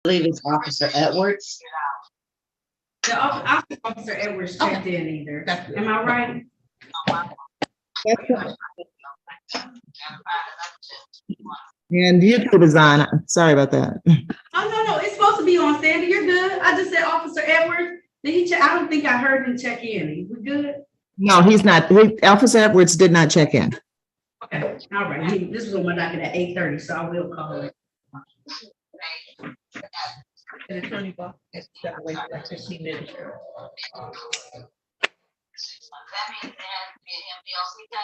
believe it's Officer Edwards. Officer Edwards checked in either. Am I right? And YouTube is on. Sorry about that. Oh, no, it's supposed to be on, Sandy. You're good. I just said Officer Edwards. Did he check? I don't think I heard him check in. We good? No, he's not. Officer Edwards did not check in. Okay, all right. This was on my docket at 8:30, so I will call it. And attorney Buck has stepped away for like 15 minutes.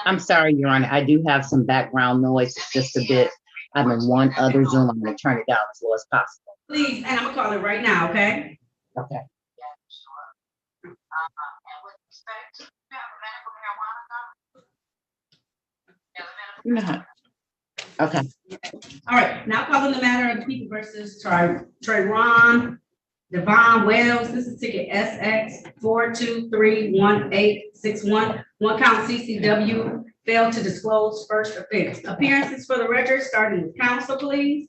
I'm sorry, Your Honor. I do have some background noise. It's just a bit. I'm in one other Zoom. I'm going to turn it down as low as possible. Please, and I'm gonna call it right now, okay? Okay. Okay. All right, now calling the matter of the people versus Trayvon Devon Wells. This is ticket SX 4231861. One count CCW failed to disclose first offense. Appearances for the record, starting with counsel, please.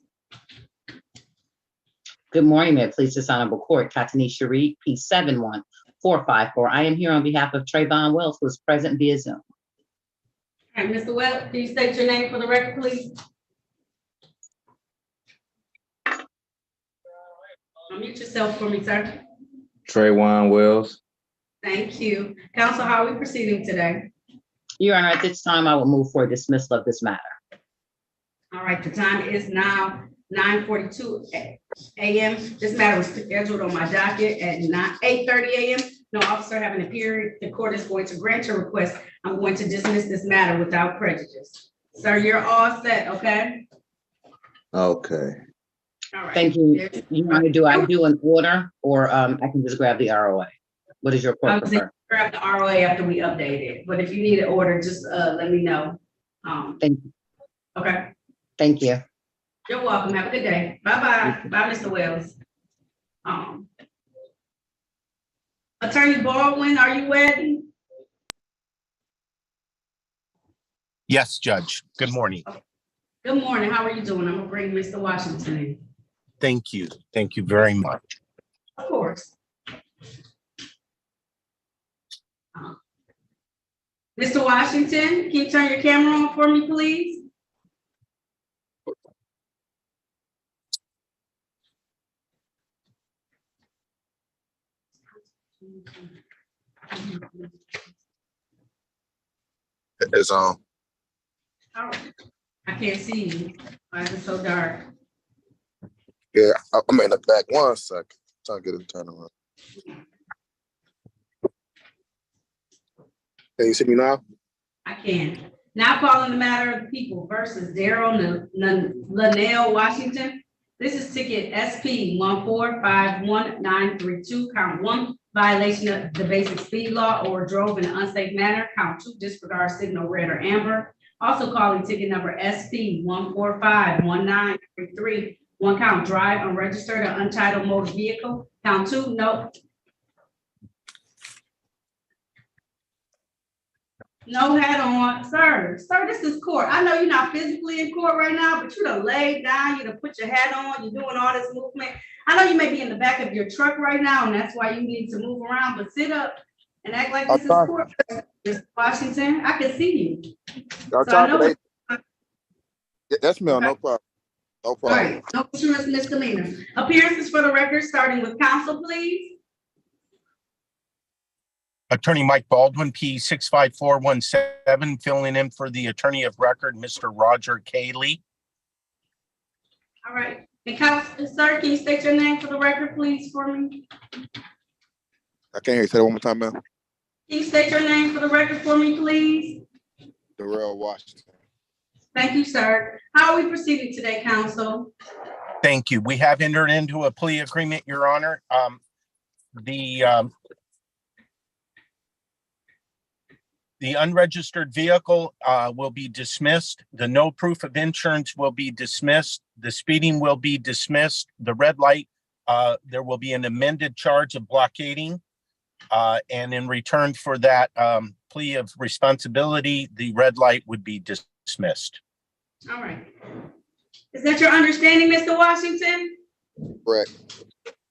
Good morning, Mayor. Please, this honorable court. Katani Sharif, P71454. I am here on behalf of Trayvon Wells, who is present via Zoom. All right, Mr. Wells, can you state your name for the record, please? Unmute yourself for me, sir. Trayvon Wells. Thank you. Counsel, how are we proceeding today? Your Honor, at this time, I will move for dismissal of this matter. All right, the time is now 9:42 a.m. This matter was scheduled on my docket at 8:30 a.m. No officer having appeared. The court is going to grant your request. I'm going to dismiss this matter without prejudice. Sir, you're all set, okay? Okay. All right. Thank you. Your Honor, do I do an order or I can just grab the ROA? What is your court prefer? Grab the ROA after we update it, but if you need an order, just let me know. Thank you. Okay. Thank you. You're welcome. Have a good day. Bye-bye. Bye, Mr. Wells. Attorney Baldwin, are you ready? Yes, Judge. Good morning. Good morning. How are you doing? I'm gonna bring Mr. Washington in. Thank you. Thank you very much. Of course. Mr. Washington, can you turn your camera on for me, please? It's on. Oh, I can't see you. Why is it so dark? Yeah, I'm in the back. 1 second. Trying to get it turned around. Can you see me now? I can. Now calling the matter of the people versus Daryl Linnell Washington. This is ticket SP 1451932, count 1, violation of the basic speed law or drove in an unsafe manner. Count 2, disregard signal red or amber. Also calling ticket number SP 1451933, one count drive unregistered or untitled motor vehicle. Count 2, no. No hat on, sir. Sir, this is court. I know you're not physically in court right now, but you done laid down, you done put your hat on, you're doing all this movement. I know you may be in the back of your truck right now, and that's why you need to move around, but sit up and act like this is court. Mr. Washington, I can see you. Y'all So I know talking? That's me. No problem. No All problem. right, no insurance misdemeanor. Appearances for the record, starting with counsel, please. Attorney Mike Baldwin, P65417, filling in for the attorney of record, Mr. Roger Cayley. All right, and counsel, sir, can you state your name for the record, please, for me? I can't hear you. Say that one more time, man. Can you state your name for the record for me, please? Darrell Washington. Thank you, sir. How are we proceeding today, counsel? Thank you. We have entered into a plea agreement, Your Honor. The unregistered vehicle will be dismissed. The no proof of insurance will be dismissed. The speeding will be dismissed. The red light, there will be an amended charge of blockading. And in return for that plea of responsibility, the red light would be dismissed. All right. Is that your understanding, Mr. Washington? Correct.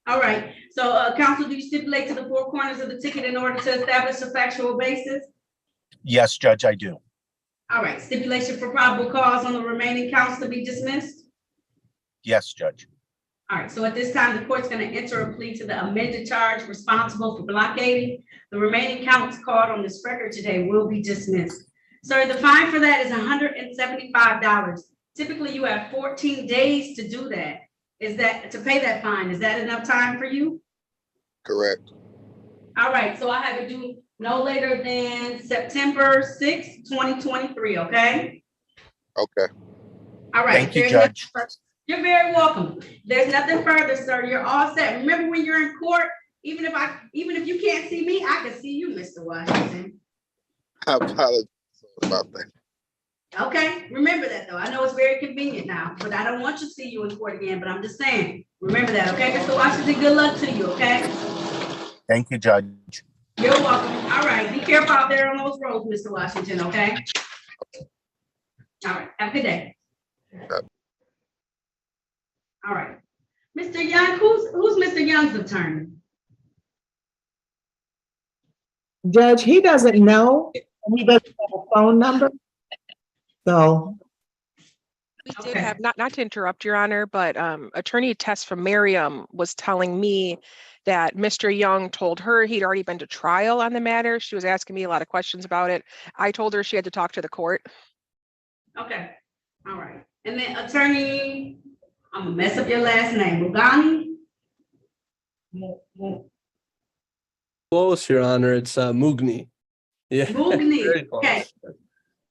All right, so, counsel, do you stipulate to the four corners of the ticket in order to establish a factual basis? Yes, Judge, I do. All right, stipulation for probable cause on the remaining counts to be dismissed? Yes, Judge. All right, so at this time, the court's gonna enter a plea to the amended charge responsible for blockading. The remaining counts called on this record today will be dismissed. Sir, the fine for that is $175. Typically, you have 14 days to do that. Is that, to pay that fine, is that enough time for you? Correct. All right, so I have it due no later than September 6th, 2023, okay? Okay. All right. Thank you, there's nothing Judge. further. You're very welcome. There's nothing further, sir. You're all set. Remember when you're in court, even if you can't see me, I can see you, Mr. Washington. I apologize about that. Okay, remember that though. I know it's very convenient now, but I don't want you to see you in court again, but I'm just saying, remember that, okay, Mr. Washington? Good luck to you, okay? Thank you, Judge. You're welcome. All right, be careful out there on those roads, Mr. Washington, okay? All right, have a good day. Yep. All right. Mr. Young, who's Mr. Young's attorney? Judge, he doesn't know. He doesn't have a phone number. So, We did Okay. have, not to interrupt, Your Honor, but Attorney Tess from Merriam was telling me that Mr. Young told her he'd already been to trial on the matter. She was asking me a lot of questions about it. I told her she had to talk to the court. Okay, all right. And then attorney, I'm gonna mess up your last name, Mugani? Close, Your Honor. It's Mugni. Yeah. Mugni, Very close. okay.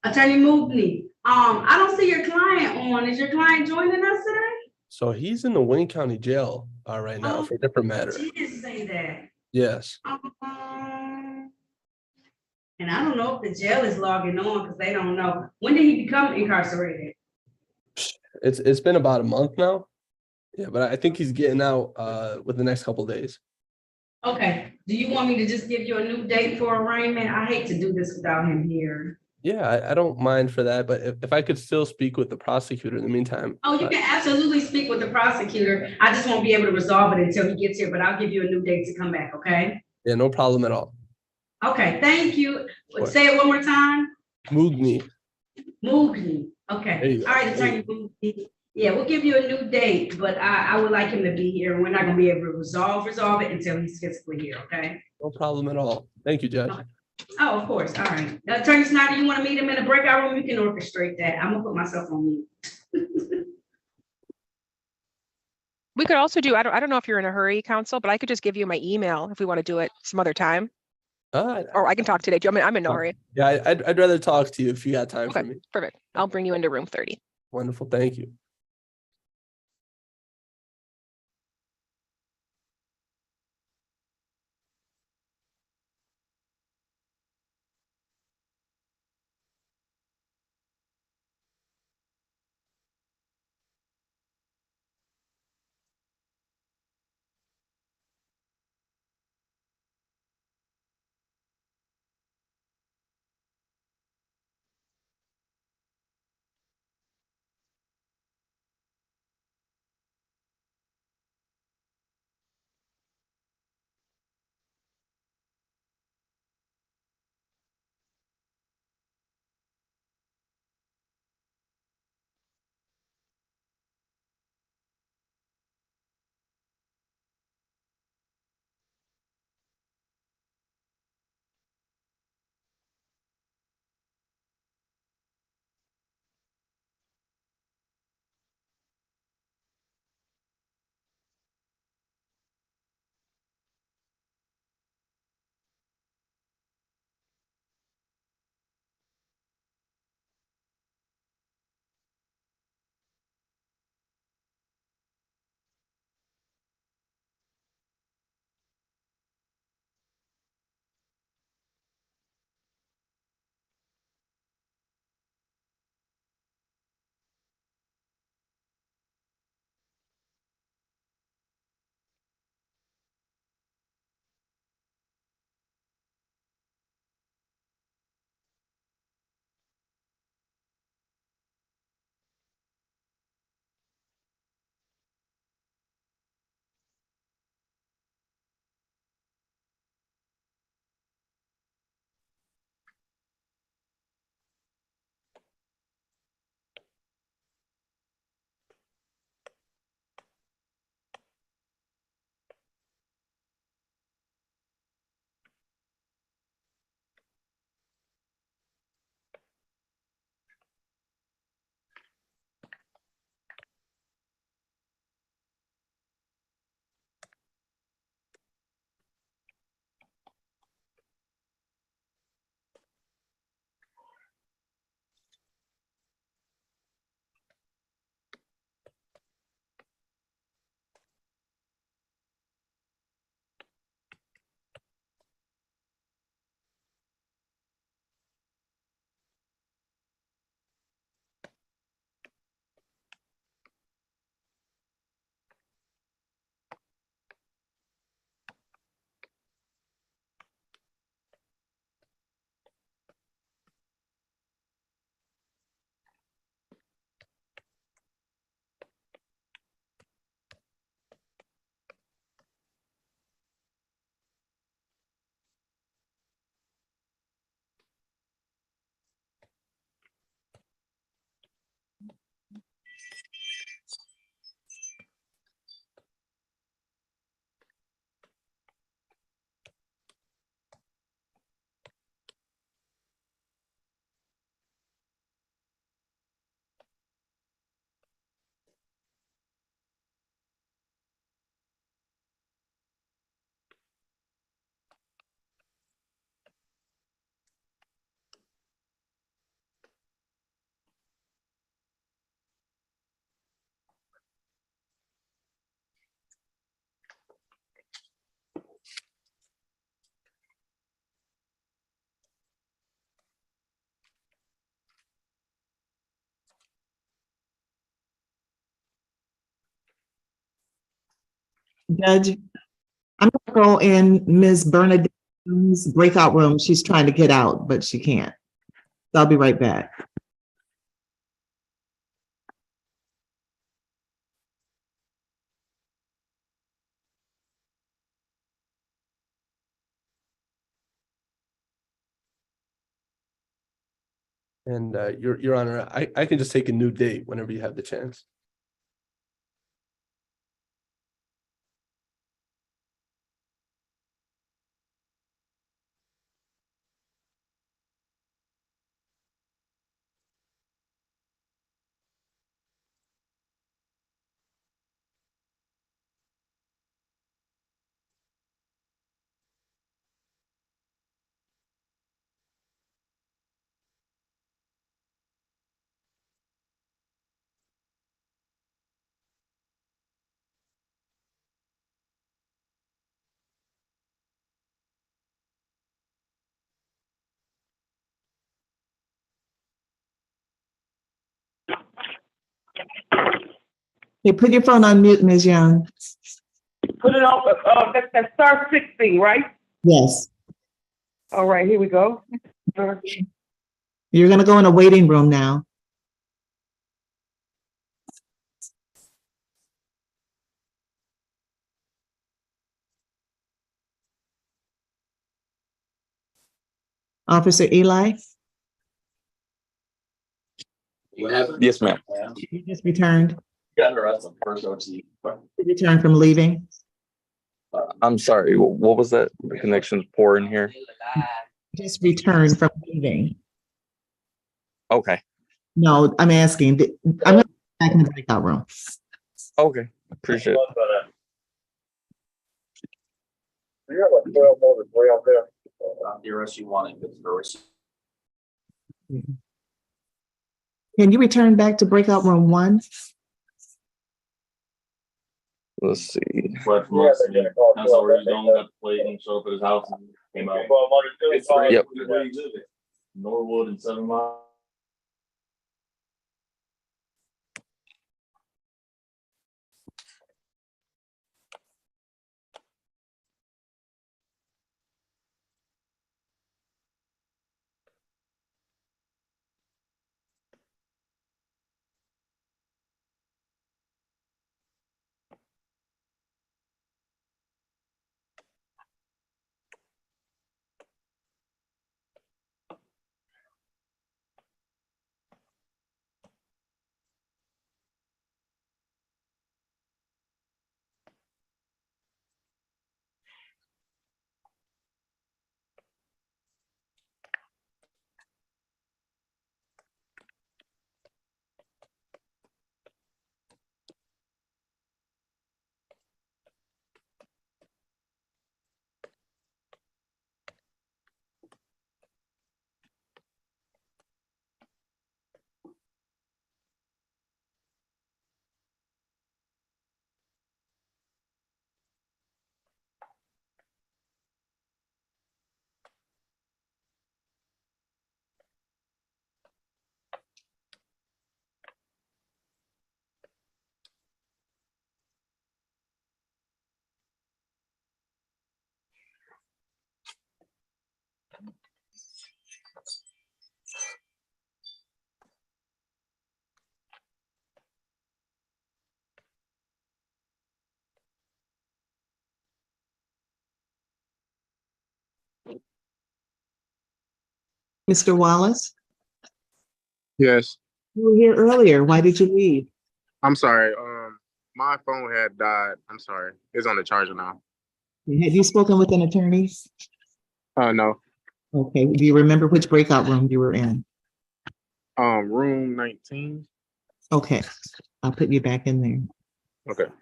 Attorney Mugni, I don't see your client on. Is your client joining us today? So he's in the Wayne County Jail right now for a different matter. She didn't say that. Yes. And I don't know if the jail is logging on because they don't know. When did he become incarcerated? It's been about a month now. Yeah, but I think he's getting out with the next couple of days. Okay, do you want me to just give you a new date for arraignment? I hate to do this without him here. Yeah, I don't mind for that, but if I could still speak with the prosecutor in the meantime. Oh, you can absolutely speak with the prosecutor. I just won't be able to resolve it until he gets here, but I'll give you a new date to come back, okay? Yeah, no problem at all. Okay, thank you. Sure. Say it one more time. Mugni. Mugni. There Okay, you go. all right, Attorney Mugni. Yeah, we'll give you a new date, but I would like him to be here. We're not gonna be able to resolve it until he's physically here, okay? No problem at all. Thank you, Judge. Oh, of course, all right. Now, Attorney Snyder, you wanna meet him in a breakout room? You can orchestrate that. I'm gonna put myself on mute. We could also do, I don't know if you're in a hurry, counsel, but I could just give you my email if we want to do it some other time, or I can talk today. I'm in no hurry. Yeah, I'd rather talk to you if you got time for Okay, me. perfect. I'll bring you into room 30. Wonderful. Thank you. Judge, I'm gonna go in Ms. Bernadette's breakout room. She's trying to get out, but she can't. So I'll be right back. And Your Honor, I can just take a new date whenever you have the chance. Hey, put your phone on mute, Ms. Young. Put it on, that's star 16, right? Yes. All right, here we go. You're gonna go in a waiting room now. Officer Eli, Yes, ma'am. you just returned. Got her as a first OT. You returned from leaving. I'm sorry, what was that? The connection's poor in here. Just returned from leaving. Okay, No, I'm asking, I'm gonna go back in the breakout room. okay, appreciate it. You have a 12 more way out there. You want it, Can you return back to breakout room 1? Let's see. That's where he's going, got the plate and show up at his house and came out. Yep. Norwood and 7 Mile. Mr. Wallace, Yes, you were here earlier. Why did you leave? I'm sorry. My phone had died. I'm sorry. It's on the charger now. Had you spoken with an attorney? No. Okay, do you remember which breakout room you were in? Room 19. Okay, I'll put you back in there. Okay.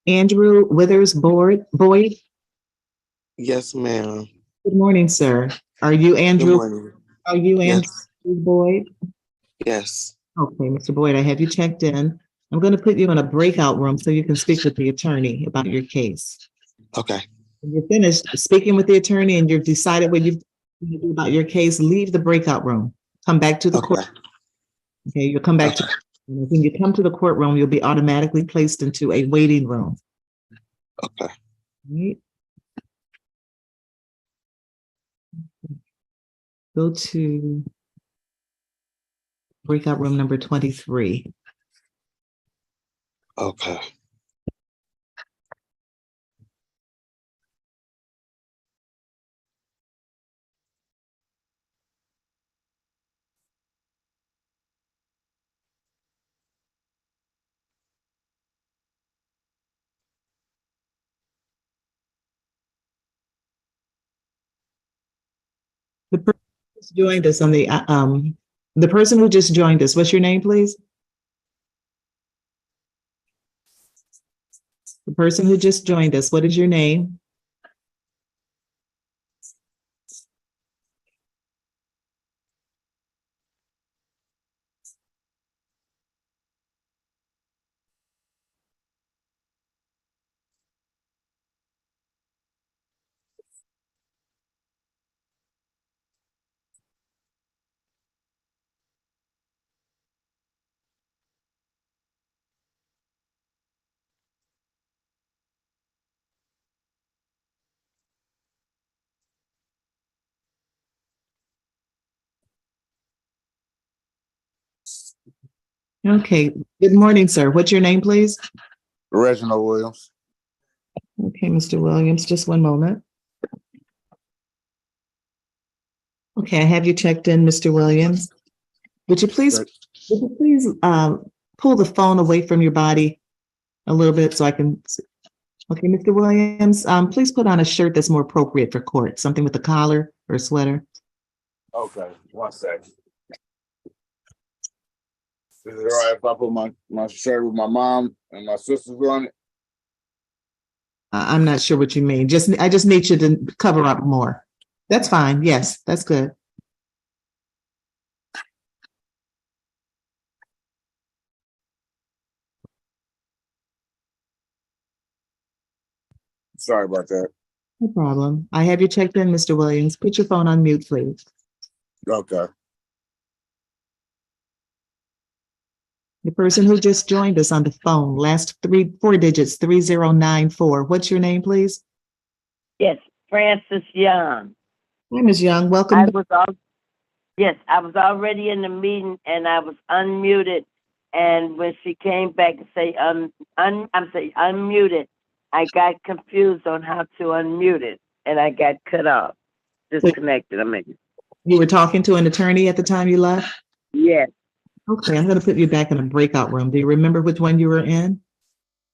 Andrew Withers Boyd. Yes, ma'am. Good morning, sir. Are you Good Andrew? morning. Are you Andrew Yes, Boyd? yes. Okay, Mr. Boyd, I have you checked in. I'm going to put you in a breakout room so you can speak with the attorney about your case. Okay, When you're finished speaking with the attorney and you've decided what you're going to do about your case, leave the breakout room. Come back to the court. okay, Okay, you'll come back to, okay, when you come to the courtroom, you'll be automatically placed into a waiting room. okay. Right? Go to breakout room number 23. Okay. The person who just joined us on the person who just joined us, what's your name, please? The person who just joined us, what is your name? Okay, good morning, sir. What's your name, please? Reginald Williams. Okay, Mr. Williams, just one moment. Okay, I have you checked in, Mr. Williams. Would you please, Great. would you please pull the phone away from your body a little bit so I can see? Okay, Mr. Williams, please put on a shirt that's more appropriate for court, something with a collar or sweater. Okay, 1 second. Is it all right if I put my shirt with my mom and my sisters on it? I'm not sure what you mean. I just need you to cover up more. That's fine. Yes, that's good. Sorry about that. No problem. I have you checked in, Mr. Williams. Put your phone on mute, please. Okay. The person who just joined us on the phone, last four digits, 3094. What's your name, please? Yes, Francis Young. Hi, Ms. Young. Welcome. I was all, yes, I was already in the meeting and I was unmuted. And when she came back and say unmuted, I got confused on how to unmute it and I got cut off, disconnected. I mean, You were talking to an attorney at the time you left? yes. Okay, I'm going to put you back in a breakout room. Do you remember which one you were in?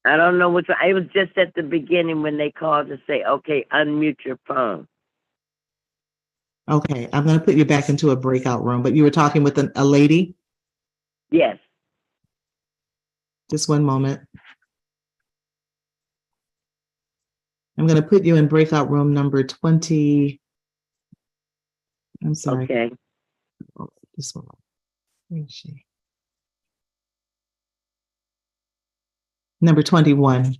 I don't know which one. It was just at the beginning when they called to say, okay, unmute your phone. Okay, I'm going to put you back into a breakout room, but you were talking with a lady? Yes. Just one moment. I'm going to put you in breakout room number 20. I'm sorry. Okay. This one. Where is she? Number 21.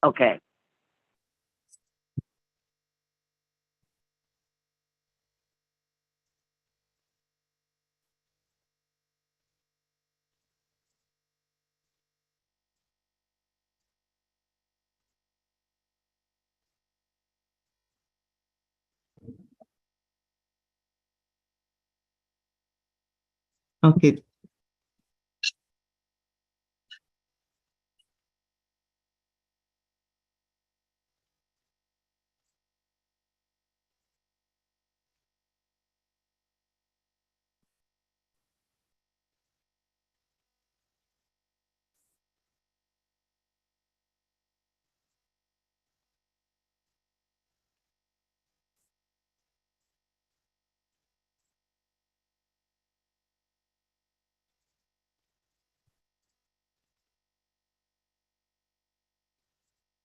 Okay. Okay.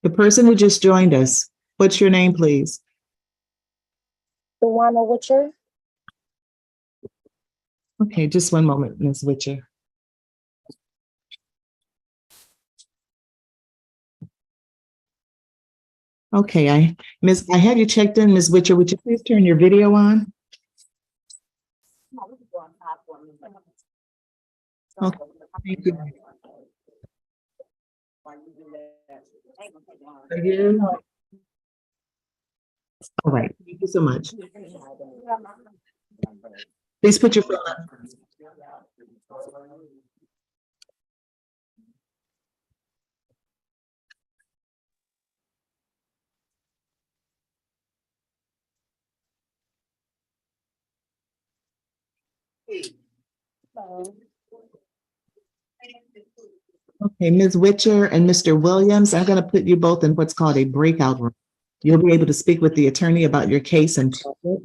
The person who just joined us, what's your name, please? Tawana Witcher. Okay, just one moment, Ms. Witcher. Okay, I have you checked in, Ms. Witcher. Would you please turn your video on? Okay, thank you. Again? All right, thank you so much. Please put your phone on. Okay, Ms. Witcher and Mr. Williams, I'm going to put you both in what's called a breakout room. You'll be able to speak with the attorney about your case in public.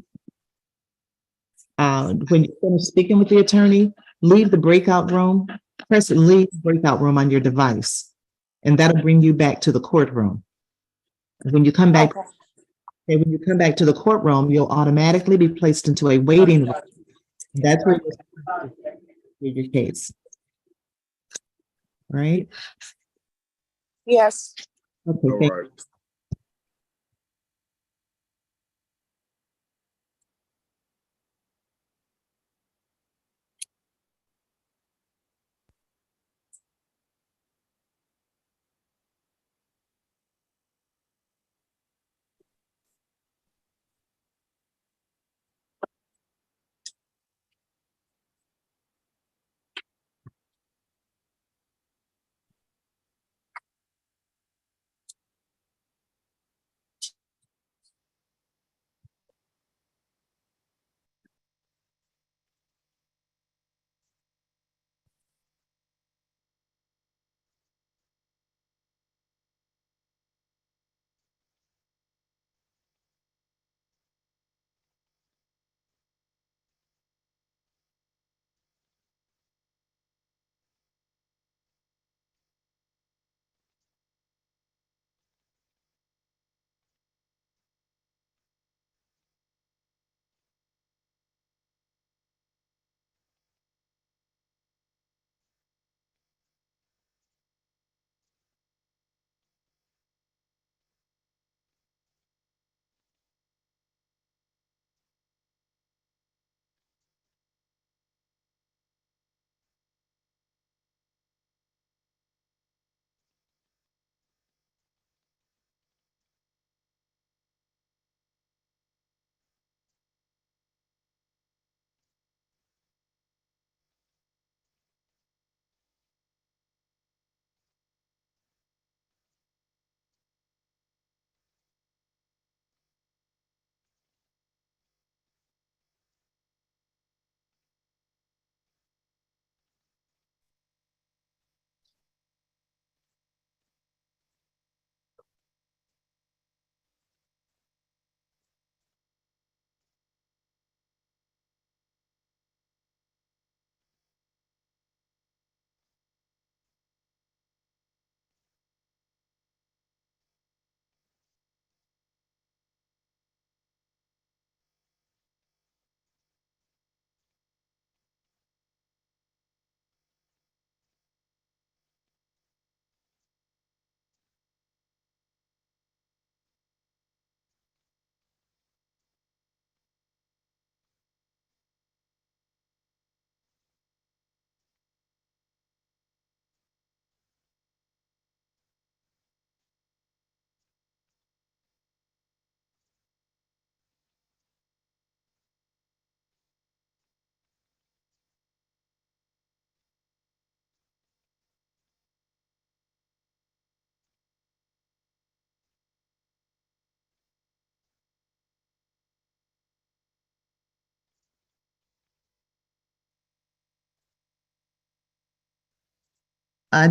When you finish speaking with the attorney, leave the breakout room, press leave breakout room on your device, and that'll bring you back to the courtroom. When you come back, okay, when you come back to the courtroom, you'll automatically be placed into a waiting room. That's where you'll your case. Right? Yes. Okay, All thank right.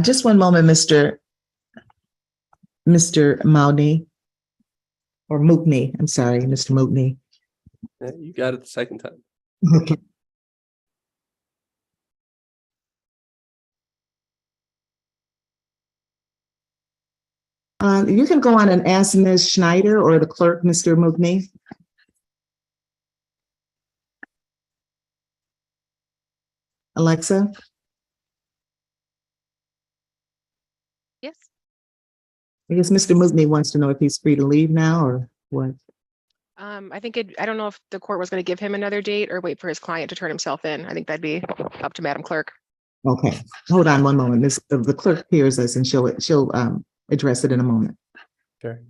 Just one moment, Mr. Maudney, or Mookney. I'm sorry, Mr. Mookney. Yeah, you got it the second time. Okay. You can go on and ask Ms. Schneider or the clerk, Mr. Mugni. Alexa? Yes. I guess Mr. Mugni wants to know if he's free to leave now or what. I don't know if the court was going to give him another date or wait for his client to turn himself in. I think that'd be up to Madam Clerk. Okay, hold on one moment. The clerk hears us and she'll address it in a moment. Sure.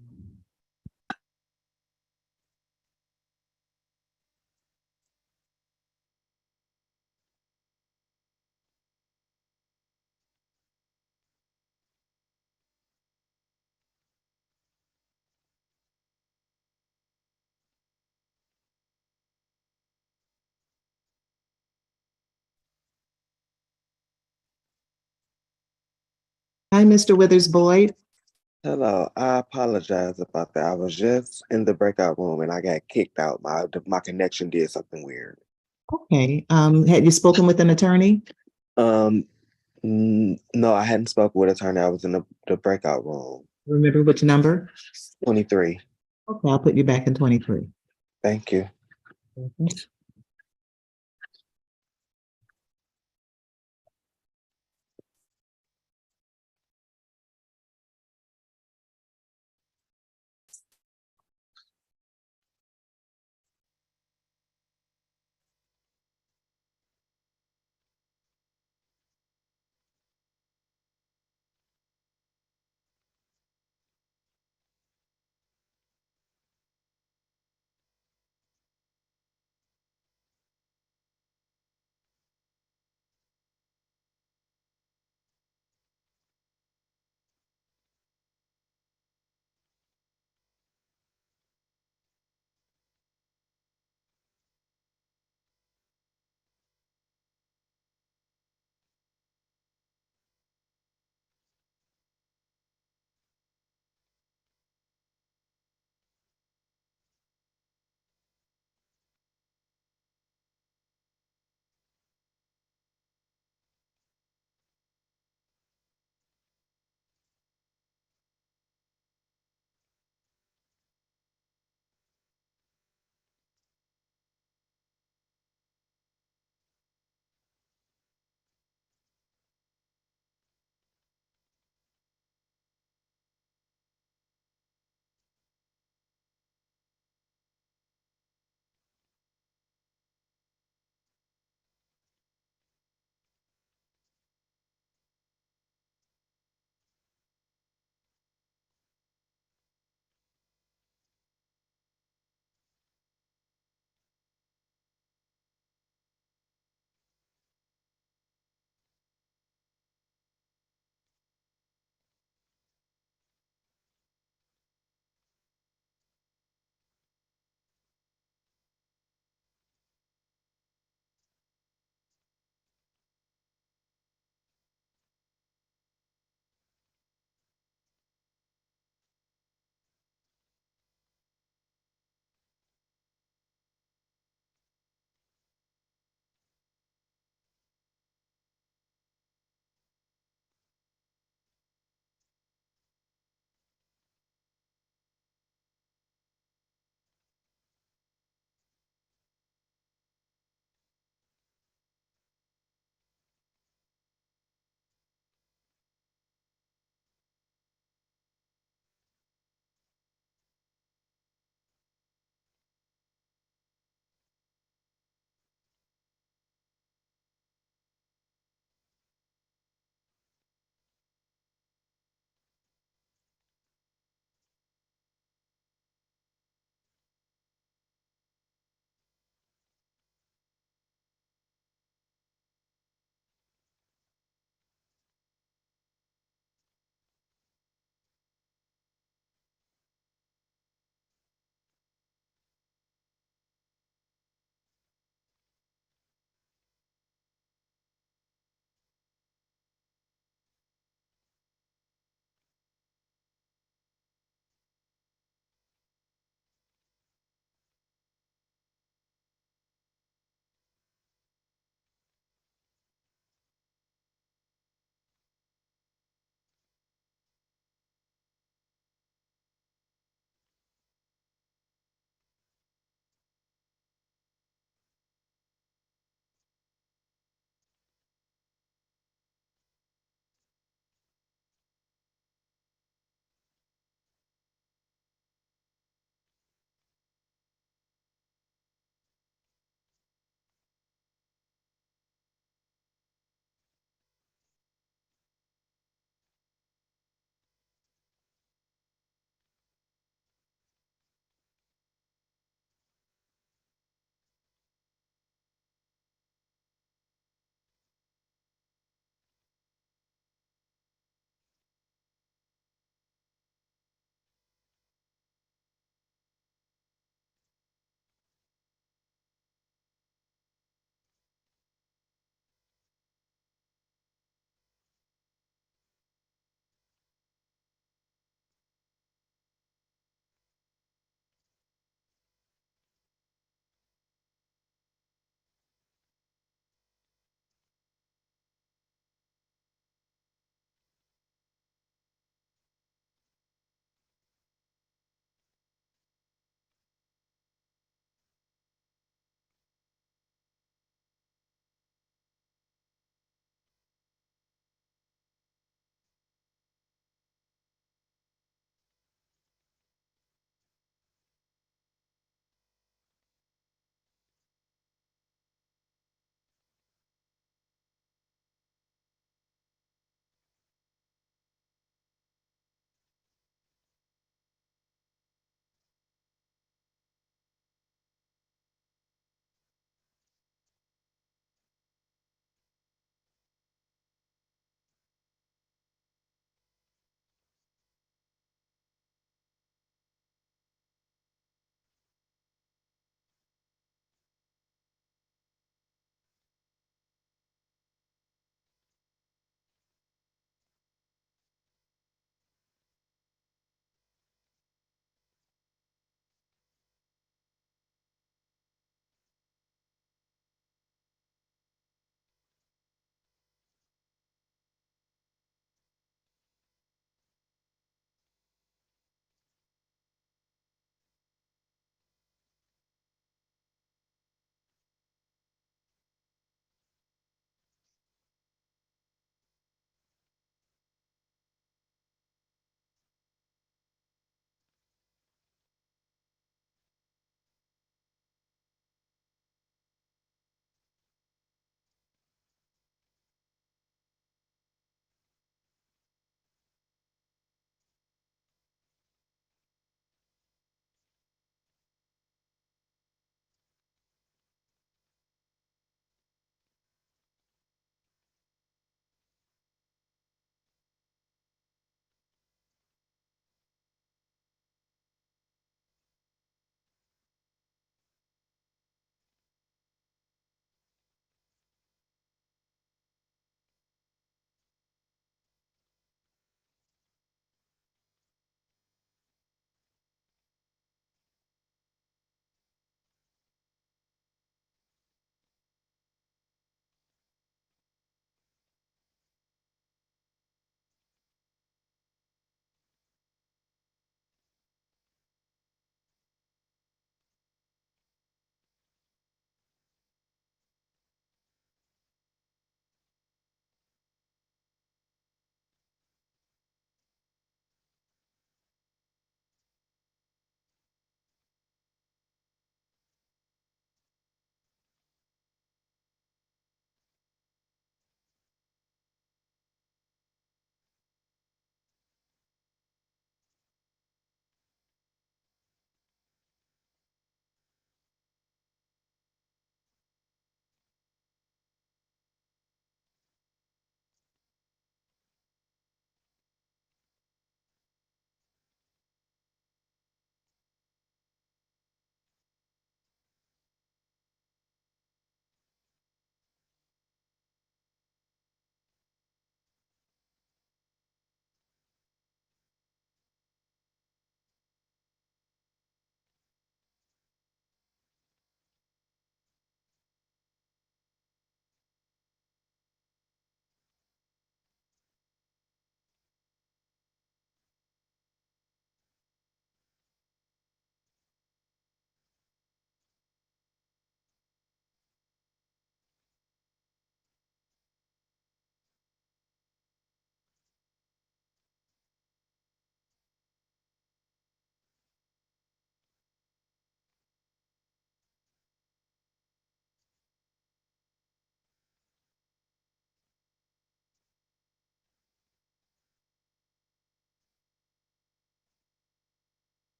Hi, Mr. Withers Boyd. Hello, I apologize about that. I was just in the breakout room and I got kicked out. My connection did something weird. Okay, had you spoken with an attorney? No, I hadn't spoken with attorney. I was in the breakout room. Remember which number? 23. Okay, I'll put you back in 23. Thank you.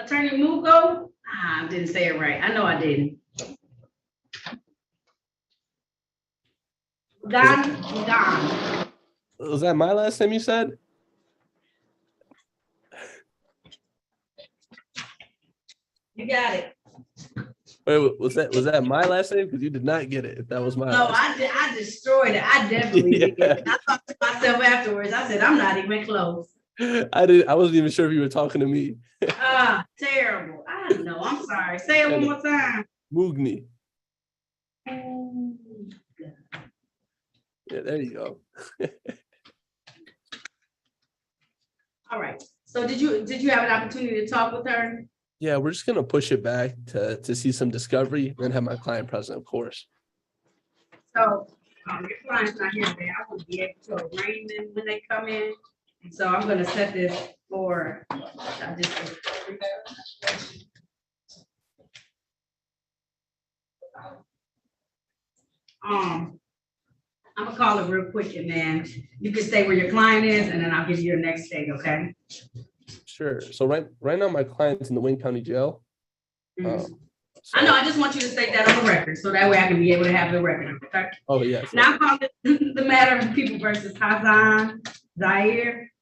Attorney Mugo? I didn't say it right. I know I didn't. Gone. Was that my last name you said? You got it. Wait, was that my last name? Because you did not get it. If that was my No, last I destroyed it. I definitely did. Yeah. I thought to myself afterwards, I said, I'm not even close. name. I wasn't even sure if you were talking to me. Terrible. I know. I'm sorry. Say it one more time. Mugni. Yeah, there you go. All right. So did you have an opportunity to talk with her? Yeah, we're just gonna push it back to see some discovery and then have my client present, of course. So your client's not here today. I will be able to arraign them when they come in. And so I'm gonna set this for I'm gonna call it real quick and then you can stay where your client is and then I'll give you your next date, okay? Sure. So right now my client's in the Wayne County Jail. I know, I just want you to state that on the record, so that way I can be able to have the record, okay? Oh, yes. Now I'm calling the matter of people versus Hazan Zaire.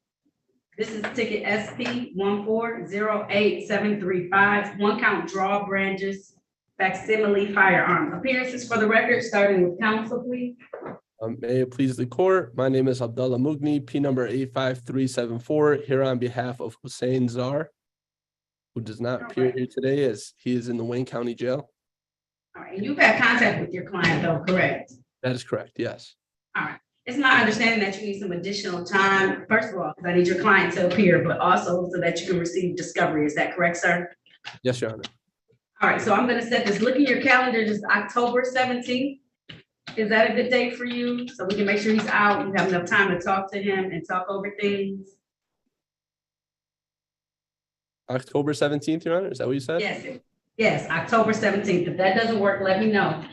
This is ticket SP 1408735, one count draw branches, facsimile firearm. Appearances for the record, starting with counsel, please. May it please the court. My name is Abdullah Mugni, P number 85374, here on behalf of Hussein Zar, who does not appear here today as he is in the Wayne County Jail. All right, and you've had contact with your client though, correct? That is correct, yes. All right, it's my understanding that you need some additional time, first of all, because I need your client to appear, but also so that you can receive discovery. Is that correct, sir? Yes, Your Honor. All right, so I'm gonna set this, look in your calendar, just October 17th. Is that a good date for you? So we can make sure he's out, you have enough time to talk to him and talk over things? October 17th, Your Honor, is that what you said? Yes, yes, October 17th. If that doesn't work, let me know.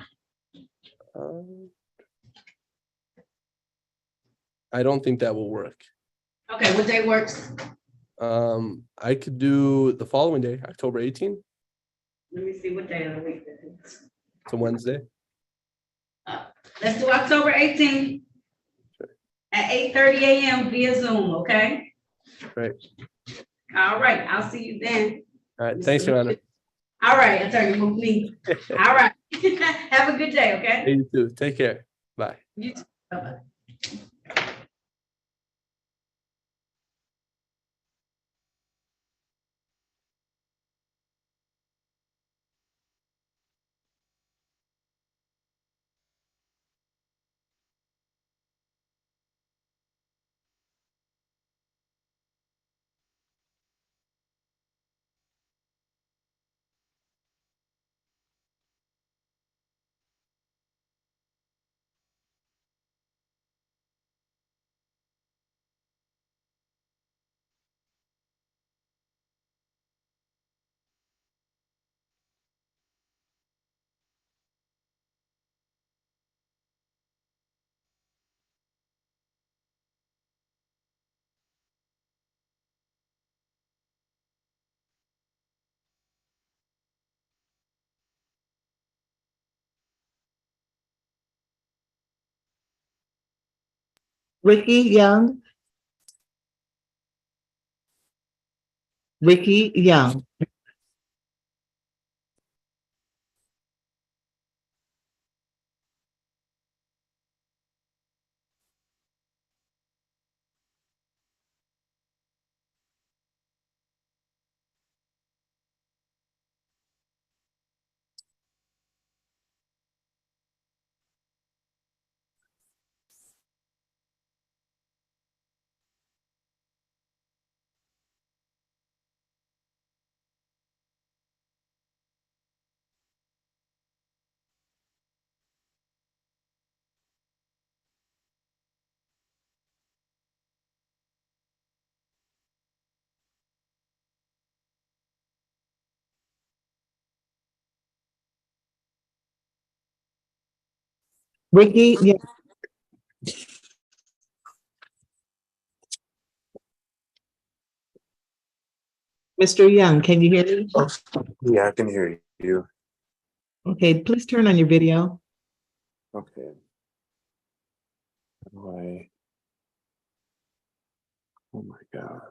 I don't think that will work. Okay, what day works? I could do the following day, October 18th. Let me see what day of the week that is. It's a Wednesday. Let's do October 18th at 8:30 a.m. via Zoom, okay? Right. All right, I'll see you then. All right. Thanks, Your Honor. All right, Attorney Mugni. All right. Have a good day, okay? Hey, you too. Take care. Bye. You too. Bye-bye. Ricky Young. Ricky Young. Ricky Young. Mr. Young, can you hear me? Oh, yeah, I can hear you. Okay, please turn on your video. Okay. How do I? Oh my God.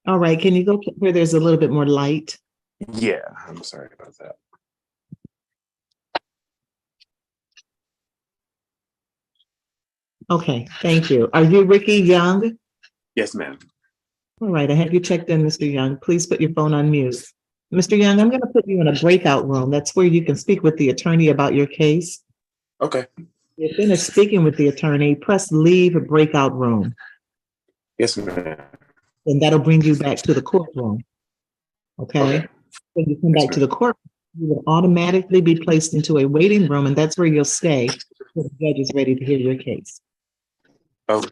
All right, can you go where there's a little bit more light? Yeah, I'm sorry about that. Okay, thank you. Are you Ricky Young? Yes, ma'am. All right, I have you checked in, Mr. Young. Please put your phone on mute. Mr. Young, I'm going to put you in a breakout room. That's where you can speak with the attorney about your case. Okay. If you're finished speaking with the attorney, press leave a breakout room, Yes, ma'am. and that'll bring you back to the courtroom. Okay? Okay. When you come Yes, back to ma'am. the court, you will automatically be placed into a waiting room, and that's where you'll stay until the judge is ready to hear your case. Oh,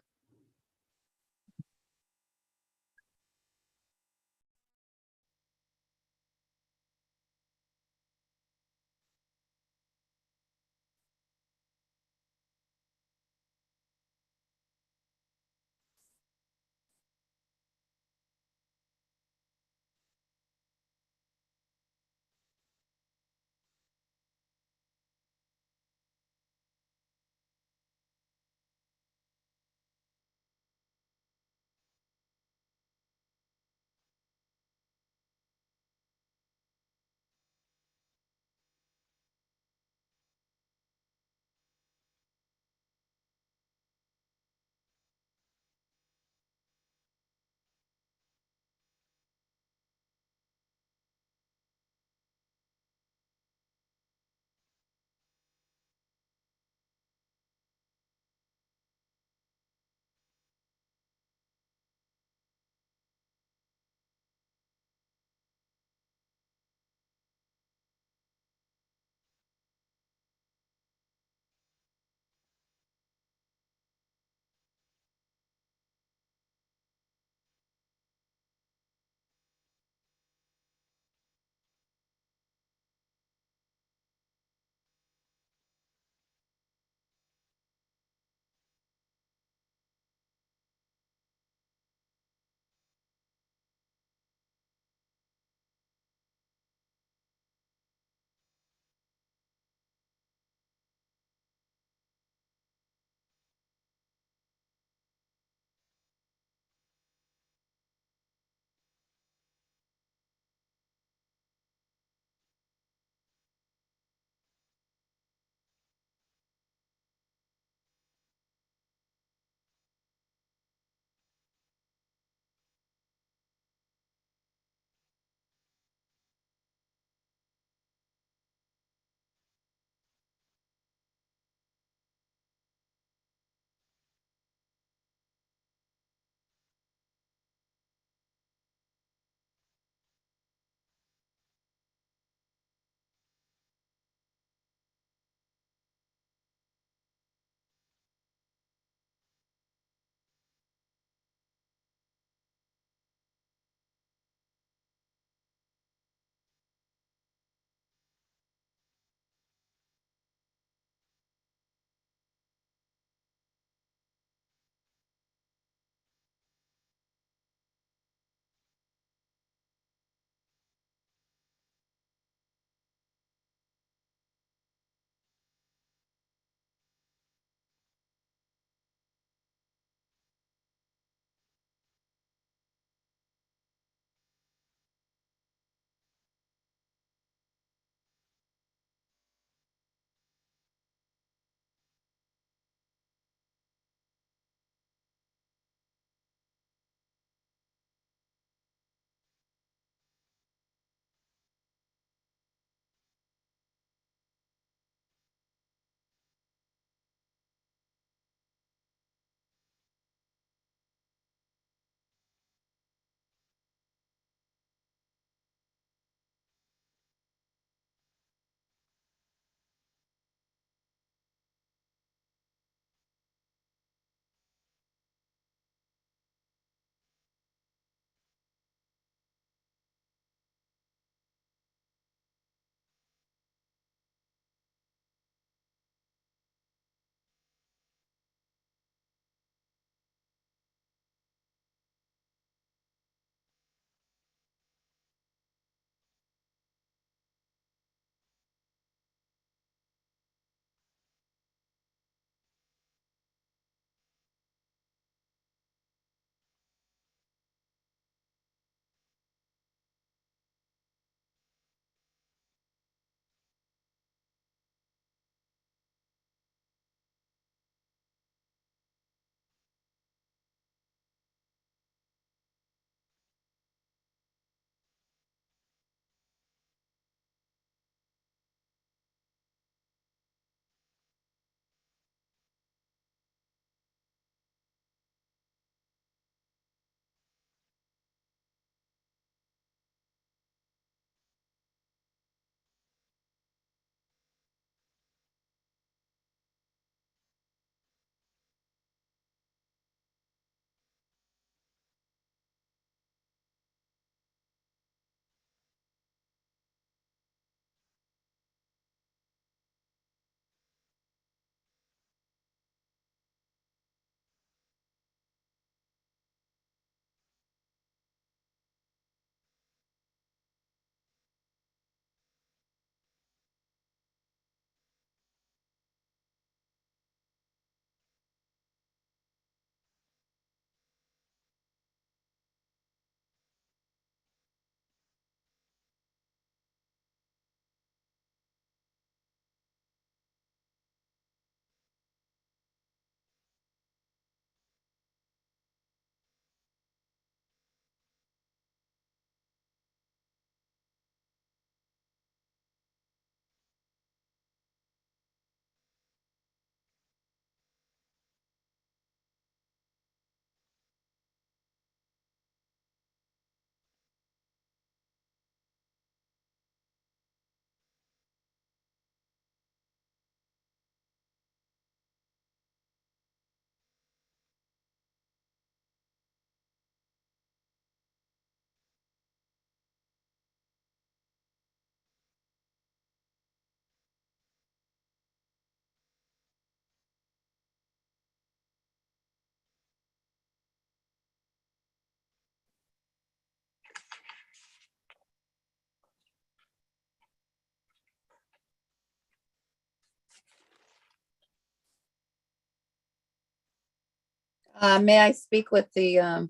May I speak with the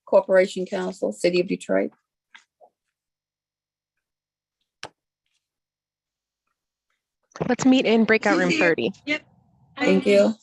Corporation Council, City of Detroit? Let's meet in breakout She's room here. 30. Yep. Thank you.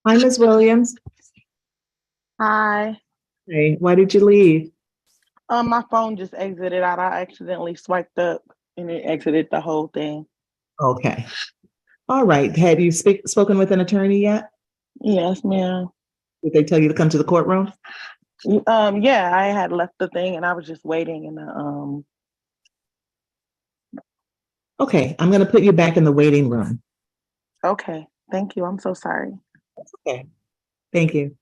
Hi, Ms. Williams. Hi. Hey, why did you leave? My phone just exited out. I accidentally swiped up and it exited the whole thing. Okay. All right. Have you spoken with an attorney yet? Yes, ma'am. Did they tell you to come to the courtroom? Yeah, I had left the thing and I was just waiting in the Okay, I'm gonna put you back in the waiting room. okay. Thank you. I'm so sorry. Okay. Thank you.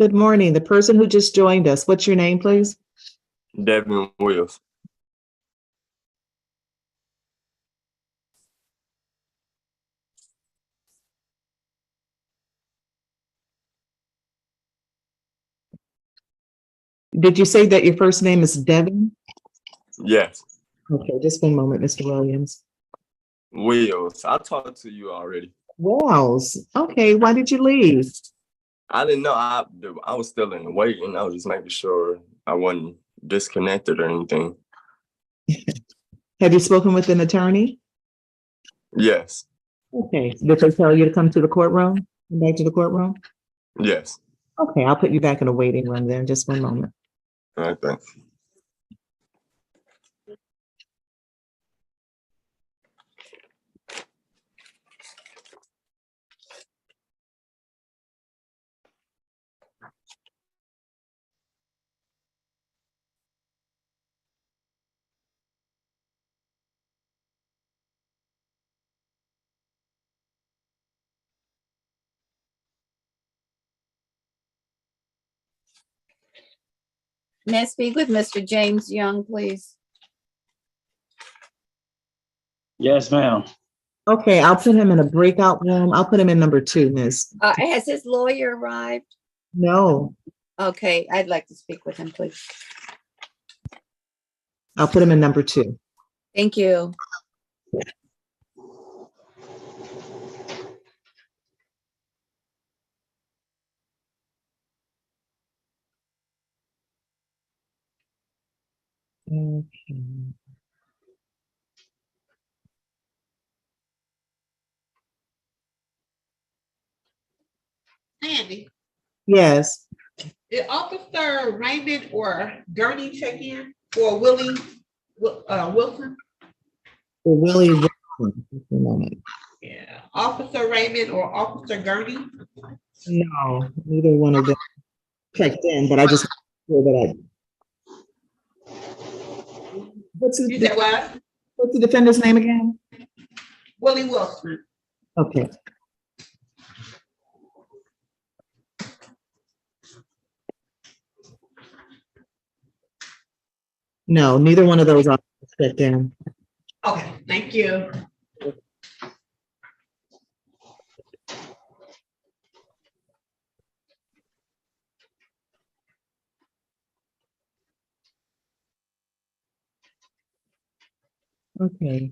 Good morning. The person who just joined us, what's your name, please? Devin Williams. Did you say that your first name is Devin? Yes, Okay, just one moment, Mr. Williams. Williams. I talked to you already. Wells. Okay, why did you leave? I didn't know. I was still in the waiting. I was just making sure I wasn't disconnected or anything. Have you spoken with an attorney? Yes, Okay, did they tell you to come to the courtroom? Come back to the courtroom? yes. Okay, I'll put you back in a waiting room then, just one moment. All right, thanks. May I speak with Mr. James Young, please? Yes, ma'am. Okay, I'll put him in a breakout room. I'll put him in number 2, miss. Has his lawyer arrived? No, Okay, I'd like to speak with him, please. I'll put him in number 2. Thank you. Okay. Sandy, Yes, did Officer Raymond or Gurney check in for Willie Wilson? for Willie Wilson. Just a moment. Yeah, Officer Raymond or Officer Gurney? No, neither one of them checked in, but I just sure that You said what? what's the defendant's name again? Willie Wilson. Okay. No, neither one of those are checked in. Okay, thank you. Okay.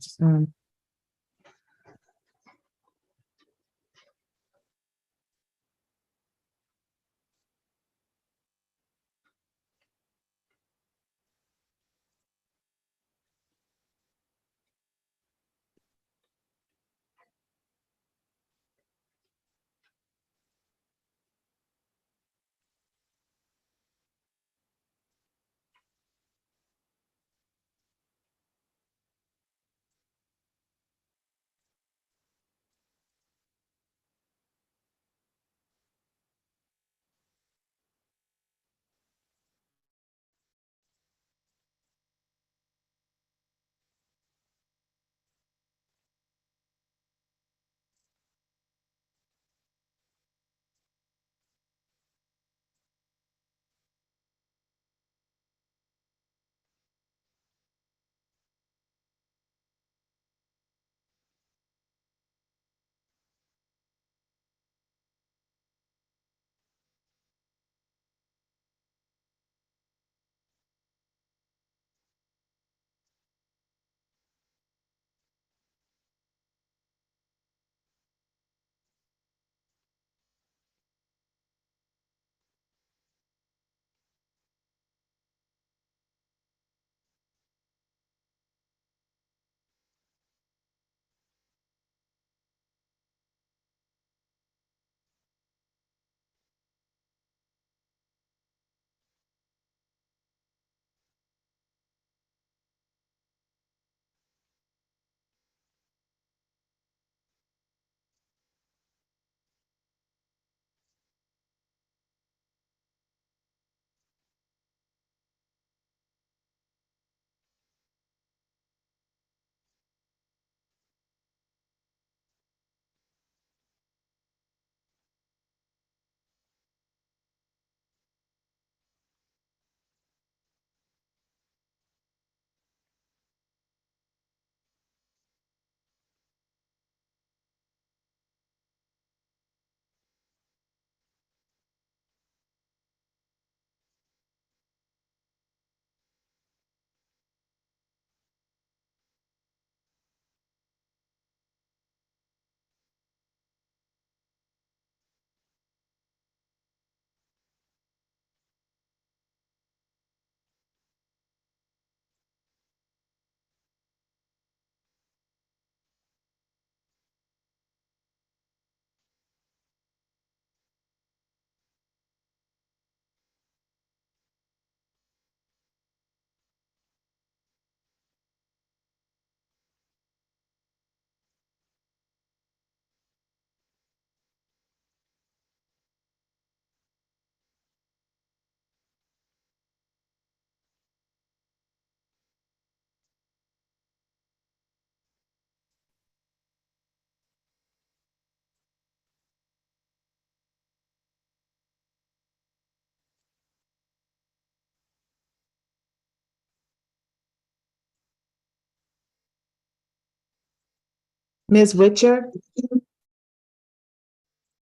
Ms. Witcher?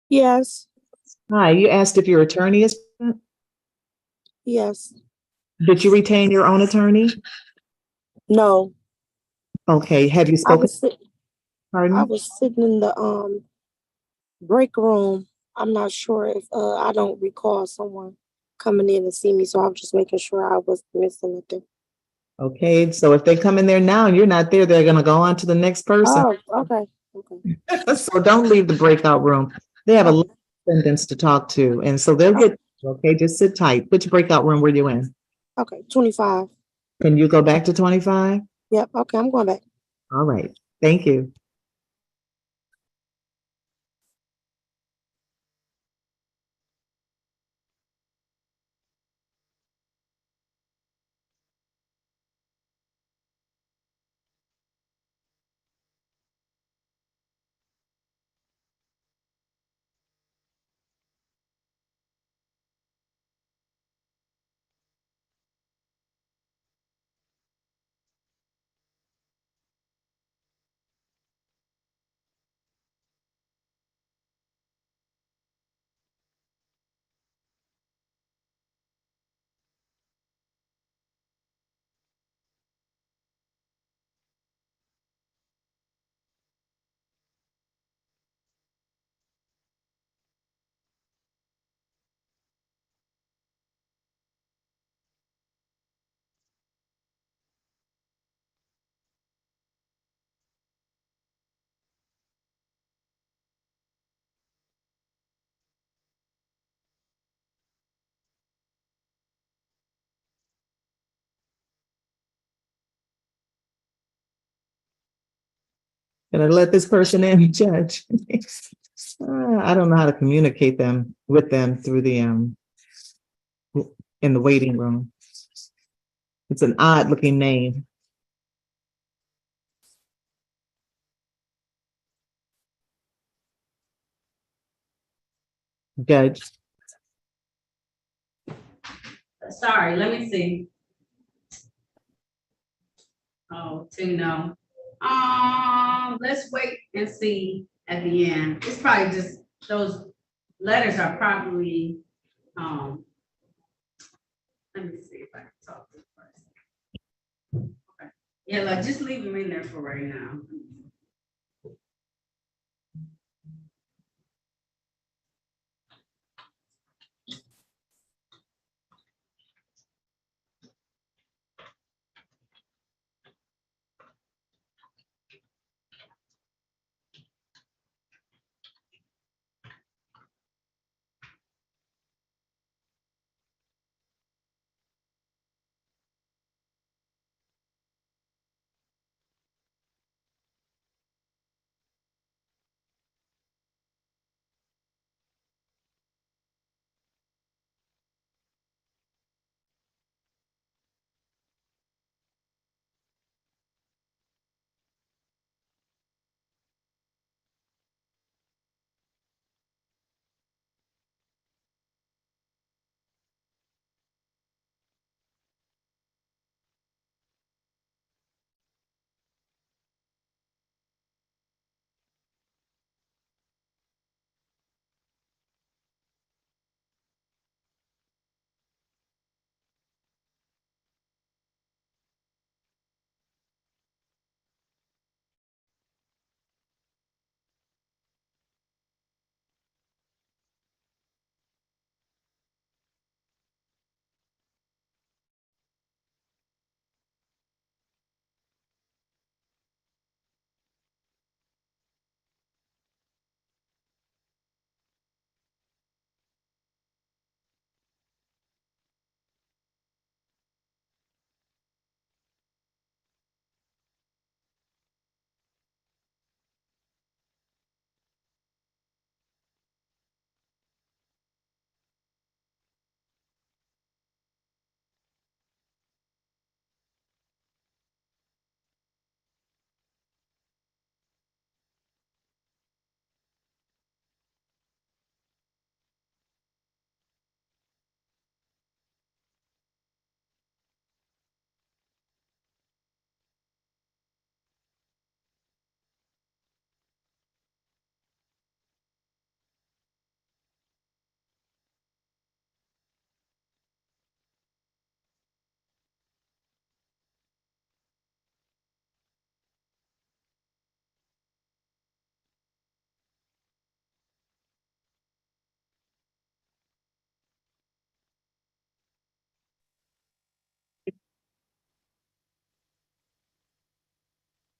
Yes, Hi, you asked if your attorney is present. yes, Did you retain your own attorney? no. Okay, have you I spoken? was sit- I Pardon? was sitting in the break room. I'm not sure if I don't recall someone coming in to see me, so I was just making sure I was missing nothing. Okay, so if they come in there now and you're not there, they're gonna go on to the next person. Oh, okay, okay. So don't leave the breakout room. They have a lot of defendants to talk to, and so they'll get, okay, just sit tight. Which breakout room were you in? Okay, 25. Can you go back to 25? Yep, okay, I'm going back. All right, thank you. Can I let this person in, Judge? I don't know how to communicate with them through the, in the waiting room. It's an odd looking name. Judge. Sorry, let me see. Oh, two no. Let's wait and see at the end. It's probably just, those letters are probably, let me see if I can talk to the person. Okay. Yeah, like just leave them in there for right now.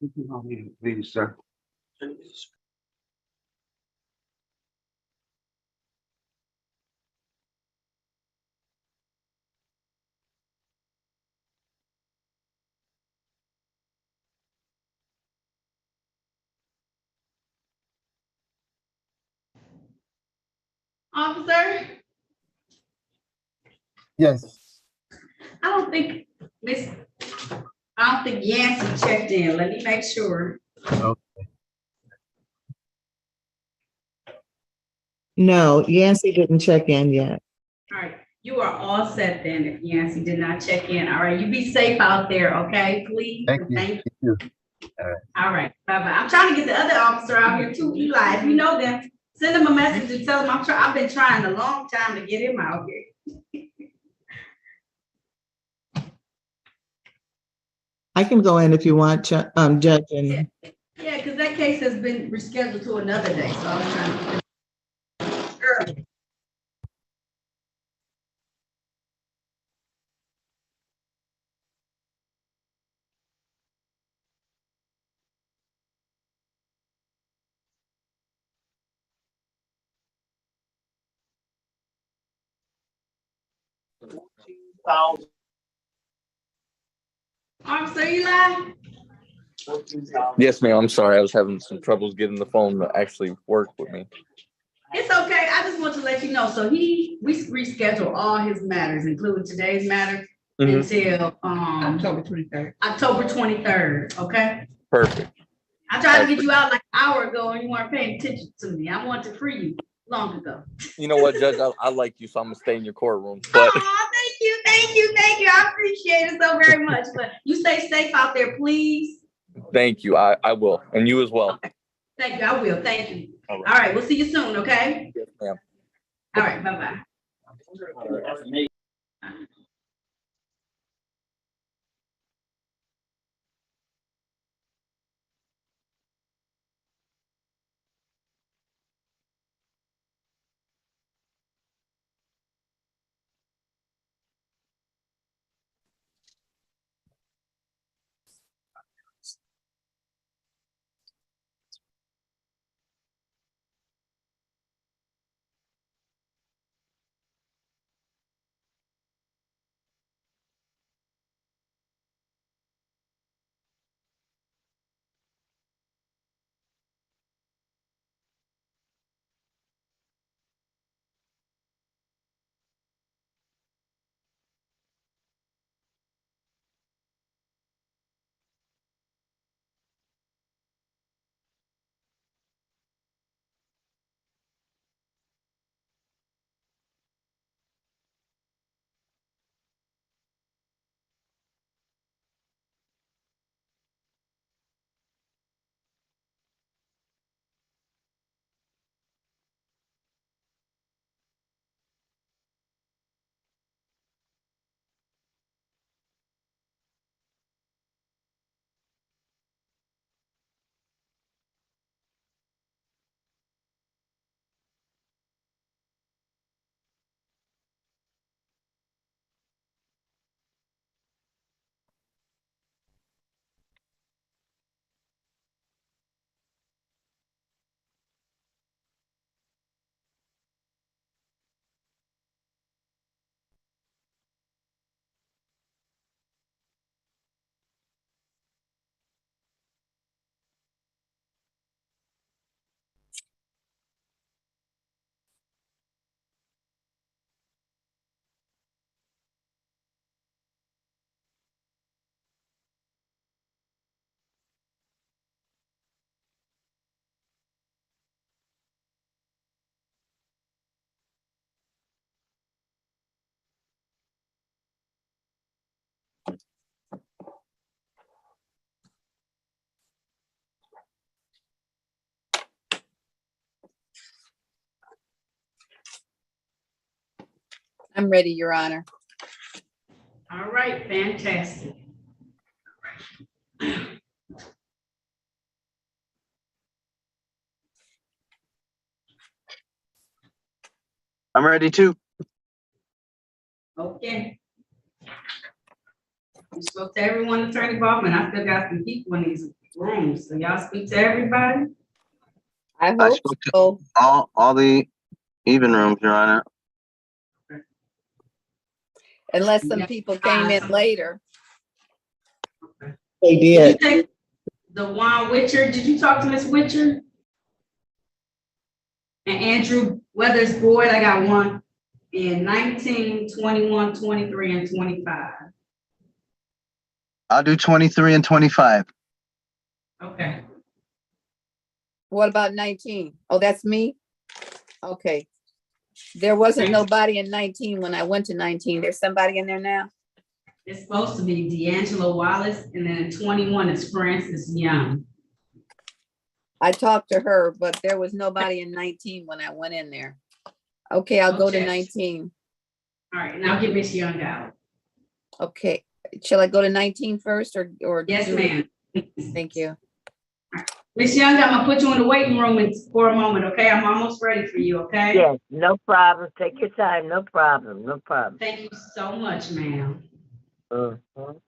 Please, sir. Officer, Yes. I don't think Yancey checked in. Let me make sure. No, Yancy didn't check in yet. All right, you are all set then if Yancey did not check in. All right, you be safe out there, okay, please? Thank you. All right, bye-bye. I'm trying to get the other officer out here too, Eli. If you know them, send them a message and tell them I've been trying a long time to get him out here. I can go in if you want, Judge, and Yeah, because that case has been rescheduled to another day, so I was trying to. Early. Officer Eli? Yes, ma'am. I'm sorry. I was having some troubles getting the phone to actually work with me. It's okay. I just want to let you know. So we rescheduled all his matters, including today's matter, until October 23rd. October 23rd. Okay. Perfect. I tried to get you out like an hour ago and you weren't paying attention to me. I wanted to free you long ago. You know what, Judge? I like you, so I'm gonna stay in your courtroom. But Oh, thank you. I appreciate it so very much. But you stay safe out there, please. thank you. I will, and you as well. Okay. Thank you. I will. Thank you. All All right. We'll see you soon. Okay. Yes, ma'am. All right. Bye-bye. I'm ready, Your Honor. All right. Fantastic. I'm ready too. Okay. You spoke to everyone, Attorney Bachman. I still got some people in these rooms. So y'all speak to everybody? I I hope spoke to so, all the even rooms, Your Honor. unless some people came in later. They Did you did. take the Juan Witcher? Did you talk to Miss Witcher? And Andrew Weathers Boyd, I got one in 19, 21, 23, and 25. I'll do 23 and 25. Okay. What about 19? Oh, that's me? Okay. There wasn't nobody in 19 when I went to 19. There's somebody in there now? It's supposed to be D'Angelo Wallace, and then in 21 is Francis Young. I talked to her, but there was nobody in 19 when I went in there. Okay, I'll go to Okay. 19. All right, now get Miss Young out. Okay, shall I go to 19 first or? Yes, do it? ma'am. Thank you. Miss Young, I'm gonna put you in the waiting room for a moment, okay? I'm almost ready for you, okay? Yes, no problem. Take your time. No problem. No problem. Thank you so much, ma'am. Mhm.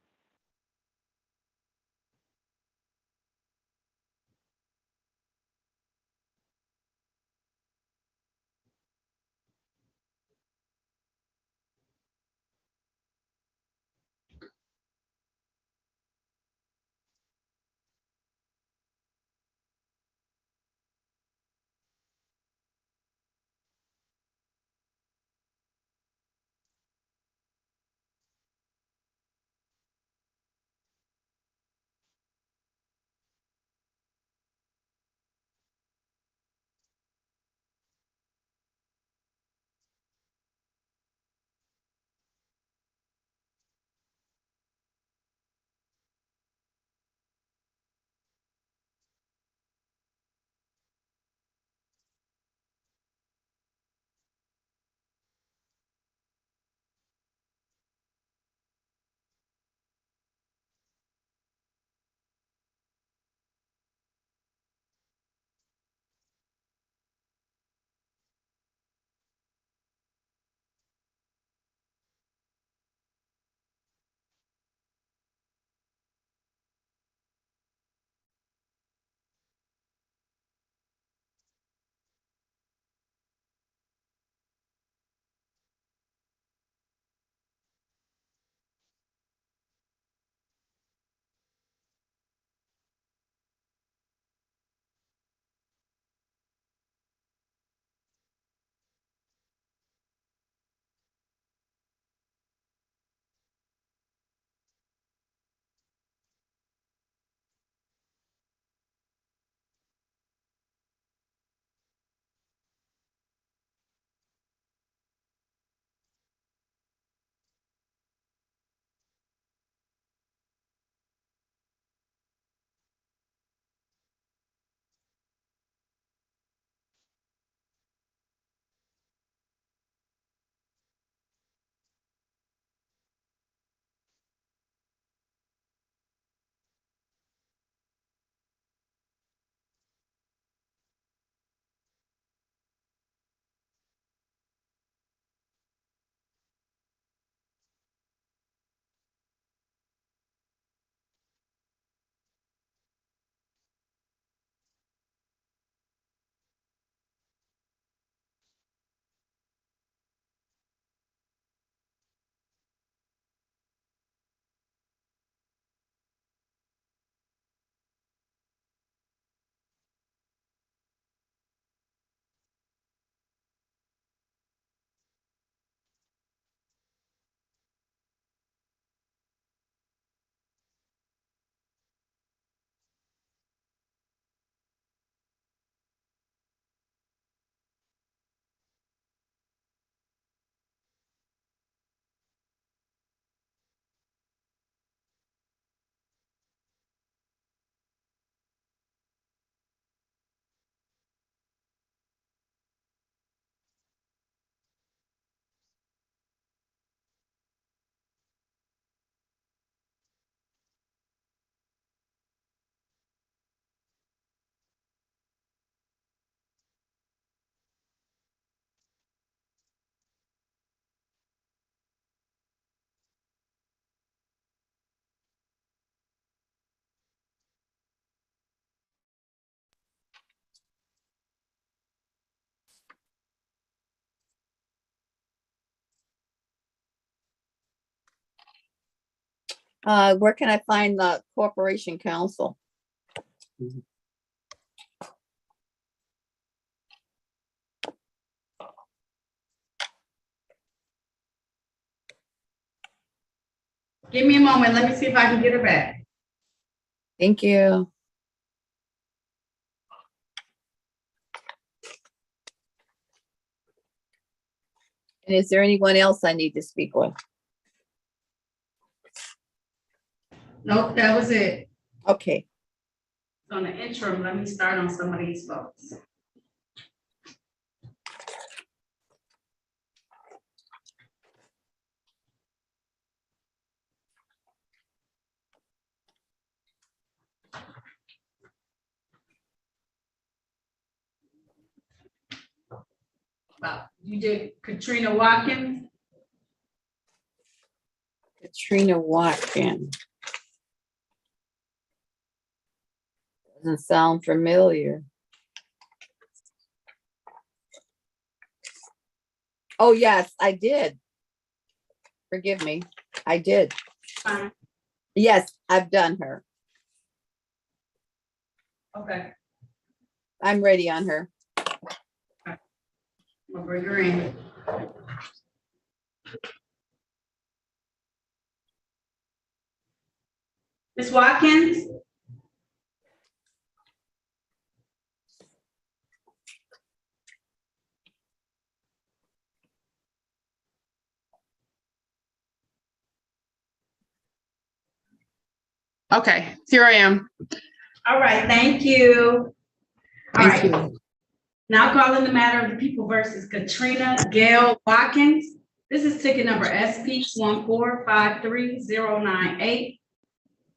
Where can I find the corporation counsel? Give me a moment. Let me see if I can get her back. Thank you. And is there anyone else I need to speak with? Nope, that was it. Okay. On the interim, let me start on some of these folks. You did Katrina Watkins? Katrina Watkins. Doesn't sound familiar. Oh, yes, I did. Forgive me. I did. Yes, I've done her. Okay. I'm ready on her. I'll bring her in. Ms. Watkins? Okay, here I am. All right, thank you. All Thank right. you. Now calling the matter of the people versus Katrina Gail Watkins. This is ticket number SP 1453098.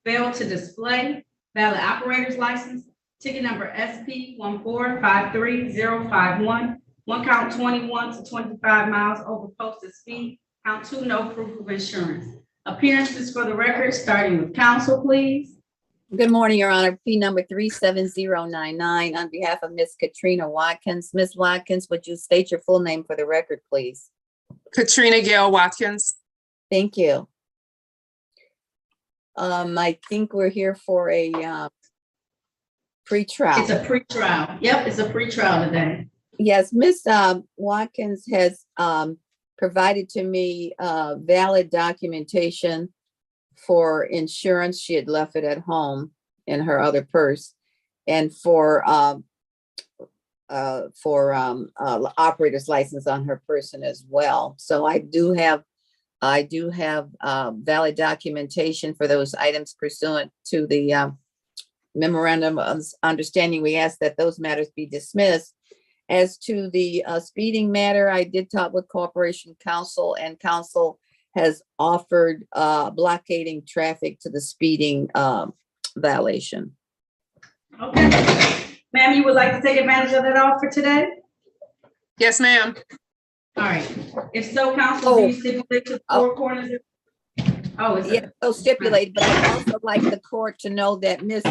Failed to display valid operator's license. Ticket number SP 1453051. One count 21 to 25 miles over posted speed. Count 2, no proof of insurance. Appearances for the record, starting with counsel, please. Good morning, Your Honor. P number 37099 on behalf of Miss Katrina Watkins. Miss Watkins, would you state your full name for the record, please? Katrina Gail Watkins. Thank you. I think we're here for a pre-trial. It's a pre-trial. Yep, it's a pre-trial today. Yes, Miss Watkins has provided to me valid documentation for insurance. She had left it at home in her other purse, and for operator's license on her person as well. So I do have valid documentation for those items pursuant to the memorandum of understanding. We ask that those matters be dismissed. As to the speeding matter, I did talk with Corporation Counsel, and Counsel has offered blockading traffic to the speeding violation. Okay. Ma'am, you would like to take advantage of that offer today? Yes, ma'am. All right. If so, counsel, do you stipulate to the four corners? Yeah, so stipulate, but I'd also like the court to know that Miss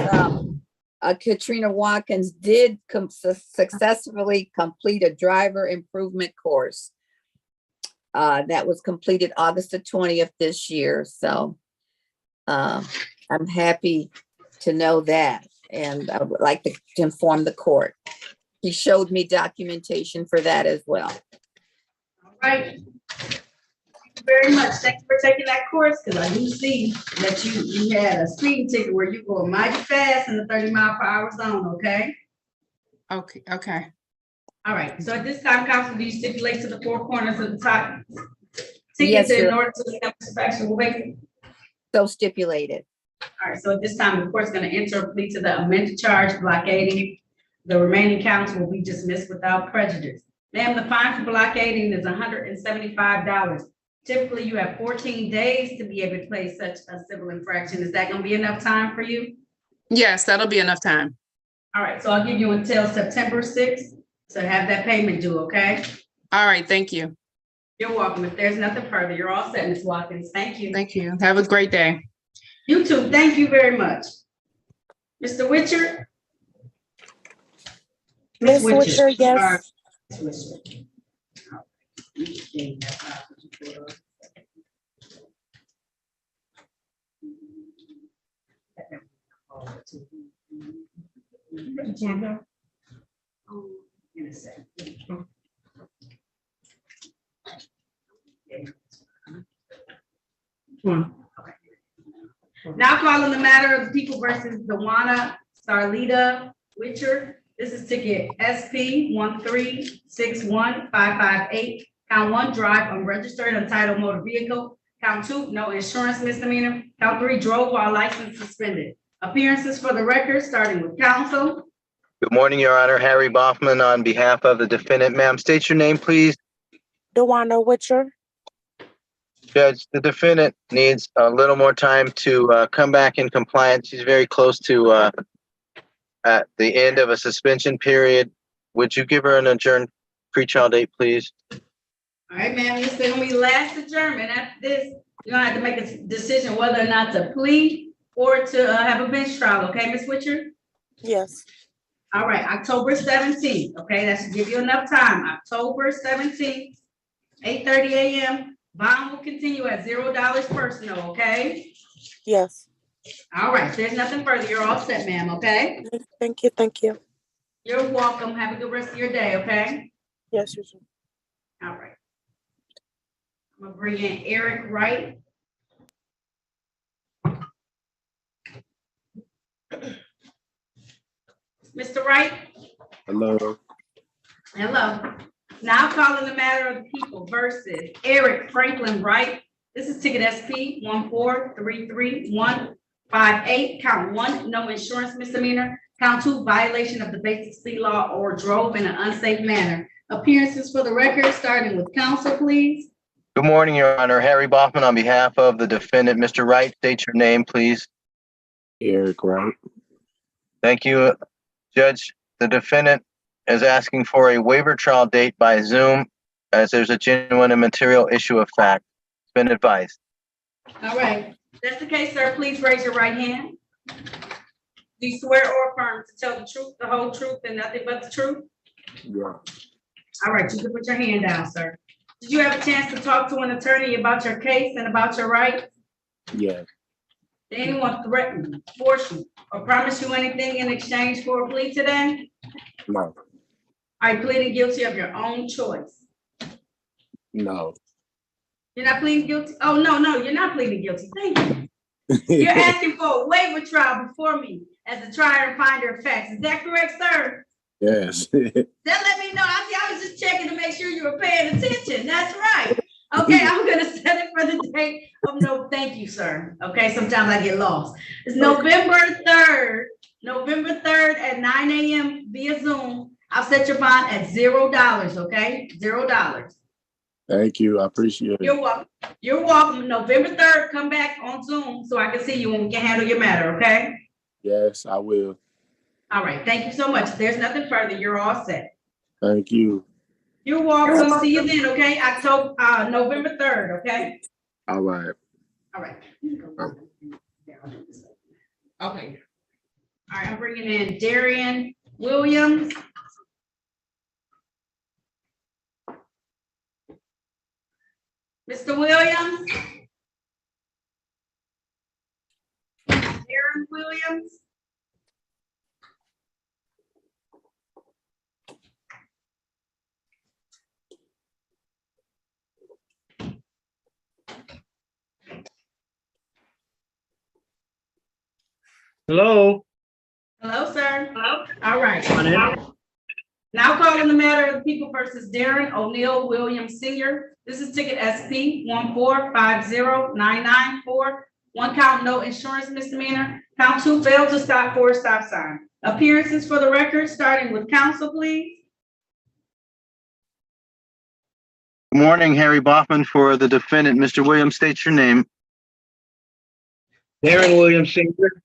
Katrina Watkins did successfully complete a driver improvement course. That was completed August the 20th this year. So I'm happy to know that. And I would like to inform the court. He showed me documentation for that as well. All right. Thank you very much. Thanks for taking that course, because I do see that you had a speeding ticket where you go mighty fast in the 30-mile-per-hour zone, okay? Okay, okay. All right. So at this time, counsel, do you stipulate to the four corners of the top Yes, ticket in sir. order to establish factual basis? So stipulated. All right, so at this time, the court's going to enter a plea to the amended charge blockading. The remaining counts will be dismissed without prejudice. Ma'am, the fine for blockading is $175. Typically, you have 14 days to be able to place such a civil infraction. Is that going to be enough time for you? Yes, that'll be enough time. All right, so I'll give you until September 6th to have that payment due, okay? All right, thank you. You're welcome. If there's nothing further, you're all set, Ms. Watkins. Thank you. Thank you. Have a great day. You too. Thank you very much. Mr. Witcher? Ms. Witcher, yes. In a second. Now calling the matter of the people versus Dewana Starlita Witcher. This is ticket SP 1361558. Count 1, drive unregistered untitled motor vehicle. Count 2, no insurance misdemeanor. Count 3, drove while license suspended. Appearances for the record, starting with counsel. Good morning, Your Honor. Harry Boffman on behalf of the defendant. Ma'am, state your name, please. Dewana Witcher. Judge, the defendant needs a little more time to come back in compliance. She's very close to at the end of a suspension period. Would you give her an adjourned pretrial date, please? All right, ma'am, this is gonna be last adjournment. After this, you're gonna have to make a decision whether or not to plead or to have a bench trial, okay, Ms. Witcher? Yes. All right, October 17th, okay, that should give you enough time. October 17th, 8:30 a.m. Bond will continue at $0 personal, okay? Yes. All right, there's nothing further. You're all set, ma'am, okay? Thank you. Thank you. You're welcome. Have a good rest of your day, okay? Yes, you too. All right. I'm gonna bring in Eric Wright. Mr. Wright? Hello. Hello. Now calling the matter of the people versus Eric Franklin Wright. This is ticket SP 1433158. Count 1, no insurance misdemeanor. Count 2, violation of the basic speed law or drove in an unsafe manner. Appearances for the record, starting with counsel, please. Good morning, Your Honor. Harry Boffman on behalf of the defendant. Mr. Wright, state your name, please. Eric Wright. Thank you, Judge. The defendant is asking for a waiver trial date by Zoom as there's a genuine and material issue of fact. It's been advised. All right. If that's the case, sir, please raise your right hand. Do you swear or affirm to tell the truth, the whole truth, and nothing but the truth? Yeah. All right, you can put your hand down, sir. Did you have a chance to talk to an attorney about your case and about your rights? Yeah. Did anyone threaten, force you, or promise you anything in exchange for a plea today? No. Are you pleading guilty of your own choice? No. You're not pleading guilty? Oh, no, you're not pleading guilty. Thank you. You're asking for a waiver trial before me as the trier and finder of facts. Is that correct, sir? Yes. Then let me know. I was just checking to make sure you were paying attention. That's right. Okay, I'm gonna set it for the date of no, thank you, sir. Okay, sometimes I get lost. It's November 3rd at 9 a.m. via Zoom. I'll set your bond at $0, okay? $0. Thank you. I appreciate it. You're welcome. You're welcome. November 3rd, come back on Zoom so I can see you and we can handle your matter, okay? Yes, I will. All right, thank you so much. If there's nothing further, you're all set. Thank you. You're welcome. See you then, okay? November 3rd, okay? All right. All right. Okay. All right, I'm bringing in Darian Williams. Mr. Williams? Darren Williams? Hello. Hello, sir. Hello. All right. Come on in. Now calling the matter of the people versus Darren O'Neill Williams Sr. This is ticket SP 1450994. One count, no insurance misdemeanor. Count 2, failed to stop for a stop sign. Appearances for the record, starting with counsel, please. Good morning, Harry Boffman for the defendant. Mr. Williams, state your name. Darren Williams Sr.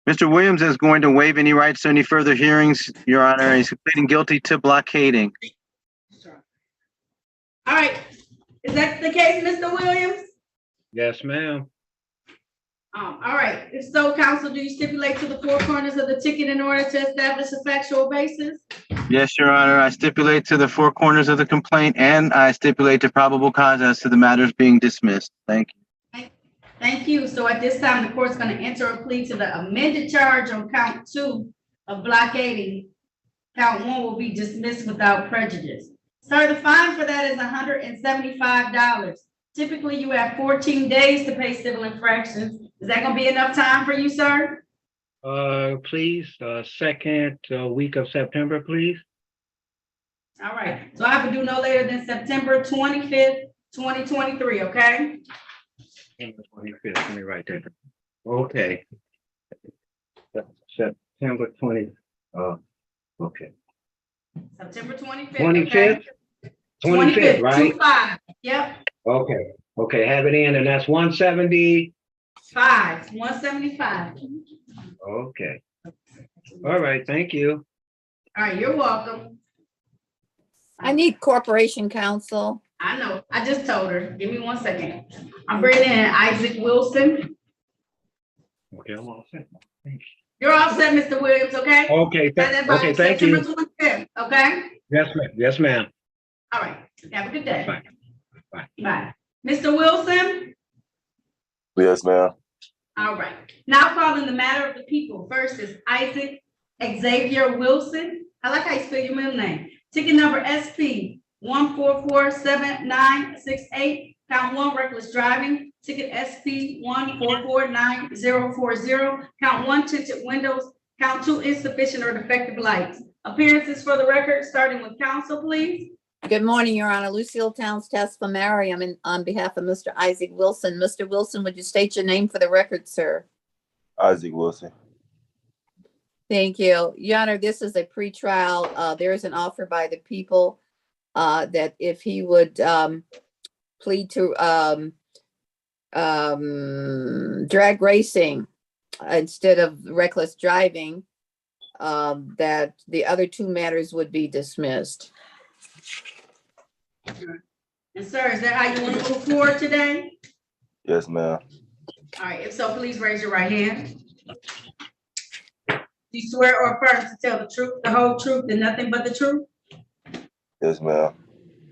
Mr. Williams is going to waive any rights to any further hearings, Your Honor. He's pleading guilty to blockading. All right. Is that the case, Mr. Williams? Yes, ma'am. All right. If so, counsel, do you stipulate to the four corners of the ticket in order to establish a factual basis? Yes, Your Honor. I stipulate to the four corners of the complaint and I stipulate to probable cause as to the matters being dismissed. Thank you. Thank you. So at this time, the court's going to enter a plea to the amended charge on count 2 of blockading count one will be dismissed without prejudice. Sir, the fine for that is $175. Typically, you have 14 days to pay civil infractions. Is that gonna be enough time for you, sir? Please, second week of September, please. All right, so I have to do no later than September 25th, 2023, okay? September 25th, let me write that. Okay. September 20, okay. September 25th. 25th? Okay? 25th, right? 25, yep, Okay, have it in, and that's 170. 175. Okay. All right, thank you. All right, you're welcome. I need corporation counsel. I know, I just told her, give me 1 second. I'm bringing in Isaac Wilson. Okay, I'm all set. You're all set, Mr. Williams, okay? Okay, okay, thank you. September 25th, okay? Yes, ma'am. Yes, ma'am. All right, have a good day. Bye. Bye. Bye. Mr. Wilson? Yes, ma'am. All right, now calling the matter of the people. First is Isaac Xavier Wilson. I like how you spell your middle name. Ticket number SP 1447968. Count one, reckless driving. Ticket SP 1449040. Count one, tinted windows. Count two, insufficient or defective lights. Appearances for the record, starting with counsel, please. Good morning, Your Honor. Lucille Towns test for Mariam on behalf of Mr. Isaac Wilson. Mr. Wilson, would you state your name for the record, sir? Isaac Wilson. Thank you. Your Honor, this is a pretrial. There is an offer by the people that if he would plead to drag racing instead of reckless driving, that the other two matters would be dismissed. And sir, is that how you want to move forward today? Yes, ma'am. All right, if so, please raise your right hand. Do you swear or affirm to tell the truth, the whole truth, and nothing but the truth? Yes, ma'am.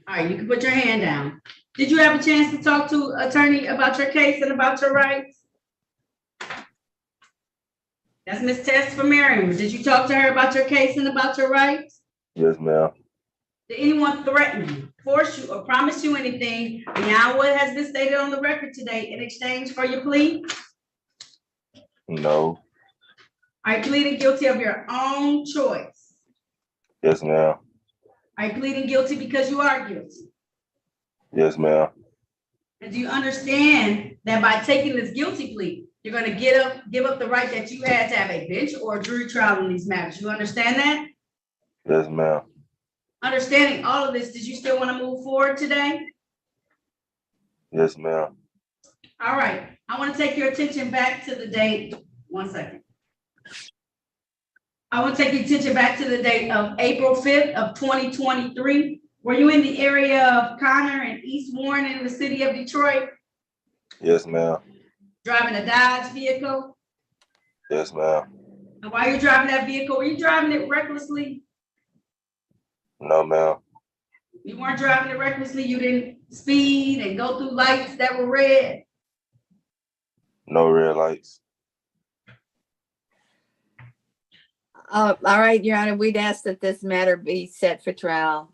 All right, you can put your hand down. Did you have a chance to talk to attorney about your case and about your rights? That's Ms. Tess for Mariam. Did you talk to her about your case and about your rights? Yes, ma'am. Did anyone threaten you, force you, or promise you anything beyond what has been stated on the record today in exchange for your plea? No. Are you pleading guilty of your own choice? Yes, ma'am. Are you pleading guilty because you are guilty? Yes, ma'am. And do you understand that by taking this guilty plea, you're going to give up the right that you had to have a bench or a jury trial in these matters? You understand that? Yes, ma'am. Understanding all of this, did you still want to move forward today? Yes, ma'am. All right. I want to take your attention back to the date. 1 second. I want to take your attention back to the date of April 5th of 2023. Were you in the area of Connor and East Warren in the city of Detroit? Yes, ma'am. Driving a Dodge vehicle? Yes, ma'am. And while you're driving that vehicle, were you driving it recklessly? No, ma'am. You weren't driving it recklessly? You didn't speed and go through lights that were red? No red lights. All right, Your Honor, we'd ask that this matter be set for trial.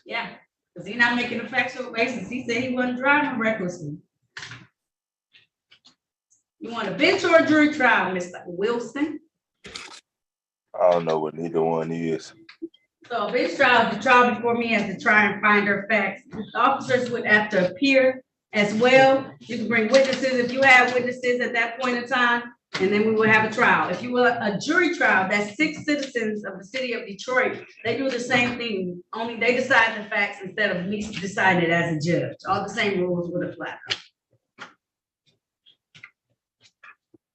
Yeah, because he's not making a factual basis. He said he wasn't driving recklessly. You want a bench or a jury trial, Mr. Wilson? I don't know what neither one is. So a bench trial is the trial before me as to try and find her facts. The officers would have to appear as well. You can bring witnesses if you have witnesses at that point in time, and then we will have a trial. If you will, a jury trial, that's 6 citizens of the city of Detroit. They do the same thing, only they decide the facts instead of me deciding it as a judge. All the same rules would apply.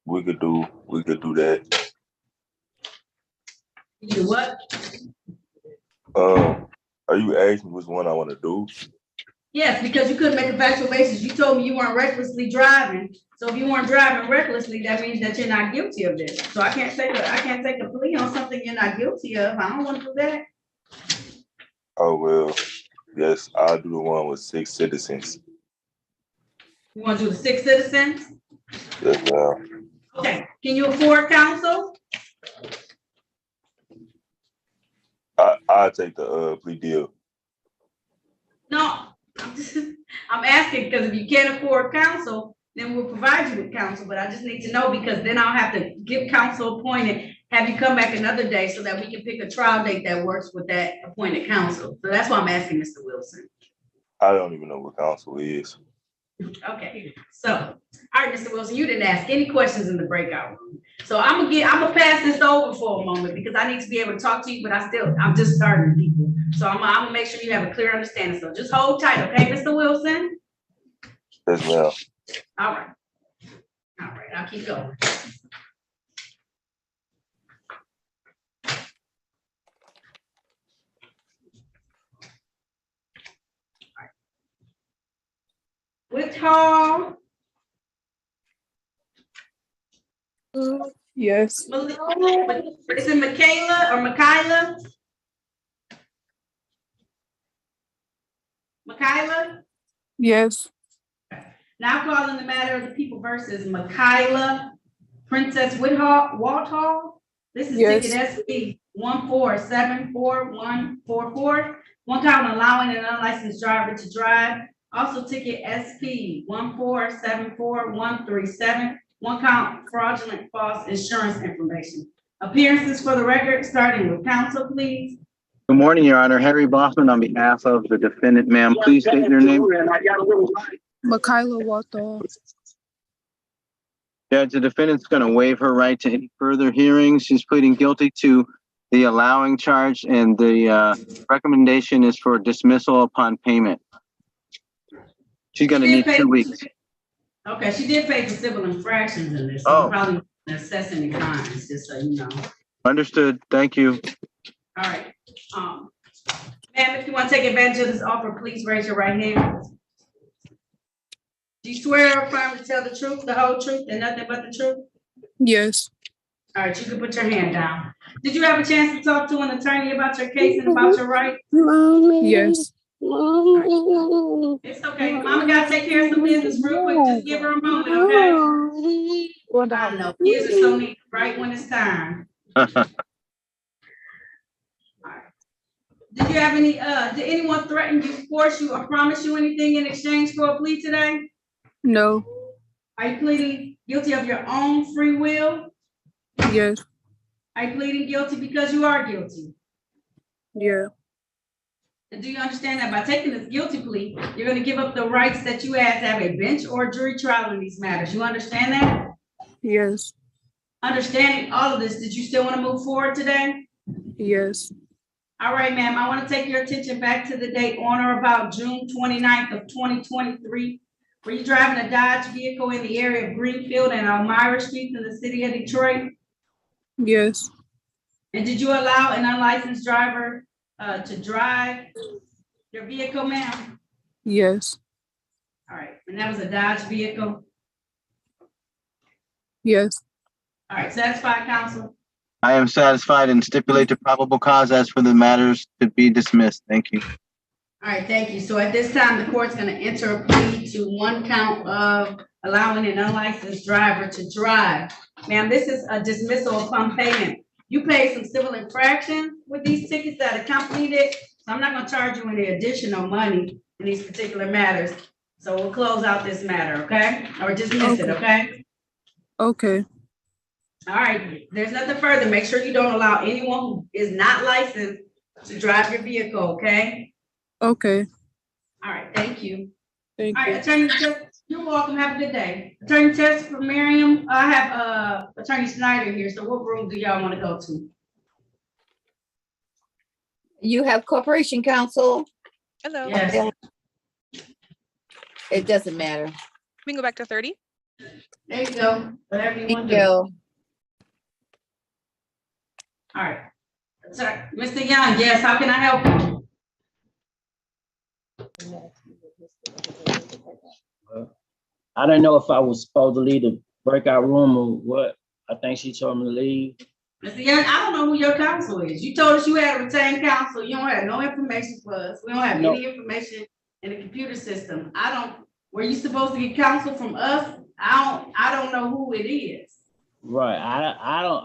We could do that. You do what? Are you asking which one I want to do? Yes, because you couldn't make a factual basis. You told me you weren't recklessly driving. So if you weren't driving recklessly, that means that you're not guilty of this. So I can't take a plea on something you're not guilty of. I don't want to do that. Oh, well, yes, I'll do the one with 6 citizens. You want to do the 6 citizens? Yes, ma'am. Okay, can you afford counsel? I'll take the plea deal. No, I'm asking because if you can't afford counsel, then we'll provide you with counsel, but I just need to know because then I'll have to get counsel appointed, have you come back another day so that we can pick a trial date that works with that appointed counsel. So that's why I'm asking Mr. Wilson. I don't even know what counsel is. Okay, so, all right, Mr. Wilson, you didn't ask any questions in the breakout room. So I'm gonna pass this over for a moment because I need to be able to talk to you, but I'm just starting people. So I'm gonna make sure you have a clear understanding. So just hold tight, okay, Mr. Wilson? As well. All right. All right, I'll keep going. Whitall. Yes. Is it Michaela or Michaela? Michaela? Yes. Now calling the matter of the people versus Michaela Princess Walthall. This is Yes. ticket SP 1474144. One count allowing an unlicensed driver to drive. Also ticket SP 1474137. One count fraudulent false insurance information. Appearances for the record, starting with counsel, please. Good morning, Your Honor. Harry Baughman on behalf of the defendant, ma'am. Please state your name. Michaela Walthall. Judge, the defendant's going to waive her right to any further hearings. She's pleading guilty to the allowing charge, and the recommendation is for dismissal upon payment. She's going to need 2 weeks. Okay, she did pay for civil infractions in this, so I'm probably assessing the fines, just so you know. Understood. Thank you. All right. Ma'am, if you want to take advantage of this offer, please raise your right hand. Do you swear or affirm to tell the truth, the whole truth, and nothing but the truth? Yes. All right, you can put your hand down. Did you have a chance to talk to an attorney about your case and about your rights? Yes. It's okay. Mama gotta take care of some business real quick. Just give her a moment, okay? I know, kids are so neat right when it's time. Did you have any, did anyone threaten you, force you, or promise you anything in exchange for a plea today? No. Are you pleading guilty of your own free will? Yes. Are you pleading guilty because you are guilty? Yeah. And do you understand that by taking this guilty plea, you're gonna give up the rights that you had to have a bench or jury trial in these matters? You understand that? Yes. Understanding all of this, did you still want to move forward today? Yes. All right, ma'am, I want to take your attention back to the date on or about June 29th of 2023. Were you driving a Dodge vehicle in the area of Greenfield and Elmira Streets in the city of Detroit? Yes. And did you allow an unlicensed driver to drive your vehicle, ma'am? Yes. All right, and that was a Dodge vehicle? Yes. All right, satisfied, counsel? I am satisfied and stipulate the probable cause as for the matters to be dismissed. Thank you. All right, thank you. So at this time, the court's going to enter a plea to one count of allowing an unlicensed driver to drive. Ma'am, this is a dismissal upon payment. You paid some civil infractions with these tickets that accompanied it, so I'm not going to charge you any additional money in these particular matters. So we'll close out this matter, okay? Or dismiss it, okay? Okay. All right, there's nothing further. Make sure you don't allow anyone who is not licensed to drive your vehicle, okay? Okay. All right, thank you. Thank All right, you. Attorney, you're welcome. Have a good day. Attorney Test for Miriam. I have Attorney Snyder here. So what room do y'all want to go to? You have corporation counsel. Hello. Yes. It doesn't matter. We can go back to 30. There you go. Whatever you want Thank to do. you. All right. Sorry, Mr. Young, yes, how can I help you? I didn't know if I was supposed to leave the breakout room or what. I think she told me to leave. Mr. Young, I don't know who your counsel is. You told us you had a retained counsel. You don't have no information for us. We don't have any information in the computer system. Were you supposed to get counsel from us? I don't know who it is. Right. I don't,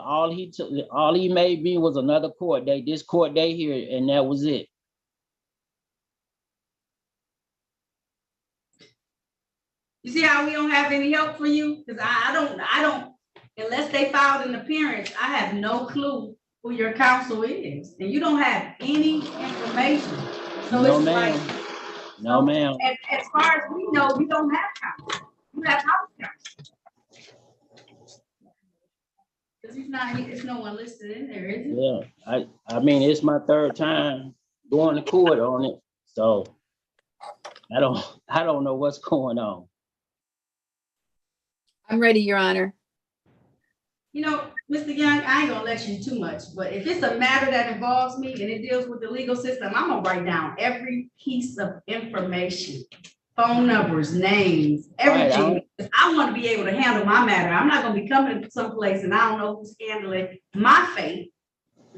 all he made me was another court date, this court date here, and that was it. You see how we don't have any help for you? Because I don't, unless they filed an appearance, I have no clue who your counsel is. And you don't have any information. So No, it's ma'am. like, No, ma'am. as far as we know, you don't have counsel. You have house counsel. Because there's no one listed in there, is it? Yeah, I mean, it's my third time going to court on it, so I don't know what's going on. I'm ready, Your Honor. You know, Mr. Young, I ain't gonna lecture you too much, but if it's a matter that involves me and it deals with the legal system, I'm gonna write down every piece of information, phone numbers, names, everything. I want to be able to handle my matter. I'm not gonna be coming to someplace and I don't know who's handling my fate.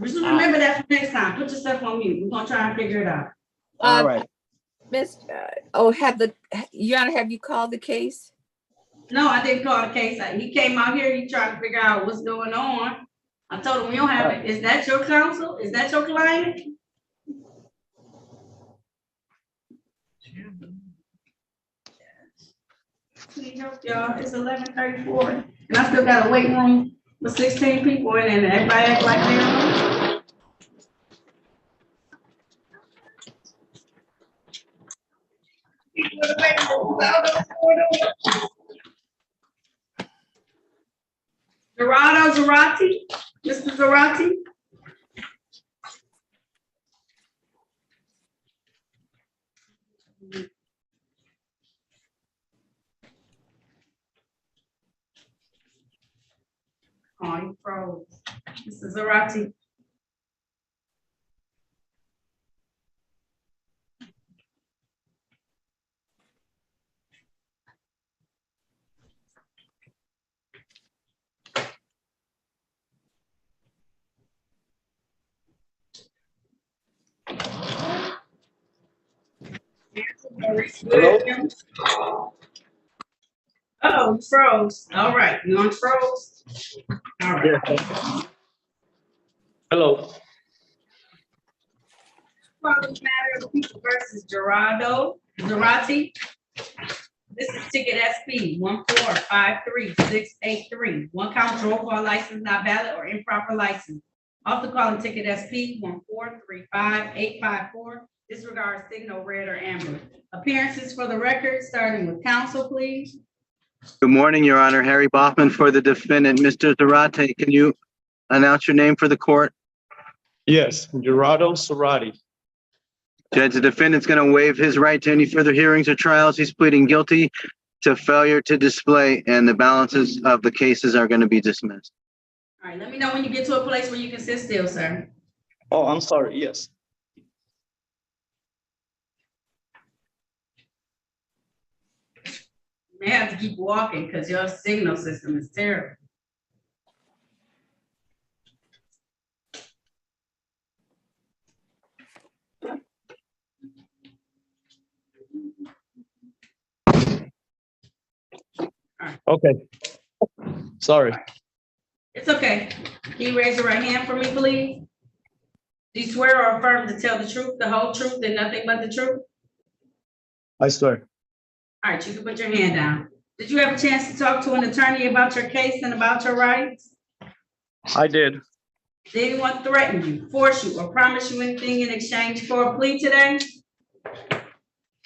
Just remember that for next time. Put yourself on mute. We're gonna try and figure it out. All right. Your Honor, have you called the case? No, I didn't call the case. He came out here, he tried to figure out what's going on. I told him, we don't have it. Is that your counsel? Is that your client? Please help y'all. It's 11:34. And I still got a waiting room with 16 people in it, and everybody act like they're. Zarati, Mr. Zarati. Oh, you froze. Mr. Zarati. Hello? Oh, you froze. All right, you unfroze? All right. Yeah. Hello. Matter of People versus Zarati. This is ticket SP 1453683. One count roll call license not valid or improper license. Also calling ticket SP 1435854. Disregard signal red or amber. Appearances for the record, starting with counsel, please. Good morning, Your Honor. Harry Baughman for the defendant. Mr. Zarate, can you announce your name for the court? Yes, Gerardo Sarati. Judge, the defendant's going to waive his right to any further hearings or trials. He's pleading guilty to failure to display, and the balances of the cases are going to be dismissed. All right, let me know when you get to a place where you can sit still, sir. Oh, I'm sorry. Yes. You may have to keep walking because your signal system is terrible. Okay. Sorry. It's okay. Can you raise your right hand for me, please? Do you swear or affirm to tell the truth, the whole truth, and nothing but the truth? I swear. All right, you can put your hand down. Did you have a chance to talk to an attorney about your case and about your rights? I did. Did anyone threaten you, force you, or promise you anything in exchange for a plea today?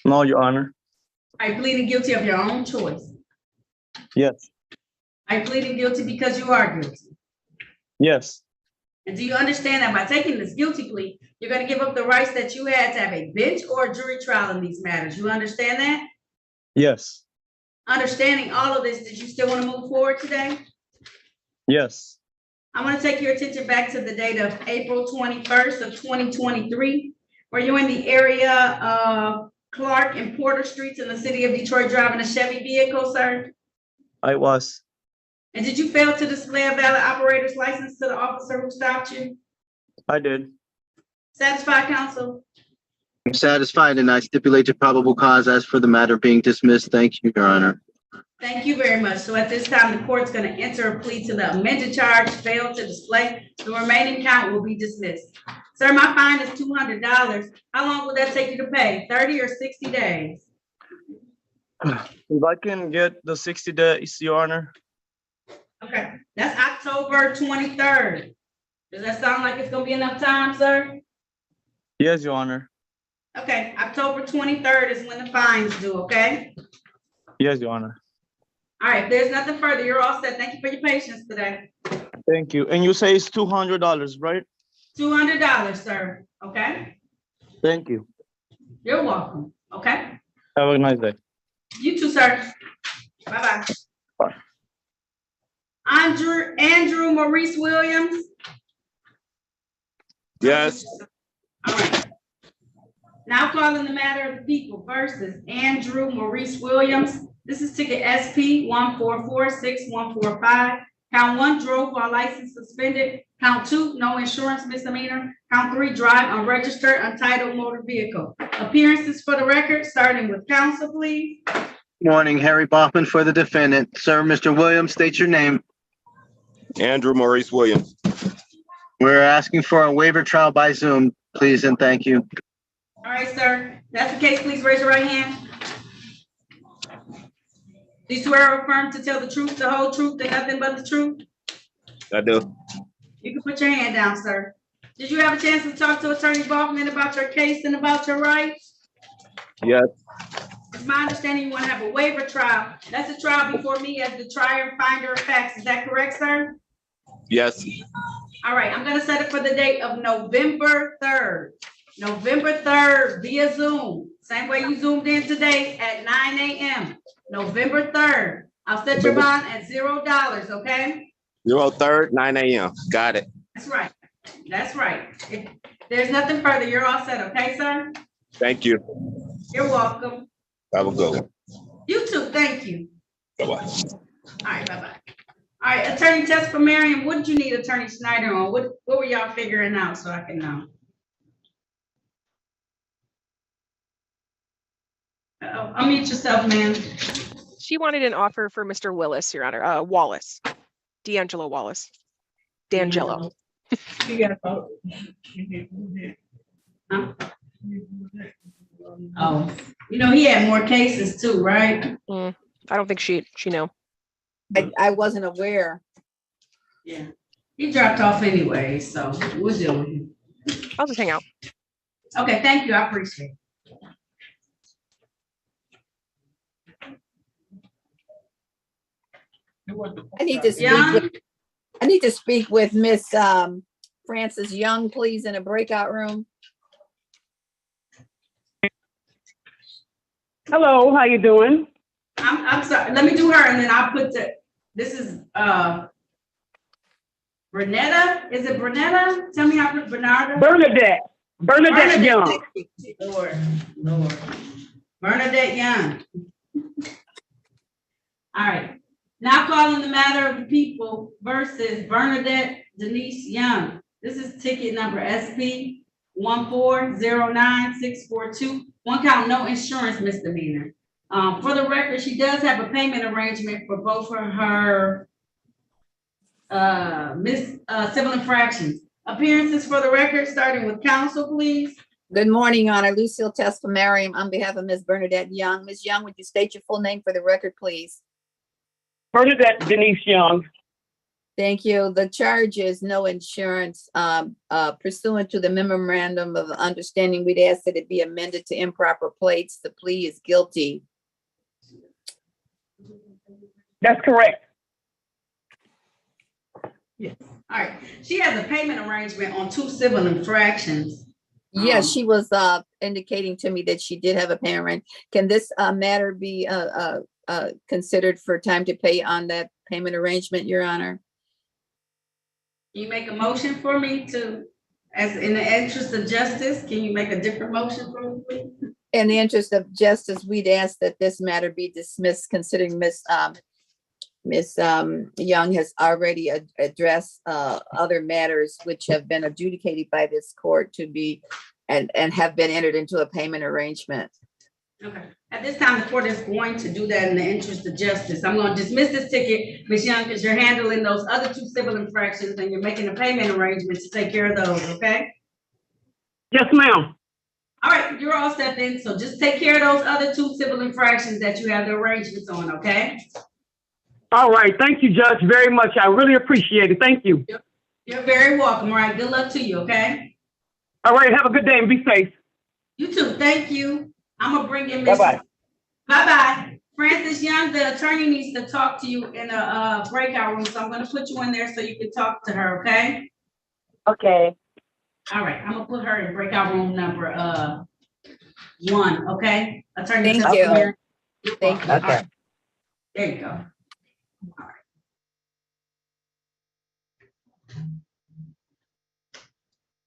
No, Your Honor. Are you pleading guilty of your own choice? Yes. Are you pleading guilty because you are guilty? Yes. And do you understand that by taking this guilty plea, you're going to give up the rights that you had to have a bench or a jury trial in these matters? You understand that? Yes. Understanding all of this, did you still want to move forward today? Yes. I want to take your attention back to the date of April 21st of 2023. Were you in the area of Clark and Porter Streets in the city of Detroit driving a Chevy vehicle, sir? I was. And did you fail to display a valid operator's license to the officer who stopped you? I did. Satisfied, counsel? I'm satisfied, and I stipulate to probable cause as for the matter being dismissed. Thank you, Your Honor. Thank you very much. So at this time, the court's going to enter a plea to the amended charge, failed to display. The remaining count will be dismissed. Sir, my fine is $200. How long will that take you to pay? 30 or 60 days? If I can get the 60 days, Your Honor. Okay, that's October 23rd. Does that sound like it's gonna be enough time, sir? Yes, Your Honor. Okay, October 23rd is when the fines due, okay? Yes, Your Honor. All right, if there's nothing further, you're all set. Thank you for your patience today. Thank you. And you say it's $200, right? $200, sir, okay? Thank you. You're welcome, okay? Have a nice day. You too, sir. Bye-bye. Bye. Andrew Maurice Williams. Yes. All right. Now calling the matter of the people versus Andrew Maurice Williams. This is ticket SP 1446145. Count 1, drove while license suspended. Count 2, no insurance misdemeanor. Count 3, drive unregistered untitled motor vehicle. Appearances for the record, starting with counsel, please. Morning, Harry Baughman for the defendant. Sir, Mr. Williams, state your name. Andrew Maurice Williams. We're asking for a waiver trial by Zoom, please, and thank you. All right, sir. If that's the case, please raise your right hand. Do you swear or affirm to tell the truth, the whole truth, and nothing but the truth? I do. You can put your hand down, sir. Did you have a chance to talk to Attorney Baughman about your case and about your rights? Yes. It's my understanding you want to have a waiver trial. That's a trial before me as the trier and finder of facts. Is that correct, sir? Yes. All right, I'm gonna set it for the date of November 3rd. November 3rd via Zoom. Same way you zoomed in today at 9 a.m. November 3rd. I'll set your bond at $0, okay? 03rd, 9 a.m. Got it. That's right. That's right. If there's nothing further, you're all set, okay, sir? Thank you. You're welcome. Have a good one. You too, thank you. Bye-bye. All right, bye-bye. All right, Attorney Tess for Marion, what did you need Attorney Snyder on? What were y'all figuring out so I can know? Unmute yourself, ma'am. She wanted an offer for Mr. Willis, Your Honor, Wallace, D'Angelo Wallace, D'Angelo. Oh, you know, he had more cases too, right? I don't think she knew. I wasn't aware. Yeah, he dropped off anyway, so we'll deal with him. I'll just hang out. Okay, thank you, I appreciate it. I need to speak with Miss Frances Young, please, in a breakout room. Hello, how you doing? I'm sorry, let me do her and then I'll put this is Bernetta, is it Bernetta? Tell me how to Bernarda. Bernadette Young. Lord. Bernadette Young. All right, now calling the matter of the people versus Bernadette Denise Young. This is ticket number SP 1409642. One count, no insurance misdemeanor. For the record, she does have a payment arrangement for both of her civil infractions. Appearances for the record, starting with counsel, please. Good morning, Your Honor. Lucille Tesfamariam on behalf of Ms. Bernadette Young. Ms. Young, would you state your full name for the record, please? Bernadette Denise Young. Thank you. The charge is no insurance. Pursuant to the memorandum of understanding, we'd ask that it be amended to improper plates. The plea is guilty. That's correct. Yes. All right. She has a payment arrangement on 2 civil infractions. Yes, she was indicating to me that she did have a payment. Can this matter be considered for time to pay on that payment arrangement, Your Honor? You make a motion for me to, as in the interest of justice, can you make a different motion for me, please? In the interest of justice, we'd ask that this matter be dismissed, considering Ms. Young has already addressed other matters which have been adjudicated by this court to be and have been entered into a payment arrangement. Okay. At this time, the court is going to do that in the interest of justice. I'm going to dismiss this ticket, Ms. Young, because you're handling those other 2 civil infractions and you're making a payment arrangement to take care of those, okay? Yes, ma'am. All right, you're all set then. So just take care of those other 2 civil infractions that you have the arrangements on, okay? All right. Thank you, Judge, very much. I really appreciate it. Thank you. You're very welcome. All right, good luck to you, okay? All right. Have a good day and be safe. You too. Thank you. I'm gonna bring in Miss. Bye-bye. Bye-bye. Francis Young, the attorney needs to talk to you in a breakout room, so I'm gonna put you in there so you can talk to her, okay? Okay. All right, I'm gonna put her in breakout room number 1, okay? Attorney. Thank you. You're Thank welcome. you. All right. There you go. All right.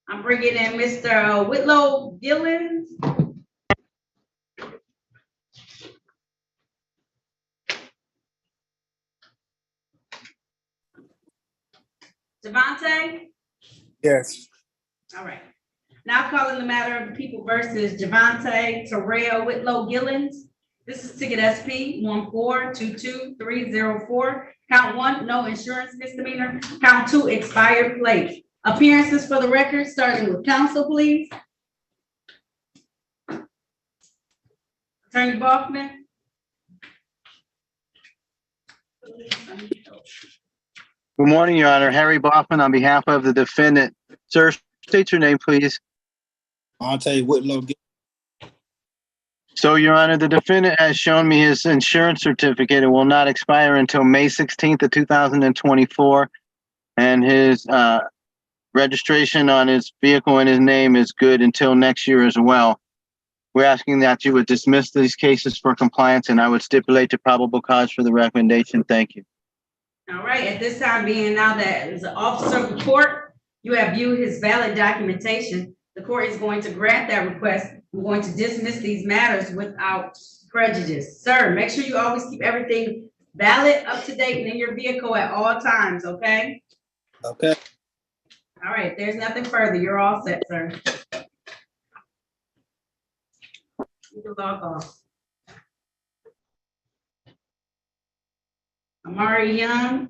I'm bringing in Mr. Whitlow Gillens. Javante? Yes. All right. Now calling the matter of the people versus Javante Terrell Whitlow Gillens. This is ticket SP 1422304. Count 1, no insurance misdemeanor. Count 2, expired plate. Appearances for the record, starting with counsel, please. Attorney Bachman. Good morning, Your Honor. Harry Boffman on behalf of the defendant. Sir, state your name, please. Monte Whitlow. So, Your Honor, the defendant has shown me his insurance certificate. It will not expire until May 16th of 2024. And his registration on his vehicle in his name is good until next year as well. We're asking that you would dismiss these cases for compliance, and I would stipulate to probable cause for the recommendation. Thank you. All right, at this time, being now that as an officer of the court, you have viewed his valid documentation, the court is going to grant that request. I'm going to dismiss these matters without prejudice. Sir, make sure you always keep everything valid, up to date, and in your vehicle at all times, okay? Okay. All right, there's nothing further. You're all set, sir. You can log off. Amari Young.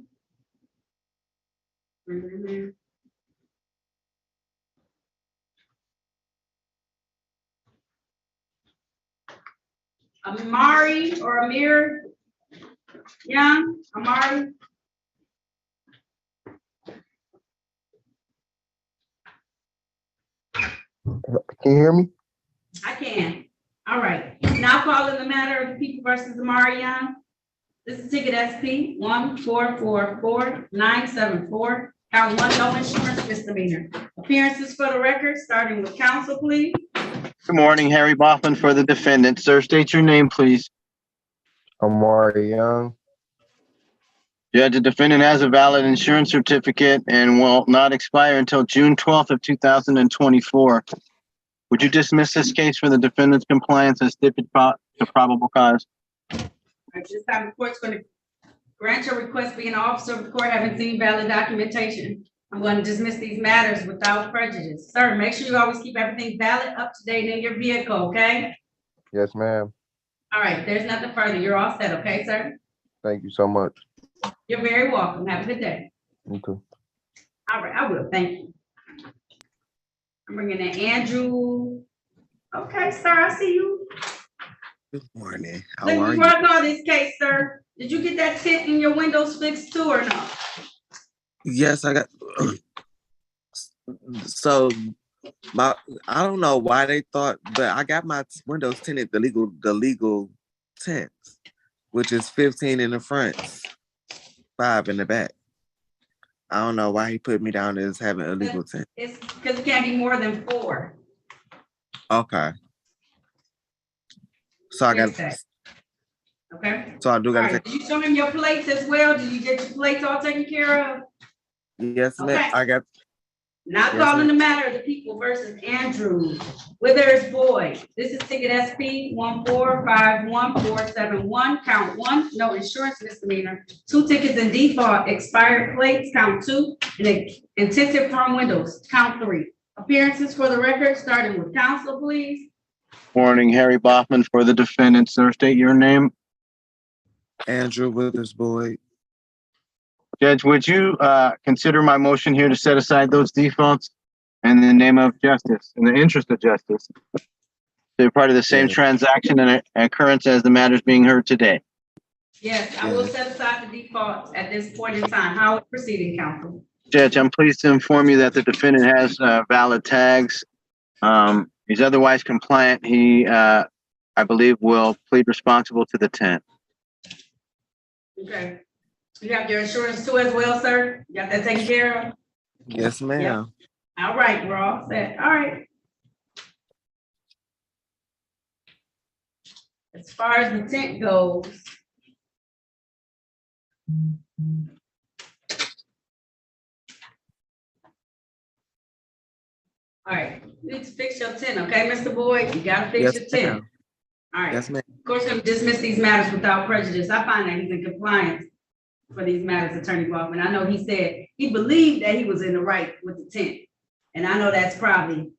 Amari or Amir Young, Amari. Can you hear me? I can. All right. Now calling the matter of the people versus Amari Young. This is ticket SP 1444974. Count 1, no insurance misdemeanor. Appearances for the record, starting with counsel, please. Good morning, Harry Boffman for the defendant. Sir, state your name, please. Amari Young. Judge, the defendant has a valid insurance certificate and will not expire until June 12th of 2024. Would you dismiss this case for the defendant's compliance and stipulate to probable cause? At this time, the court's going to grant your request being an officer of the court having seen valid documentation. I'm going to dismiss these matters without prejudice. Sir, make sure you always keep everything valid, up to date in your vehicle, okay? Yes, ma'am. All right, there's nothing further. You're all set, okay, sir? Thank you so much. You're very welcome. Have a good day. You too. All right, I will. Thank you. I'm bringing in Andrew. Okay, sir, I see you. Good morning. How Let are me you? work on this case, sir. Did you get that tint in your windows fixed too or no? Yes, I got. So, I don't know why they thought, but I got my windows tinted the legal tint, which is 15 in the front, 5 in the back. I don't know why he put me down as having a legal tint. It's because it can't be more than 4. Okay. So I got. Okay. So I do All got right. to Did you show him your plates as well? Did you get your plates all taken care of? Yes, ma'am. Okay. I got. Not Yes, calling ma'am. the matter of the people versus Andrew Withers Boyd. This is ticket SP 1451471. Count 1, no insurance misdemeanor. 2 tickets in default, expired plates. Count 2, and intensive firm windows. Count 3. Appearances for the record, starting with counsel, please. Morning, Harry Bachman for the defendant. Sir, state your name. Andrew Withersboy. Judge, would you consider my motion here to set aside those defaults in the name of justice, in the interest of justice? They're part of the same transaction and occurrence as the matters being heard today. Yes, I will set aside the defaults at this point in time. How is proceeding, counsel? Judge, I'm pleased to inform you that the defendant has valid tags. He's otherwise compliant. He, I believe, will plead responsible to the 10th. Okay. You have your insurance too as well, sir? You got that taken care of? Yes, ma'am. Yep. All right, we're all set. All right. As far as the tent goes, all right, you need to fix your tent, okay, Mr. Boyd? You gotta fix your tent. Ma'am. All right. Yes, ma'am. Of course, I'm gonna dismiss these matters without prejudice. I find that he's in compliance for these matters, Attorney Bachman. I know he said he believed that he was in the right with the tent. And I know that's probably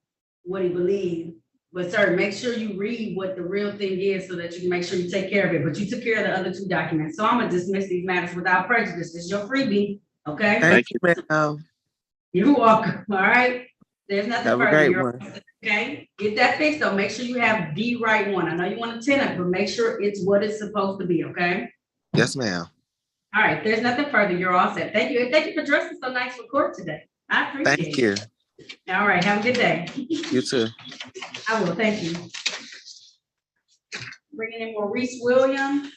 what he believed. But sir, make sure you read what the real thing is so that you can make sure you take care of it. But you took care of the other two documents. So I'm gonna dismiss these matters without prejudice. It's your freebie, okay? Thank you, ma'am. You're welcome, all right? There's nothing Have a further. great You're- one. Okay, get that fixed though. Make sure you have the right one. I know you want a tenant, but make sure it's what it's supposed to be, okay? Yes, ma'am. All right, there's nothing further. You're all set. Thank you. And thank you for dressing so nice for court today. I appreciate it. Thank you. All right, have a good day. You too. I will, thank you. Bringing in Maurice Williams.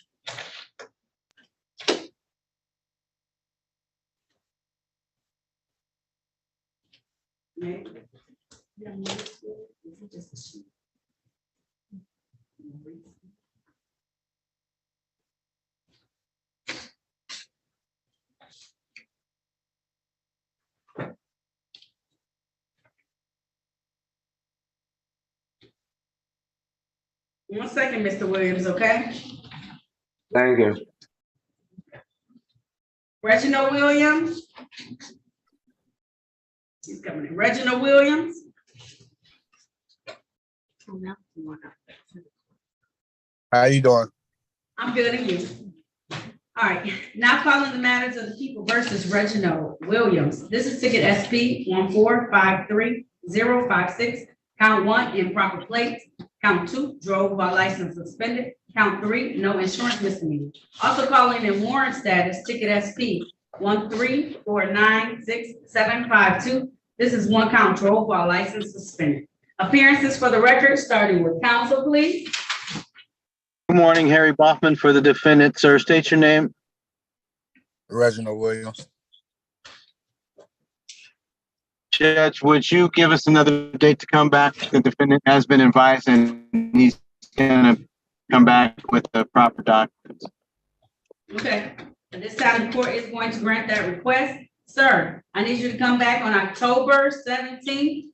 One second, Mr. Williams, okay? Thank you. Reginald Williams. He's coming in. Reginald Williams. How you doing? I'm good, and you? All right, now calling the matters of the people versus Reginald Williams. This is ticket SP 1453056. Count 1, improper plates. Count 2, drove while license suspended. Count 3, no insurance misdemeanor. Also calling in warrant status, ticket SP 134965752. This is 1 count, drove while license suspended. Appearances for the record, starting with counsel, please. Good morning, Harry Bachman for the defendant. Sir, state your name. Reginald Williams. Judge, would you give us another date to come back? The defendant has been advised and he's gonna come back with the proper documents. Okay, at this time, the court is going to grant that request. Sir, I need you to come back on October 17th.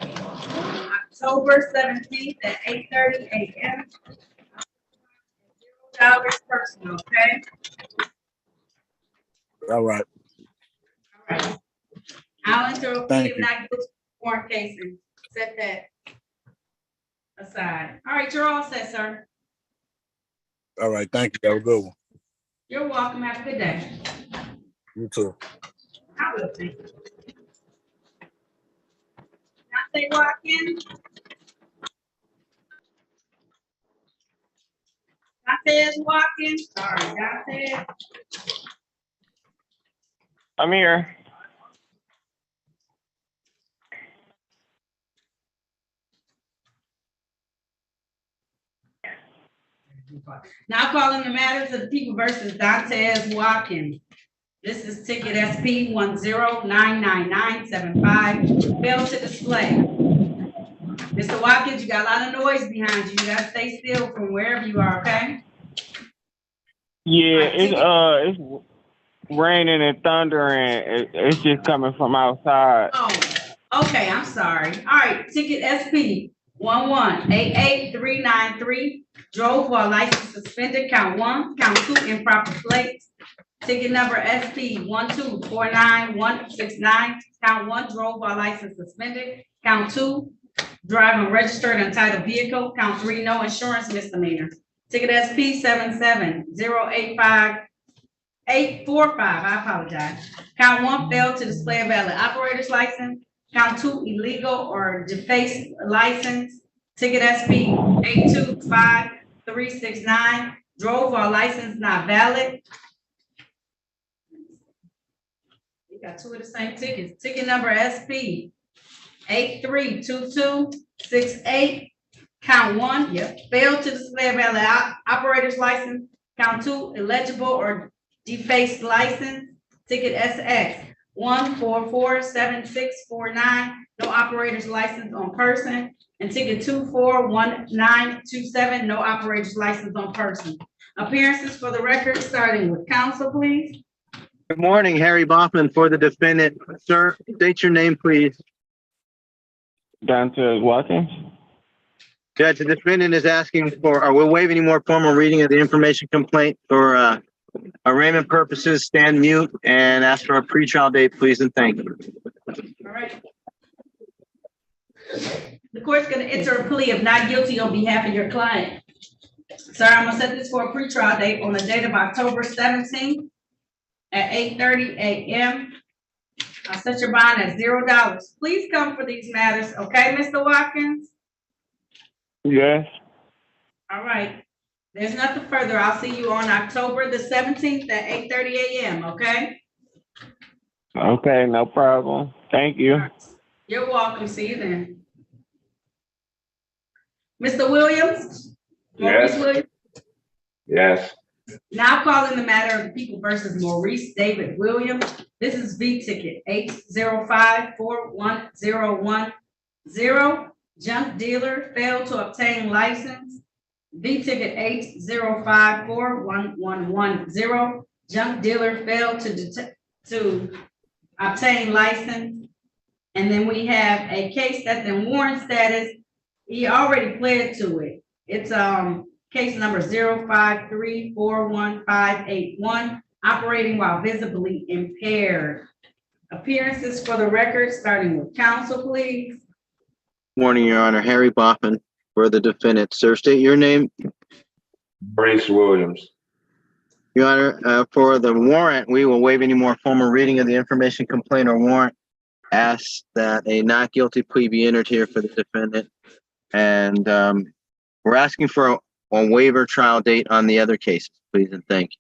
October 17th at 8:30 a.m. $0 personal, okay? All right. All right. I'll enter a plea Thank of you. not guilty warrant case and set that aside. All right, you're all set, sir. All right. Thank you. Have a good one. You're welcome. Have a good day. You too. I will, thank you. Dante Watkins. Dante Watkins. Sorry, Dante. I'm here. Now calling the matters of the people versus Dantes Watkins. This is ticket SP 1099975. Failed to display. Mr. Watkins, you got a lot of noise behind you. You gotta stay still from wherever you are, okay? Yeah, it's raining and thundering. It's just coming from outside. Oh, okay, I'm sorry. All right, ticket SP 1188393. Drove while license suspended, count 1, count 2, improper plates. Ticket number SP 1249169, count 1, drove while license suspended, count 2, driving registered and titled vehicle. Count 3, no insurance misdemeanor. Ticket SP 77085-845. I apologize. Count 1, failed to display a valid operator's license. Count 2, illegal or defaced license. Ticket SP 825369. Drove while license not valid. You got 2 of the same tickets. Ticket number SP 832268. Count 1, yep, failed to display a valid operator's license. Count 2, illegible or defaced license. Ticket SX 1447649. No operator's license on person. And ticket 241927. No operator's license on person. Appearances for the record, starting with counsel, please. Good morning, Harry Bachman for the defendant. Sir, state your name, please. Dante Watkins. Judge, the defendant is asking for, are we waiving any more formal reading of the information complaint for arraignment purposes? Stand mute and ask for a pretrial date, please, and thank you. All right. The court's going to enter a plea of not guilty on behalf of your client. Sir, I'm going to set this for a pretrial date on the date of October 17th at 8:30 a.m. I'll set your bond at $0. Please come for these matters, okay, Mr. Watkins? Yes. All right. There's nothing further. I'll see you on October the 17th at 8:30 a.m., okay? Okay, no problem. Thank you. You're welcome. See you then. Mr. Williams? Maurice Yes. Williams? Yes. Now calling the matter of the people versus Maurice David Williams. This is V ticket 805411010. Junk dealer failed to obtain license. V ticket 8054110. Junk dealer failed to obtain license. And then we have a case that's in warrant status. He already pled to it. It's case number 0534151, operating while visibly impaired. Appearances for the record, starting with counsel, please. Morning, Your Honor. Harry Bachman for the defendant. Sir, state your name. Brace Williams. Your Honor, for the warrant, we will waive any more formal reading of the information complaint or warrant. Ask that a not guilty plea be entered here for the defendant. And we're asking for a waiver trial date on the other cases, please, and thank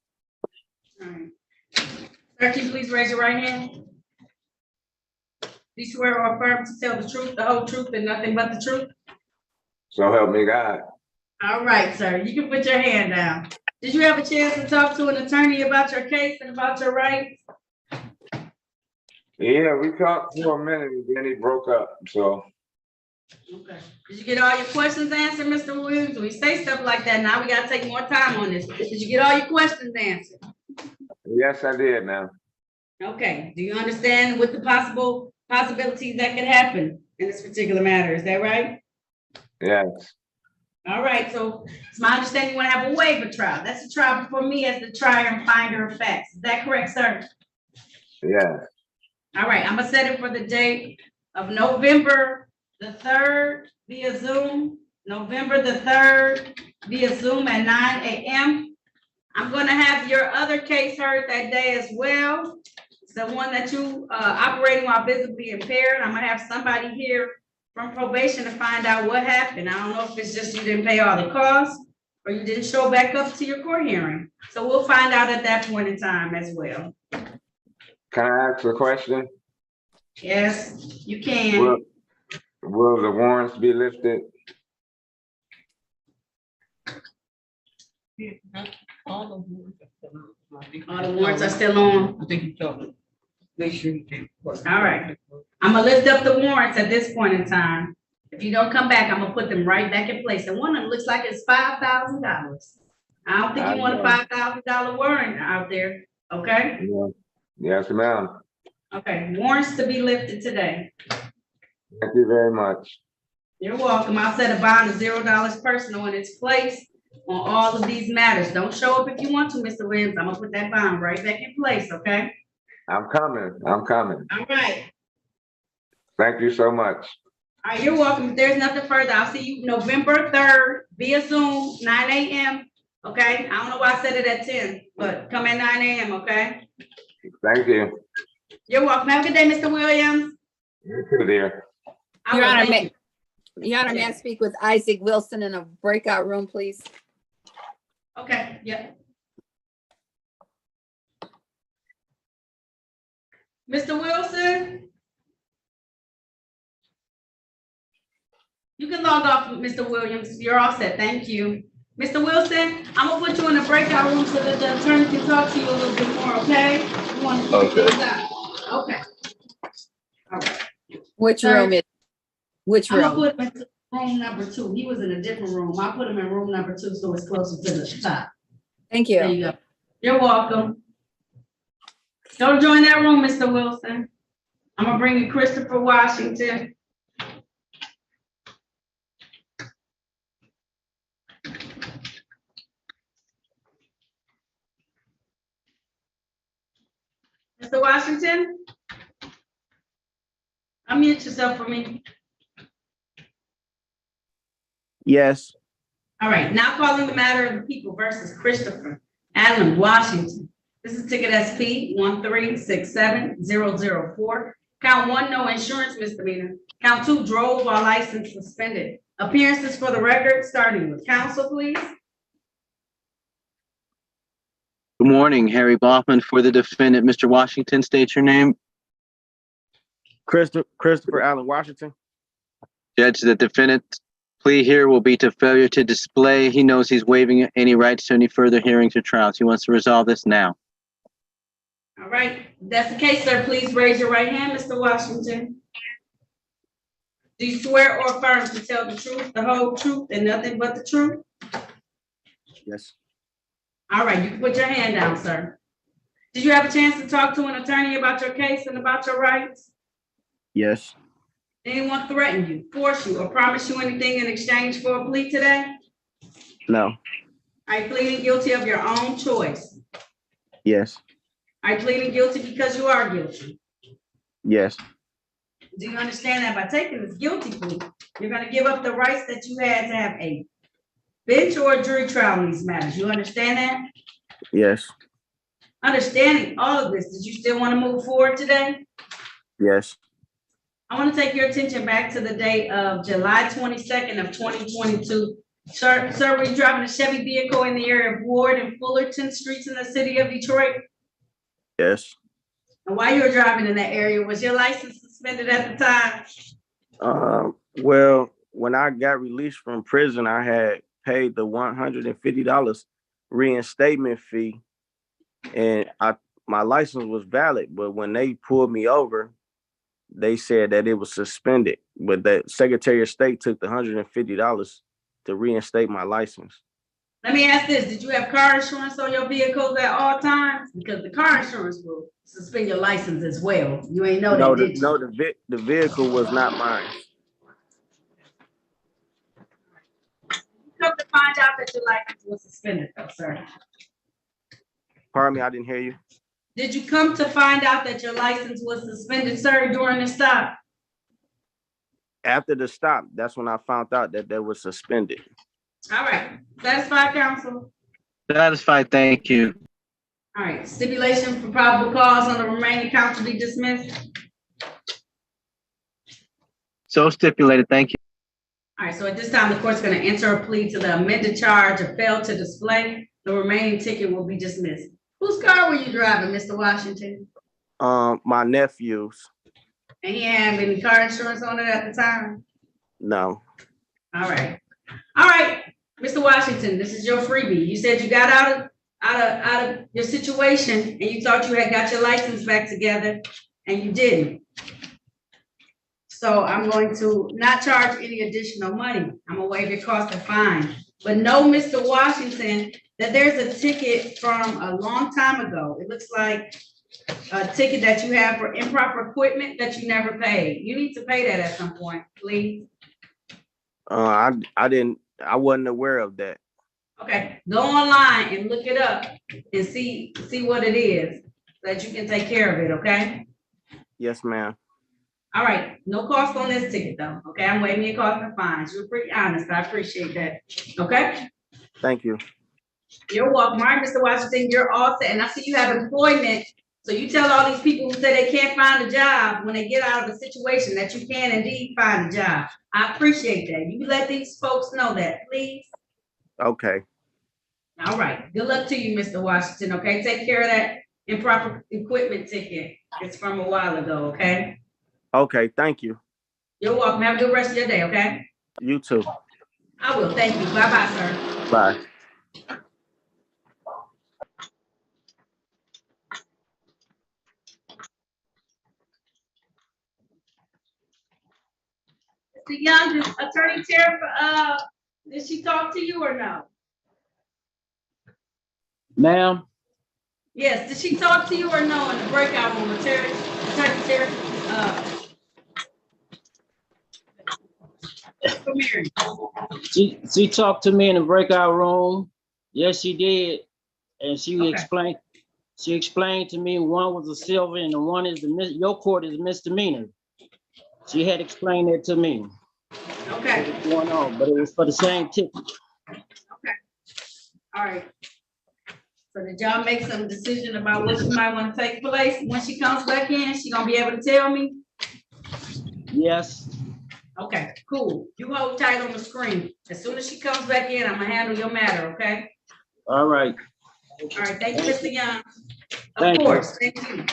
you. All right. Sir, can you please raise your right hand? Do you swear or affirm to tell the truth, the whole truth, and nothing but the truth? So help me God. All right, sir. You can put your hand down. Did you have a chance to talk to an attorney about your case and about your rights? Yeah, we talked for a minute and then he broke up. So Okay. Did you get all your questions answered, Mr. Williams? When we say stuff like that, now we gotta take more time on this. Did you get all your questions answered? yes, I did now. Okay. Do you understand what the possibilities that could happen in this particular matter? Is that right? Yes. All right. So it's my understanding you want to have a waiver trial. That's a trial before me as the trier and finder of facts. Is that correct, sir? Yeah. All right. I'm gonna set it for the date of November the 3rd via Zoom. November the 3rd via Zoom at 9 a.m. I'm gonna have your other case heard that day as well. It's the one that you operating while visibly impaired. I'm gonna have somebody here from probation to find out what happened. I don't know if it's just you didn't pay all the costs or you didn't show back up to your court hearing. So we'll find out at that point in time as well. Can I ask a question? Yes, you can. Will the warrants be lifted? All the warrants are still on. I think you told me. Make sure you take. All right. I'm gonna lift up the warrants at this point in time. If you don't come back, I'm gonna put them right back in place. And one of them looks like it's $5,000. I don't think you want a $5,000 warrant out there, okay? Yeah. Yes, ma'am. Okay, warrants to be lifted today. Thank you very much. You're welcome. I'll set a bond of $0 personal in its place on all of these matters. Don't show up if you want to, Mr. Williams. I'm gonna put that bond right back in place, okay? I'm coming. I'm coming. All right. Thank you so much. All right, you're welcome. If there's nothing further, I'll see you November 3rd via Zoom, 9 a.m. Okay, I don't know why I said it at 10, but come at 9 a.m. Okay. Thank you. You're welcome. Have a good day, Mr. Williams. You too, dear. I Your will, Honor, thank Your Honor, may I speak with Isaac Wilson in a breakout room, please? Okay, yeah. Mr. Wilson? You can log off, Mr. Williams. You're all set. Thank you. Mr. Wilson, I'm gonna put you in a breakout room so that the attorney can talk to you a little bit more, okay? You want to keep things out. Okay. All right. Which Sir, room is, which I'm gonna room? put him in room number 2. He was in a different room. I put him in room number 2, so it's closer to the top. Thank There you. you go. You're welcome. Don't join that room, Mr. Wilson. I'm gonna bring you Christopher Washington. Mr. Washington? Unmute yourself for me. Yes. All right, now calling the matter of the people versus Christopher Allen Washington. This is ticket SP 1367004. Count 1, no insurance misdemeanor. Count 2, drove while license suspended. Appearances for the record, starting with counsel, please. Good morning, Harry Baughman for the defendant. Mr. Washington, state your name. Christopher Allen Washington. Judge, the defendant's plea here will be to failure to display. He knows he's waiving any rights to any further hearings or trials. He wants to resolve this now. All right, if that's the case, sir, please raise your right hand, Mr. Washington. Do you swear or affirm to tell the truth, the whole truth, and nothing but the truth? Yes. All right, you can put your hand down, sir. Did you have a chance to talk to an attorney about your case and about your rights? Yes. Did anyone threaten you, force you, or promise you anything in exchange for a plea today? No. Are you pleading guilty of your own choice? Yes. Are you pleading guilty because you are guilty? Yes. Do you understand that by taking this guilty plea, you're going to give up the rights that you had to have a bench or a jury trial in these matters? You understand that? Yes. Understanding all of this, did you still want to move forward today? Yes. I want to take your attention back to the date of July 22nd of 2022. Sir, were you driving a Chevy vehicle in the area of Ward and Fullerton Streets in the city of Detroit? Yes. And while you were driving in that area, was your license suspended at the time? Well, when I got released from prison, I had paid the $150 reinstatement fee, and my license was valid. But when they pulled me over, they said that it was suspended. But that Secretary of State took the $150 to reinstate my license. Let me ask this, did you have car insurance on your vehicles at all times? Because the car insurance will suspend your license as well. You ain't know that, did you? The vehicle was not mine. Come to find out that your license was suspended though, sir. Pardon me, I didn't hear you. Did you come to find out that your license was suspended, sir, during the stop? After the stop, that's when I found out that they were suspended. All right, satisfied, counsel? Satisfied, thank you. All right, stipulation for probable cause on the remaining count to be dismissed. So stipulated, thank you. All right, so at this time, the court's going to enter a plea to the amended charge of fail to display. The remaining ticket will be dismissed. Whose car were you driving, Mr. Washington? My nephew's. And he had any car insurance on it at the time? No. All right. All right, Mr. Washington, this is your freebie. You said you got out of your situation and you thought you had got your license back together and you didn't. So I'm going to not charge any additional money. I'm gonna waive your cost of fine. But know, Mr. Washington, that there's a ticket from a long time ago. It looks like a ticket that you have for improper equipment that you never paid. You need to pay that at some point, please. I wasn't aware of that. Okay, go online and look it up and see what it is so that you can take care of it, okay? Yes, ma'am. All right, no cost on this ticket though, okay? I'm waiving your cost and fines. You're pretty honest. I appreciate that, okay? Thank you. You're welcome. All right, Mr. Washington, you're all set. And I see you have employment. So you tell all these people who say they can't find a job when they get out of a situation that you can indeed find a job. I appreciate that. You let these folks know that, please. Okay. All right. Good luck to you, Mr. Washington, okay? Take care of that improper equipment ticket. It's from a while ago, okay? Okay, thank you. You're welcome. Have a good rest of your day, okay? You too. I will. Thank you. Bye-bye, sir. Bye. Mr. Young, did Attorney Tara, did she talk to you or no? Ma'am, Yes, did she talk to you or no in the breakout room with Terry, Attorney Terry, Mary? she talked to me in the breakout room. Yes, she did. And she explained to me one was a silver and the one is your court is a misdemeanor. She had explained it to me. Okay. What's going on, but it was for the same ticket. Okay. All right. So did y'all make some decision about what she might want to take place when she comes back in? She gonna be able to tell me? Yes. Okay, cool. You hold tight on the screen. As soon as she comes back in, I'm gonna handle your matter, okay? All right. All right, thank you, Mr. Young. Of Thank you. course, thank you.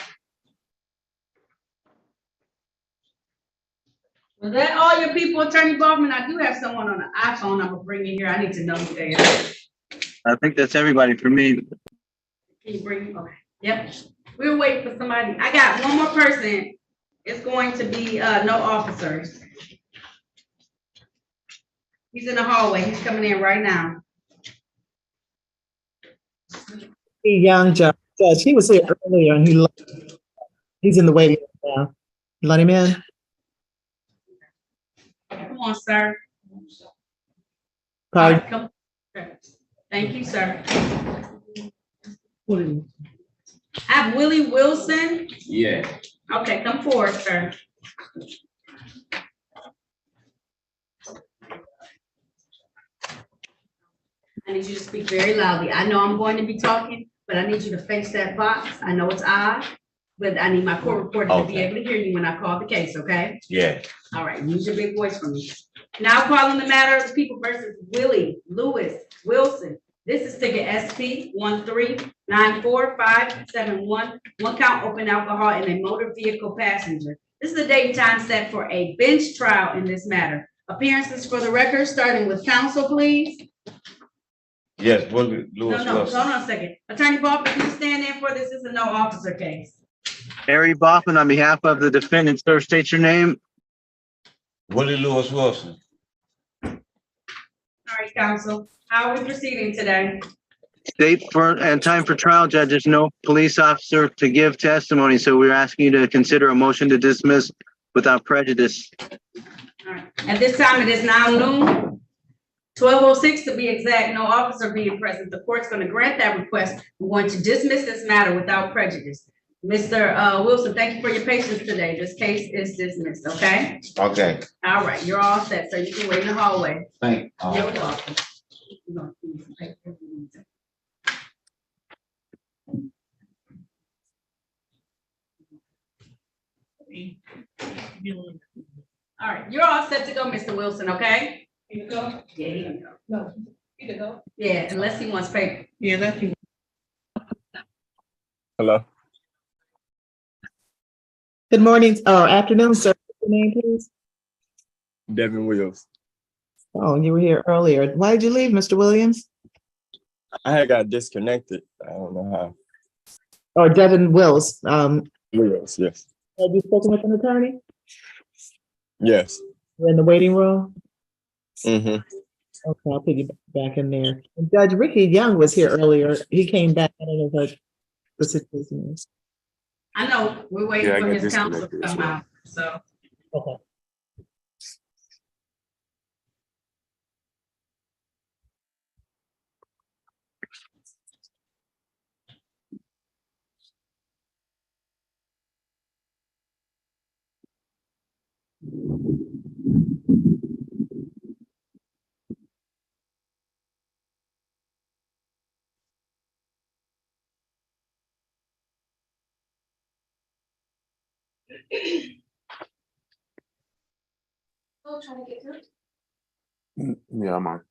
Was that all your people, Attorney Baldwin? I do have someone on the iPhone I'm gonna bring in here. I need to know who they are. I think that's everybody for me. Can you bring, okay, yep. We're waiting for somebody. I got one more person. It's going to be no officers. He's in the hallway. He's coming in right now. Young judge, he was here earlier and he's in the waiting room now. Let him in. Come on, sir. Pardon? Right, come. Okay. Thank you, sir. I have Willie Wilson. Yeah. Okay, come forward, sir. I need you to speak very loudly. I know I'm going to be talking, but I need you to face that box. I know it's odd, but I need my court reporter to be able to hear you when I call the case, okay? Yeah. All right, use your big voice for me. Now calling the matter of the people versus Willie Lewis Wilson. This is ticket SP 1394571. One count open alcohol in a motor vehicle passenger. This is the date and time set for a bench trial in this matter. Appearances for the record, starting with counsel, please. Yes, Willie Lewis No, Wilson. hold on a second. Attorney Baldwin, can you stand in for this? This is a no officer case. Harry Boffin, on behalf of the defendant, sir, state your name. Willie Lewis Wilson. All right, counsel. How are we proceeding today? Date for and time for trial, judge. There's no police officer to give testimony, so we're asking you to consider a motion to dismiss without prejudice. All right. At this time, it is now noon. 12:06 to be exact, no officer being present. The court's going to grant that request. We're going to dismiss this matter without prejudice. Mr. Wilson, thank you for your patience today. This case is dismissed, okay? Okay. All right, you're all set, so you can wait in the hallway. Thank you. You're welcome. All right, you're all set to go, Mr. Wilson, okay? You go? Yeah, he can go. No, he can go. Yeah, unless he wants paper. Yeah, that's you. Hello. Good morning, afternoon, sir. What's your name, please? Devin Williams. Oh, you were here earlier. Why did you leave, Mr. Williams? I had got disconnected. I don't know how. Or Devin Wills. Williams, yes. Have you spoken with an attorney? Yes. You're in the waiting room? Mm-hmm. Okay, I'll put you back in there. And Judge Ricky Young was here earlier. He came back. I don't know what the situation is. I know, we're waiting Yeah, I for got his counsel to disconnected as come well. out, so. Okay. Oh, trying to get through. Yeah, I'm on.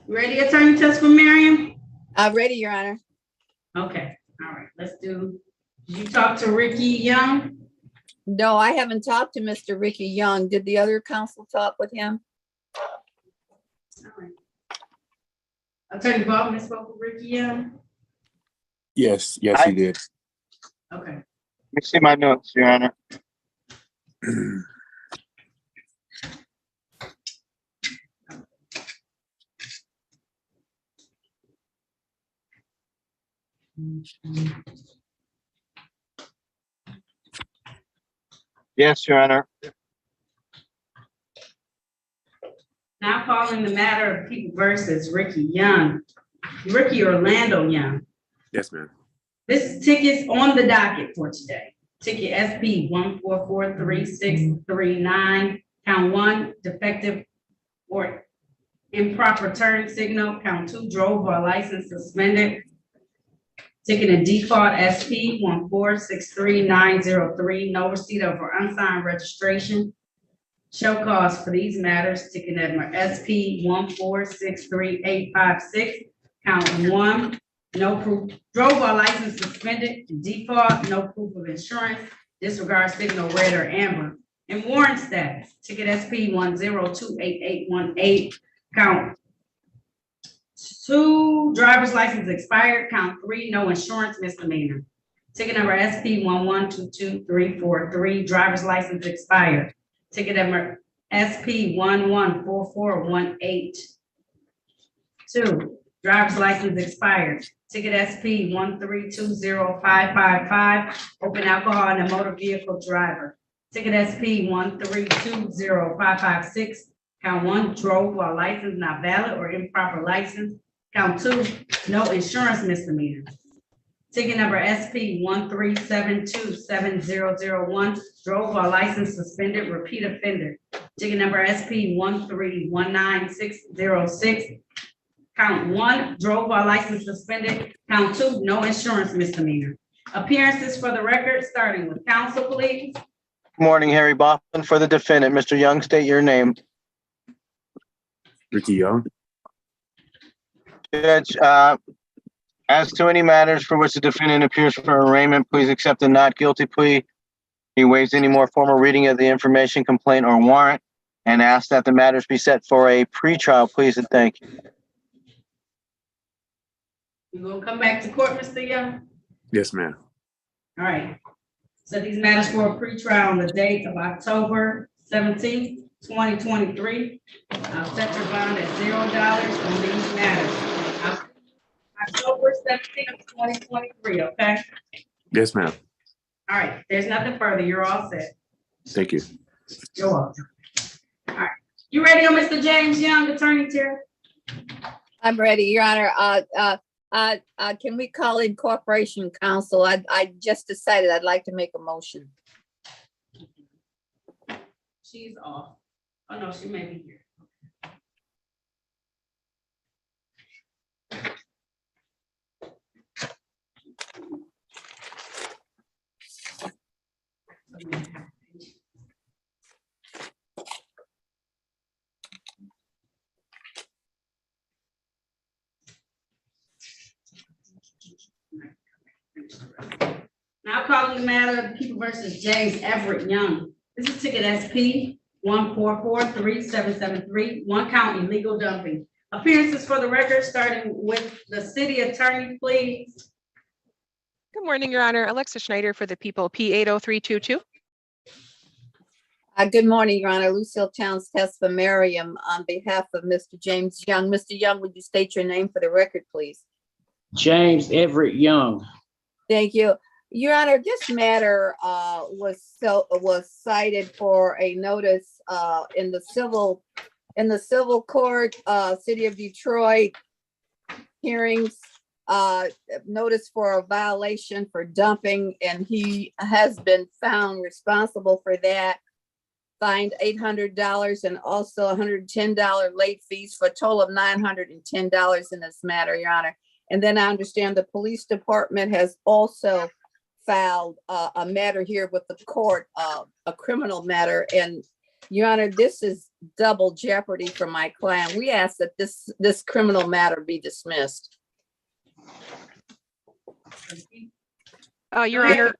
Ready, attorney test for Miriam? I'm ready, Your Honor. Okay, all right, let's do, did you talk to Ricky Young? No, I haven't talked to Mr. Ricky Young. Did the other counsel talk with him? All right. Attorney Baldwin spoke with Ricky Young? Yes, yes, he did. Okay. Let me see my notes, Your Honor. Yes, Your Honor. Now calling the matter of People versus Ricky Young. Ricky Orlando Young. Yes, ma'am. This ticket's on the docket for today. Ticket SP 1443639, count 1, defective or improper turn signal, count 2, drove while license suspended. Ticket in default SP 1463903, no receipt of or unsigned registration. Show cause for these matters, ticket number SP 1463856, count 1, no proof, drove while license suspended, default, no proof of insurance, disregard signal red or amber, and warrant status, ticket SP 1028818, count 2, driver's license expired, count 3, no insurance misdemeanor. Ticket number SP 1122343, driver's license expired. Ticket number SP 114418. 2, driver's license expired. Ticket SP 1320555, open alcohol and a motor vehicle driver. Ticket SP 1320556, count 1, drove while license not valid or improper license. Count 2, no insurance misdemeanor. Ticket number SP 1372701, drove while license suspended, repeat offender. Ticket number SP 1319606, count 1, drove while license suspended. Count 2, no insurance misdemeanor. Appearances for the record, starting with counsel, please. Morning, Harry Baughman for the defendant. Mr. Young, state your name. Ricky Young. Judge, as to any matters for which the defendant appears for arraignment, please accept the not guilty plea. He waives any more formal reading of the information, complaint, or warrant, and asks that the matters be set for a pretrial, please and thank you. You gonna come back to court, Mr. Young? Yes, ma'am. All right. So these matters for a pretrial on the date of October 17th, 2023. I'll set your bond at $0 on these matters. October 17th, 2023, okay? Yes, ma'am. All right, there's nothing further. You're all set. Thank you. You're welcome. All right. You ready on Mr. James Young, Attorney Chair? I'm ready, Your Honor. Can we call in Corporation Counsel? I just decided I'd like to make a motion. She's off. Oh, no, she may be here. Now calling the matter of People versus James Everett Young. This is ticket SP 1443773, one count illegal dumping. Appearances for the record, starting with the city attorney, please. Good morning, Your Honor. Alexa Schneider for the People, P80322. Good morning, Your Honor. Lucille Towns test for Miriam on behalf of Mr. James Young. Mr. Young, would you state your name for the record, please? James Everett Young. Thank you. Your Honor, this matter was cited for a notice in the civil court, City of Detroit hearings, notice for a violation for dumping, and he has been found responsible for that. Fined $800 and also $110 late fees for a total of $910 in this matter, Your Honor. And then I understand the police department has also filed a matter here with the court, a criminal matter. And Your Honor, this is double jeopardy for my client. We ask that this criminal matter be dismissed. Your Honor.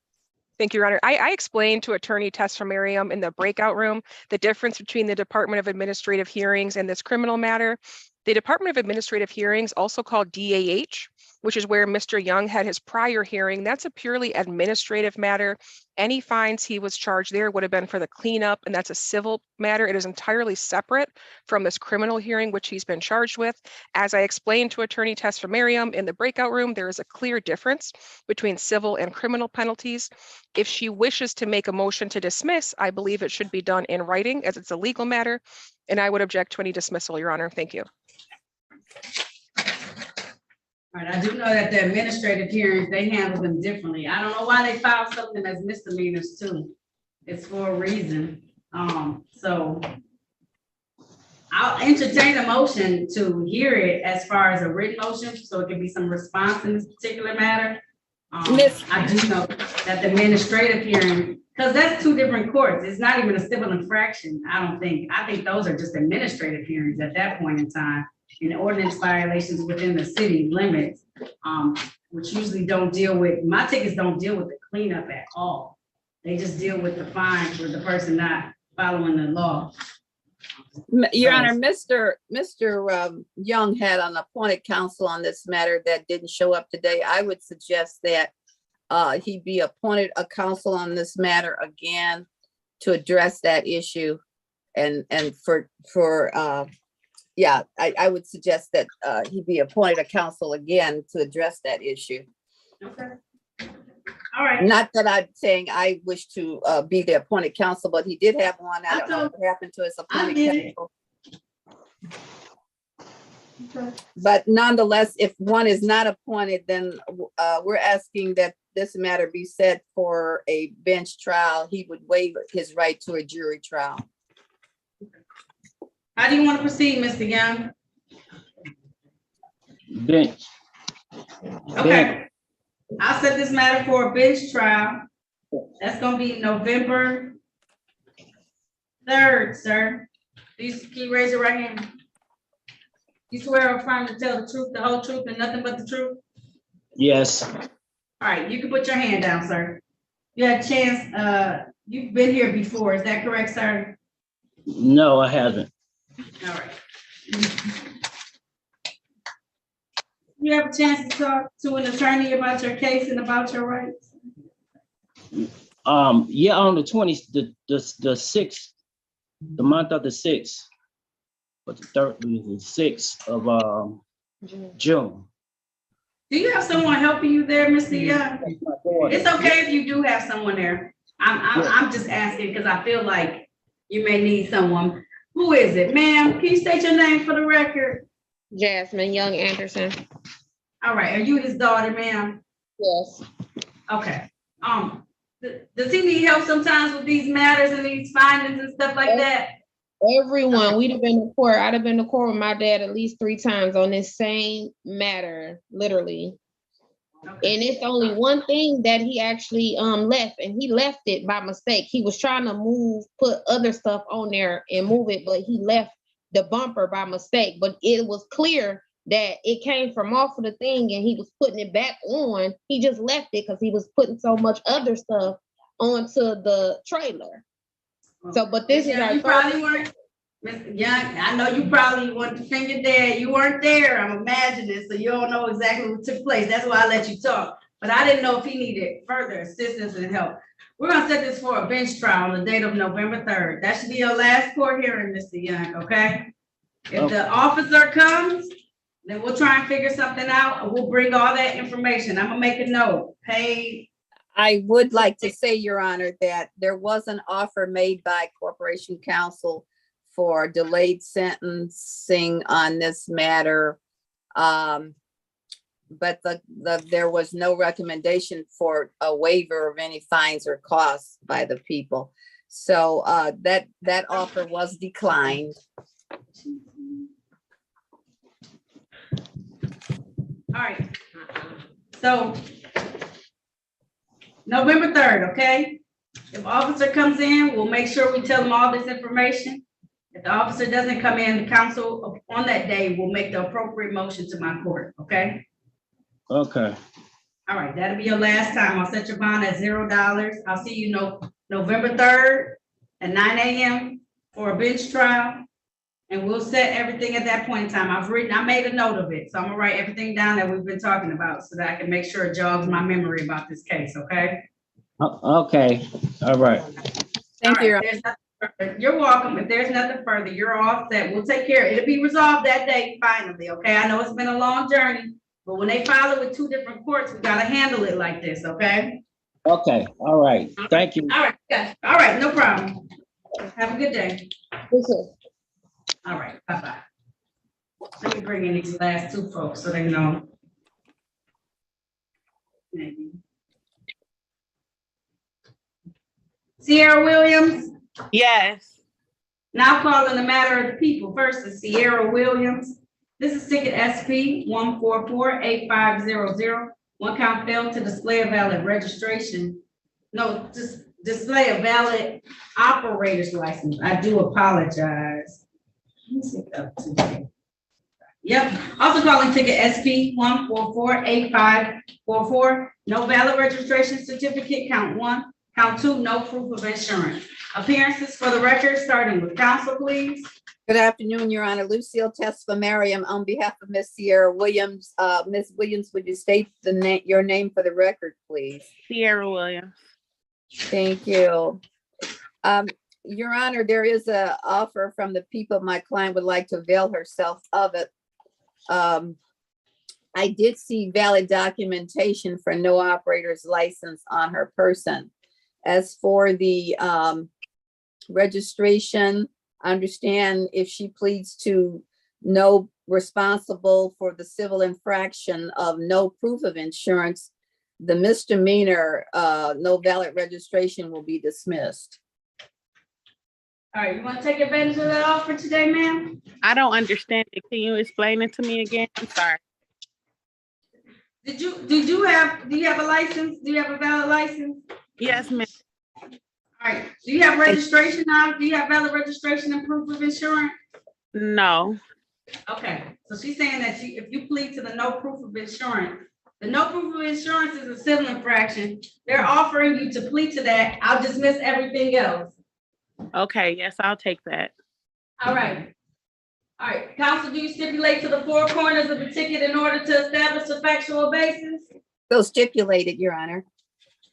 Thank you, Your Honor. I explained to Attorney Tess from Miriam in the breakout room the difference between the Department of Administrative Hearings and this criminal matter. The Department of Administrative Hearings, also called DAH, which is where Mr. Young had his prior hearing, that's a purely administrative matter. Any fines he was charged there would have been for the cleanup, and that's a civil matter. It is entirely separate from this criminal hearing, which he's been charged with. As I explained to Attorney Tess from Miriam in the breakout room, there is a clear difference between civil and criminal penalties. If she wishes to make a motion to dismiss, I believe it should be done in writing as it's a legal matter, and I would object to any dismissal, Your Honor. Thank you. All right, I do know that the administrative hearings, they handle them differently. I don't know why they filed something as misdemeanors too. It's for a reason. So I'll entertain a motion to hear it as far as a written motion, so it can be some response in this particular matter. I do know that the administrative hearing, because that's two different courts. It's not even a civil infraction, I don't think. I think those are just administrative hearings at that point in time. And ordinance violations within the city limits, which usually don't deal with, my tickets don't deal with the cleanup at all. They just deal with the fine for the person not following the law. Your Honor, Mr. Young had an appointed counsel on this matter that didn't show up today. I would suggest that he be appointed a counsel on this matter again to address that issue. And I would suggest that he be appointed a counsel again to address that issue. Okay. All right. Not that I'm saying I wish to be the appointed counsel, but he did have one. I don't know what happened to his appointed counsel. Okay. But nonetheless, if one is not appointed, then we're asking that this matter be set for a bench trial. He would waive his right to a jury trial. How do you want to proceed, Mr. Young? Bench. Okay. I'll set this matter for a bench trial. That's going to be November Third, sir. Please, can you raise your right hand? You swear or affirm to tell the truth, the whole truth, and nothing but the truth? Yes. All right, you can put your hand down, sir. You had a chance, you've been here before, is that correct, sir? No, I haven't. All right. You have a chance to talk to an attorney about your case and about your rights? Yeah, on the 20th, the 6th, the month of the 6th, but the 6th of June. Do you have someone helping you there, Mr. Young? It's okay if you do have someone there. I'm just asking because I feel like you may need someone. Who is it, ma'am? Can you state your name for the record? Jasmine Young Anderson. All right, are you his daughter, ma'am? Yes. Okay. Does he need help sometimes with these matters and these findings and stuff like that? Everyone, we'd have been to court. I'd have been to court with my dad at least 3 times on this same matter, literally. Okay. And it's only one thing that he actually left, and he left it by mistake. He was trying to put other stuff on there and move it, but he left the bumper by mistake. But it was clear that it came from off of the thing and he was putting it back on. He just left it because he was putting so much other stuff onto the trailer. So, but this is our you probably weren't, Mr. Young, I know you probably want to defend your dad. You weren't there, I'm imagining, so you don't know exactly what took place. That's why I let you talk. But I didn't know if he needed further assistance and help. We're gonna set this for a bench trial on the date of November 3rd. That should be your last court hearing, Mr. Young, okay? If the officer comes, then we'll try and figure something out, and we'll bring all that information. I'm gonna make a note. Paid. I would like to say, Your Honor, that there was an offer made by Corporation Counsel for delayed sentencing on this matter. But there was no recommendation for a waiver of any fines or costs by the people. So that offer was declined. All right. So November 3rd, okay? If officer comes in, we'll make sure we tell them all this information. If the officer doesn't come in, the council on that day will make the appropriate motion to my court, okay? Okay. All right, that'll be your last time. I'll set your bond at $0. I'll see you November 3rd at 9 a.m. for a bench trial. And we'll set everything at that point in time. I made a note of it. So I'm gonna write everything down that we've been talking about so that I can make sure it jogs my memory about this case, okay? Okay, all right. Thank you. You're welcome. If there's nothing further, you're all set. We'll take care. It'll be resolved that day finally, okay? I know it's been a long journey, but when they file it with 2 different courts, we gotta handle it like this, okay? Okay, all right. Thank you. All right, yeah. All right, no problem. Have a good day. Yes, sir. All right, bye-bye. Let me bring in these last 2 folks so they know. Maybe. Sierra Williams? Yes. Now calling the matter of the people. First is Sierra Williams. This is ticket SP 1448500. One count failed to display a valid registration. No, just display a valid operator's license. I do apologize. Yep. Also calling ticket SP 1448544. No valid registration certificate. Count 1. Count 2. No proof of insurance. Appearances for the record, starting with counsel, please. Good afternoon, Your Honor. Lucille Tesfamariam on behalf of Miss Sierra Williams. Miss Williams, would you state your name for the record, please? Sierra Williams. Thank you. Your Honor, there is an offer from the people. My client would like to avail herself of it. I did see valid documentation for no operator's license on her person. As for the registration, I understand if she pleads to no responsible for the civil infraction of no proof of insurance, the misdemeanor, no valid registration will be dismissed. All right, you want to take advantage of that offer today, ma'am? I don't understand it. Can you explain it to me again? I'm sorry. Do you have a license? Do you have a valid license? Yes, ma'am. All All right, do you have registration now? Do you have valid registration and proof of insurance? No. Okay, so she's saying that if you plead to the no proof of insurance, the no proof of insurance is a civil infraction. They're offering you to plead to that. I'll dismiss everything else. Okay, yes, I'll take that. All right. All right, counsel, do you stipulate to the four corners of the ticket in order to establish a factual basis? So stipulated, Your Honor.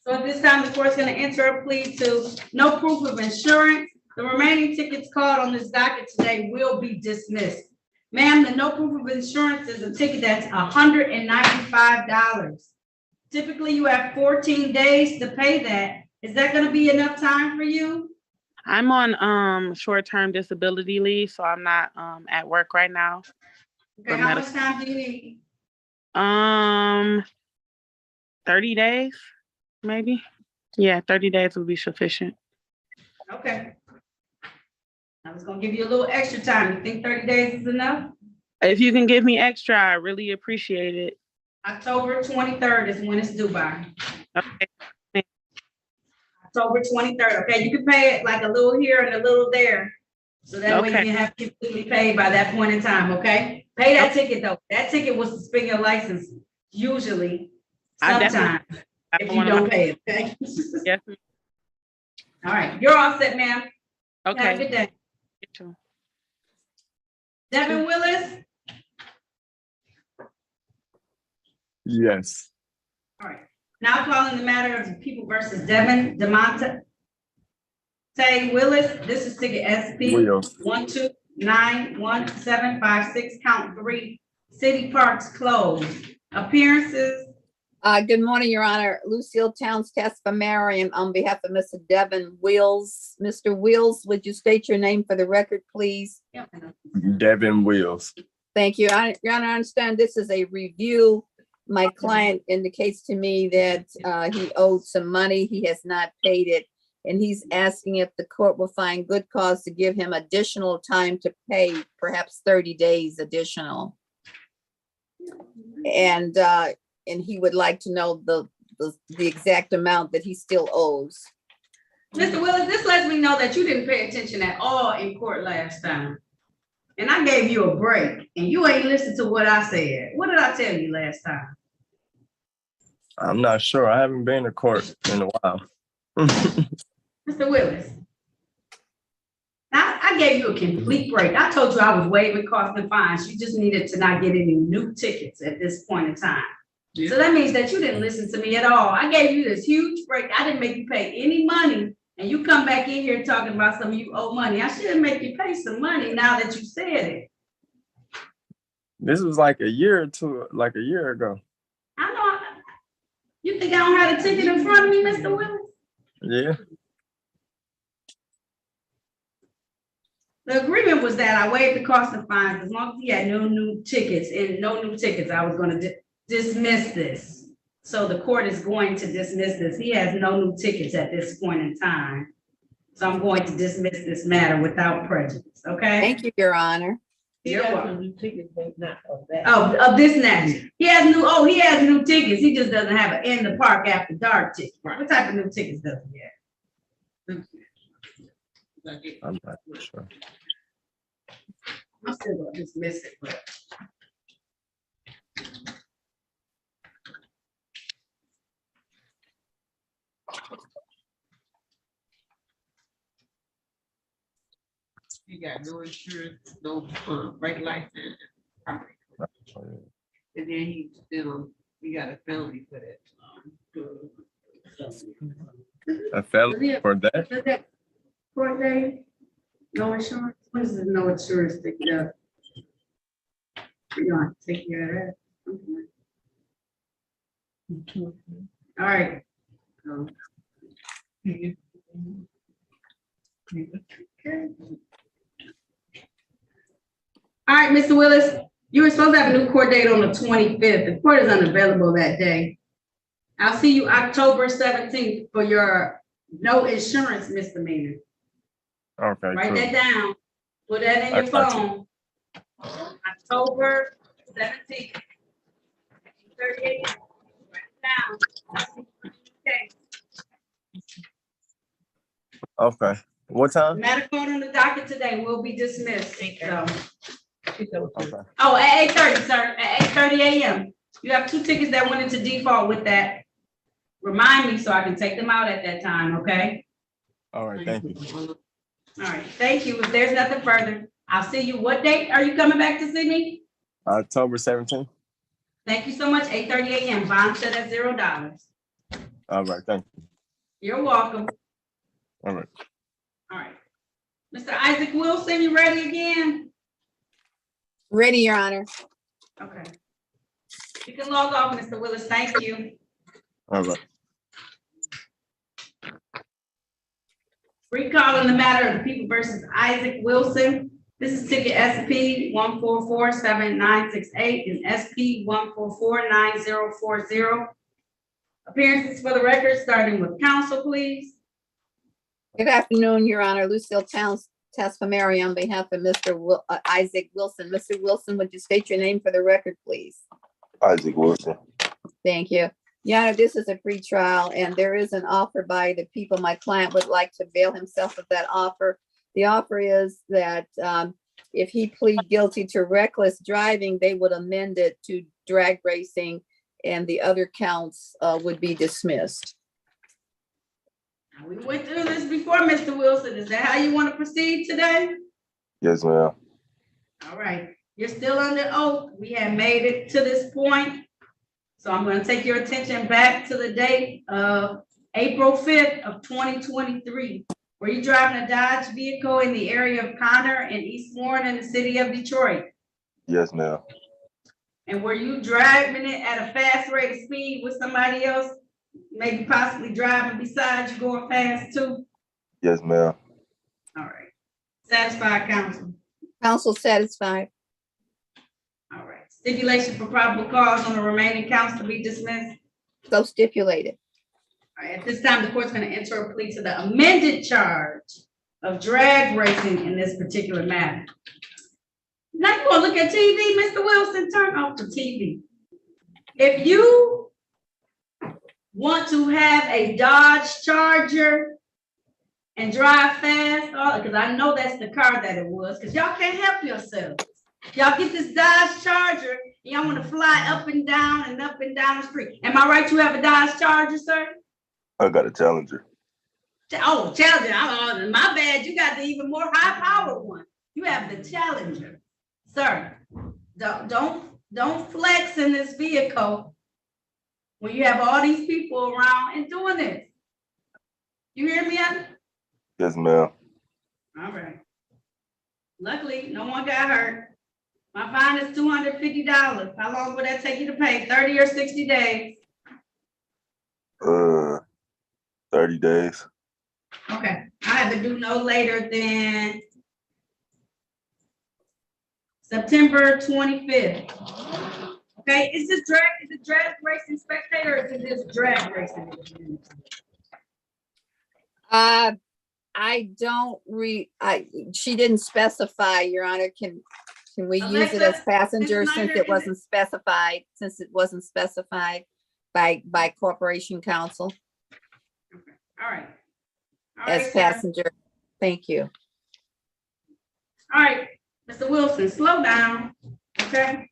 So at this time, the court's going to enter a plea to no proof of insurance. The remaining tickets called on this docket today will be dismissed. Ma'am, the no proof of insurance is a ticket that's $195. Typically, you have 14 days to pay that. Is that going to be enough time for you? I'm on short-term disability leave, so I'm not at work right now. Okay, how much time do you need? 30 days, maybe. Yeah, 30 days would be sufficient. Okay. I was gonna give you a little extra time. You think 30 days is enough? If you can give me extra, I really appreciate it. October 23rd is when it's due by. Okay. October 23rd. Okay, you can pay it like a little here and a little there. So that way you can have completely paid by that point in time, okay? Pay that ticket though. That ticket will suspend your license usually sometime if you don't pay it, okay? Yes. All right, you're all set, ma'am. Okay. Have a good day. You too. Devin Willis? Yes. All right. Now calling the matter of the people versus Devin DeMonte Willis. This is ticket SP 1291756, count 3. City Parks closed. Appearances. Good morning, Your Honor. Lucille Towns Casper-Mariam on behalf of Mr. Devin Wills. Mr. Wills, would you state your name for the record, please? Devin Wills. Thank you. Your Honor, I understand this is a review. My client indicates to me that he owed some money. He has not paid it. And he's asking if the court will find good cause to give him additional time to pay, perhaps 30 days additional. And he would like to know the exact amount that he still owes. Mr. Willis, this lets me know that you didn't pay attention at all in court last time. And I gave you a break and you ain't listened to what I said. What did I tell you last time? I'm not sure. I haven't been to court in a while. Mr. Willis, I gave you a complete break. I told you I was waiving costs and fines. You just needed to not get any new tickets at this point in time. So that means that you didn't listen to me at all. I gave you this huge break. I didn't make you pay any money. And you come back in here talking about some of you owe money. I should make you pay some money now that you said it. This was like a year ago. I know. You think I don't have a ticket in front of me, Mr. Willis? Yeah. The agreement was that I waived the cost of fines as long as he had no new tickets, and no new tickets, I was going to dismiss this. So the court is going to dismiss this. He has no new tickets at this point in time. So I'm going to dismiss this matter without prejudice, okay? Thank you, Your Honor. You're welcome. Of this nature. He has new tickets. He just doesn't have an in the park after dark ticket. What type of new tickets does he have? I'm not sure. I'm still gonna dismiss it, but. You got no insurance, no brake license, property. And then he still, you got a felony for that. A felony for that? Court day, no insurance. What is the no insurance ticket up? We're gonna take care of that. Okay. All right. Okay. All right, Mr. Willis, you were supposed to have a new court date on the 25th. The court is unavailable that day. I'll see you October 17th for your no insurance misdemeanor. Okay. Write cool. that down. Put that in your phone. October 17th. 38. Write it down. Okay. Okay. What The time? matter called on the docket today will be dismissed. So. Okay. Oh, at 8:30, sir, at 8:30 a.m. You have 2 tickets that went into default with that. Remind me so I can take them out at that time, okay? All right. Thank you. All right, thank you. If there's nothing further, I'll see you. What date are you coming back to see me? October 17th. Thank you so much. 8:30 a.m. Bond set at $0. All right. Thank you. You're welcome. All right. All right. Mr. Isaac Wilson, you ready again? Ready, Your Honor. Okay. You can log off, Mr. Willis. Thank you. All right. Recall on the matter of the people versus Isaac Wilson. This is ticket SP 1447968 and SP 1449040. Appearances for the record, starting with counsel, please. Good afternoon, Your Honor. Lucille Tascamari on behalf of Mr. Isaac Wilson. Mr. Wilson, would you state your name for the record, please? Isaac Wilson. Thank you. Your Honor, this is a pretrial and there is an offer by the people. My client would like to avail himself of that offer. The offer is that if he plead guilty to reckless driving, they would amend it to drag racing and the other counts would be dismissed. We went through this before, Mr. Wilson. Is that how you want to proceed today? Yes, ma'am. All right. You're still under oath. We have made it to this point. So I'm going to take your attention back to the date of April 5th of 2023. Were you driving a Dodge vehicle in the area of Connor and East Warren in the city of Detroit? Yes, ma'am. And were you driving it at a fast rate of speed with somebody else, maybe possibly driving beside you going fast too? Yes, ma'am. All right. Satisfied, counsel? Counsel satisfied. All right. Stipulation for probable cause on the remaining counts to be dismissed? So stipulated. All right. At this time, the court's going to enter a plea to the amended charge of drag racing in this particular matter. Now you want to look at TV, Mr. Wilson? Turn off the TV. If you want to have a Dodge Charger and drive fast, because I know that's the car that it was, because y'all can't help yourselves. Y'all get this Dodge Charger and y'all want to fly up and down the street. Am I right? You have a Dodge Charger, sir? I got a Challenger. Oh, Challenger. My bad. You got the even more high powered one. You have the Challenger. Sir, don't flex in this vehicle when you have all these people around and doing this. You hear me? Yes, ma'am. All right. Luckily, no one got hurt. My fine is $250. How long would that take you to pay? 30 or 60 days? 30 days. Okay. I have to do no later than September 25th. Okay, is it drag racing spectator or is it just drag racing? She didn't specify, Your Honor. Can we use it as passenger since it wasn't specified, by corporation counsel? All right. As passenger. Thank you. All right, Mr. Wilson, slow down, okay?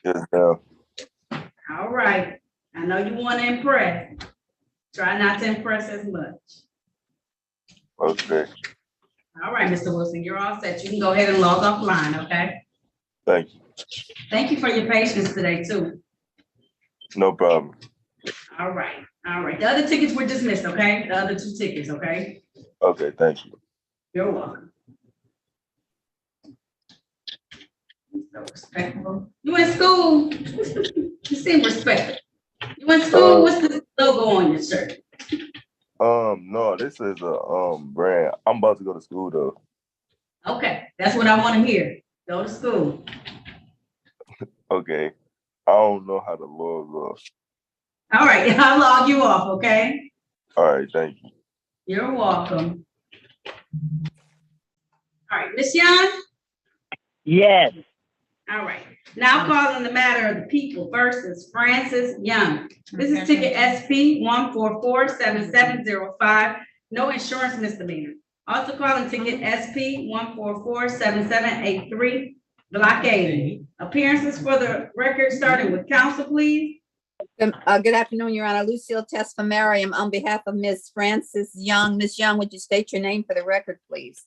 Yes, ma'am. All right. I know you want to impress. Try not to impress as much. Okay. All right, Mr. Wilson, you're all set. You can go ahead and log offline, okay? Thank you. Thank you for your patience today, too. No problem. All right. All right. The other tickets were dismissed, okay? The other 2 tickets, okay? Okay, thank you. You're welcome. So respectful. You in school? You seem respectful. You in school? What's the logo on your shirt? No, this is a brand. I'm about to go to school though. Okay, that's what I want to hear. Go to school. Okay. I don't know how to log off. All right, I'll log you off, okay? All right, thank you. You're welcome. All right, Miss Young? Yes. All right. Now calling the matter of the people versus Francis Young. This is ticket SP 1447705. no insurance misdemeanor. Also calling ticket SP 1447783, blockading. Appearances for the record, starting with counsel, please. Good afternoon, Your Honor. Lucille Tesfamariam on behalf of Ms. Frances Young. Ms. Young, would you state your name for the record, please?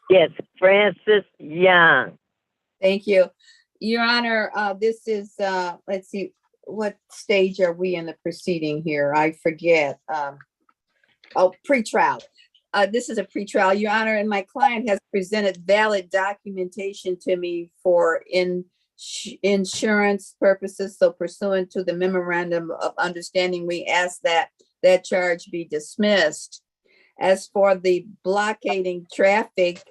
Yes, Frances Young. Thank you. Your Honor, this is, let's see, what stage are we in the proceeding here? I forget. Pretrial. This is a pretrial, Your Honor, and my client has presented valid documentation to me for insurance purposes. So pursuant to the memorandum of understanding, we ask that that charge be dismissed. As for the blockading traffic,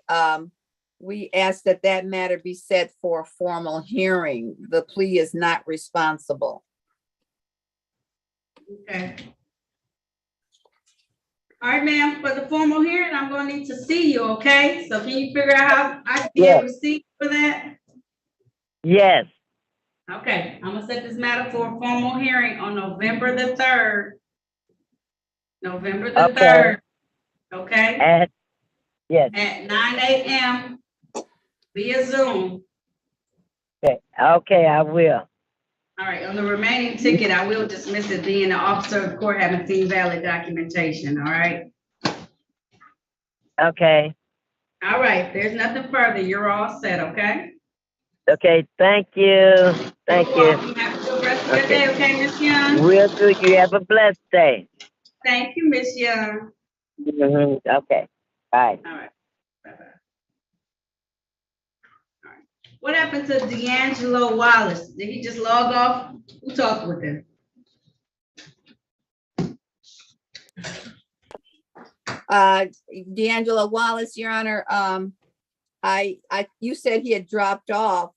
we ask that that matter be set for a formal hearing. The plea is not responsible. Okay. All right, ma'am, for the formal hearing, I'm gonna need to see you, okay? So can you figure out how I can be able to see you for that? Yes. Okay, I'm gonna set this matter for a formal hearing on November the 3rd. November the 3rd, okay? At 9 a.m. via Zoom. Okay, I will. All right, on the remaining ticket, I will dismiss it being the officer of the court having seen valid documentation, all right? Okay. All right, there's nothing further. You're all set, okay? Okay, thank you. Thank You're you. welcome. Have a good rest of your day, okay, Ms. Young? Will do. You have a blessed day. Thank you, Ms. Young. Okay, bye. All right. Bye-bye. All right. What happened to D'Angelo Wallace? Did he just log off? Who talked with him? D'Angelo Wallace, Your Honor, you said he had dropped off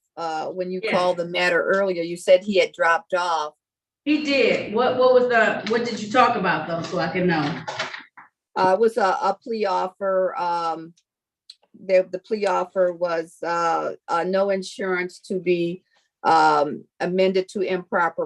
when you called the matter earlier. You said he had dropped off. He did. What did you talk about though, so I can know? It was a plea offer. The plea offer was no insurance to be amended to improper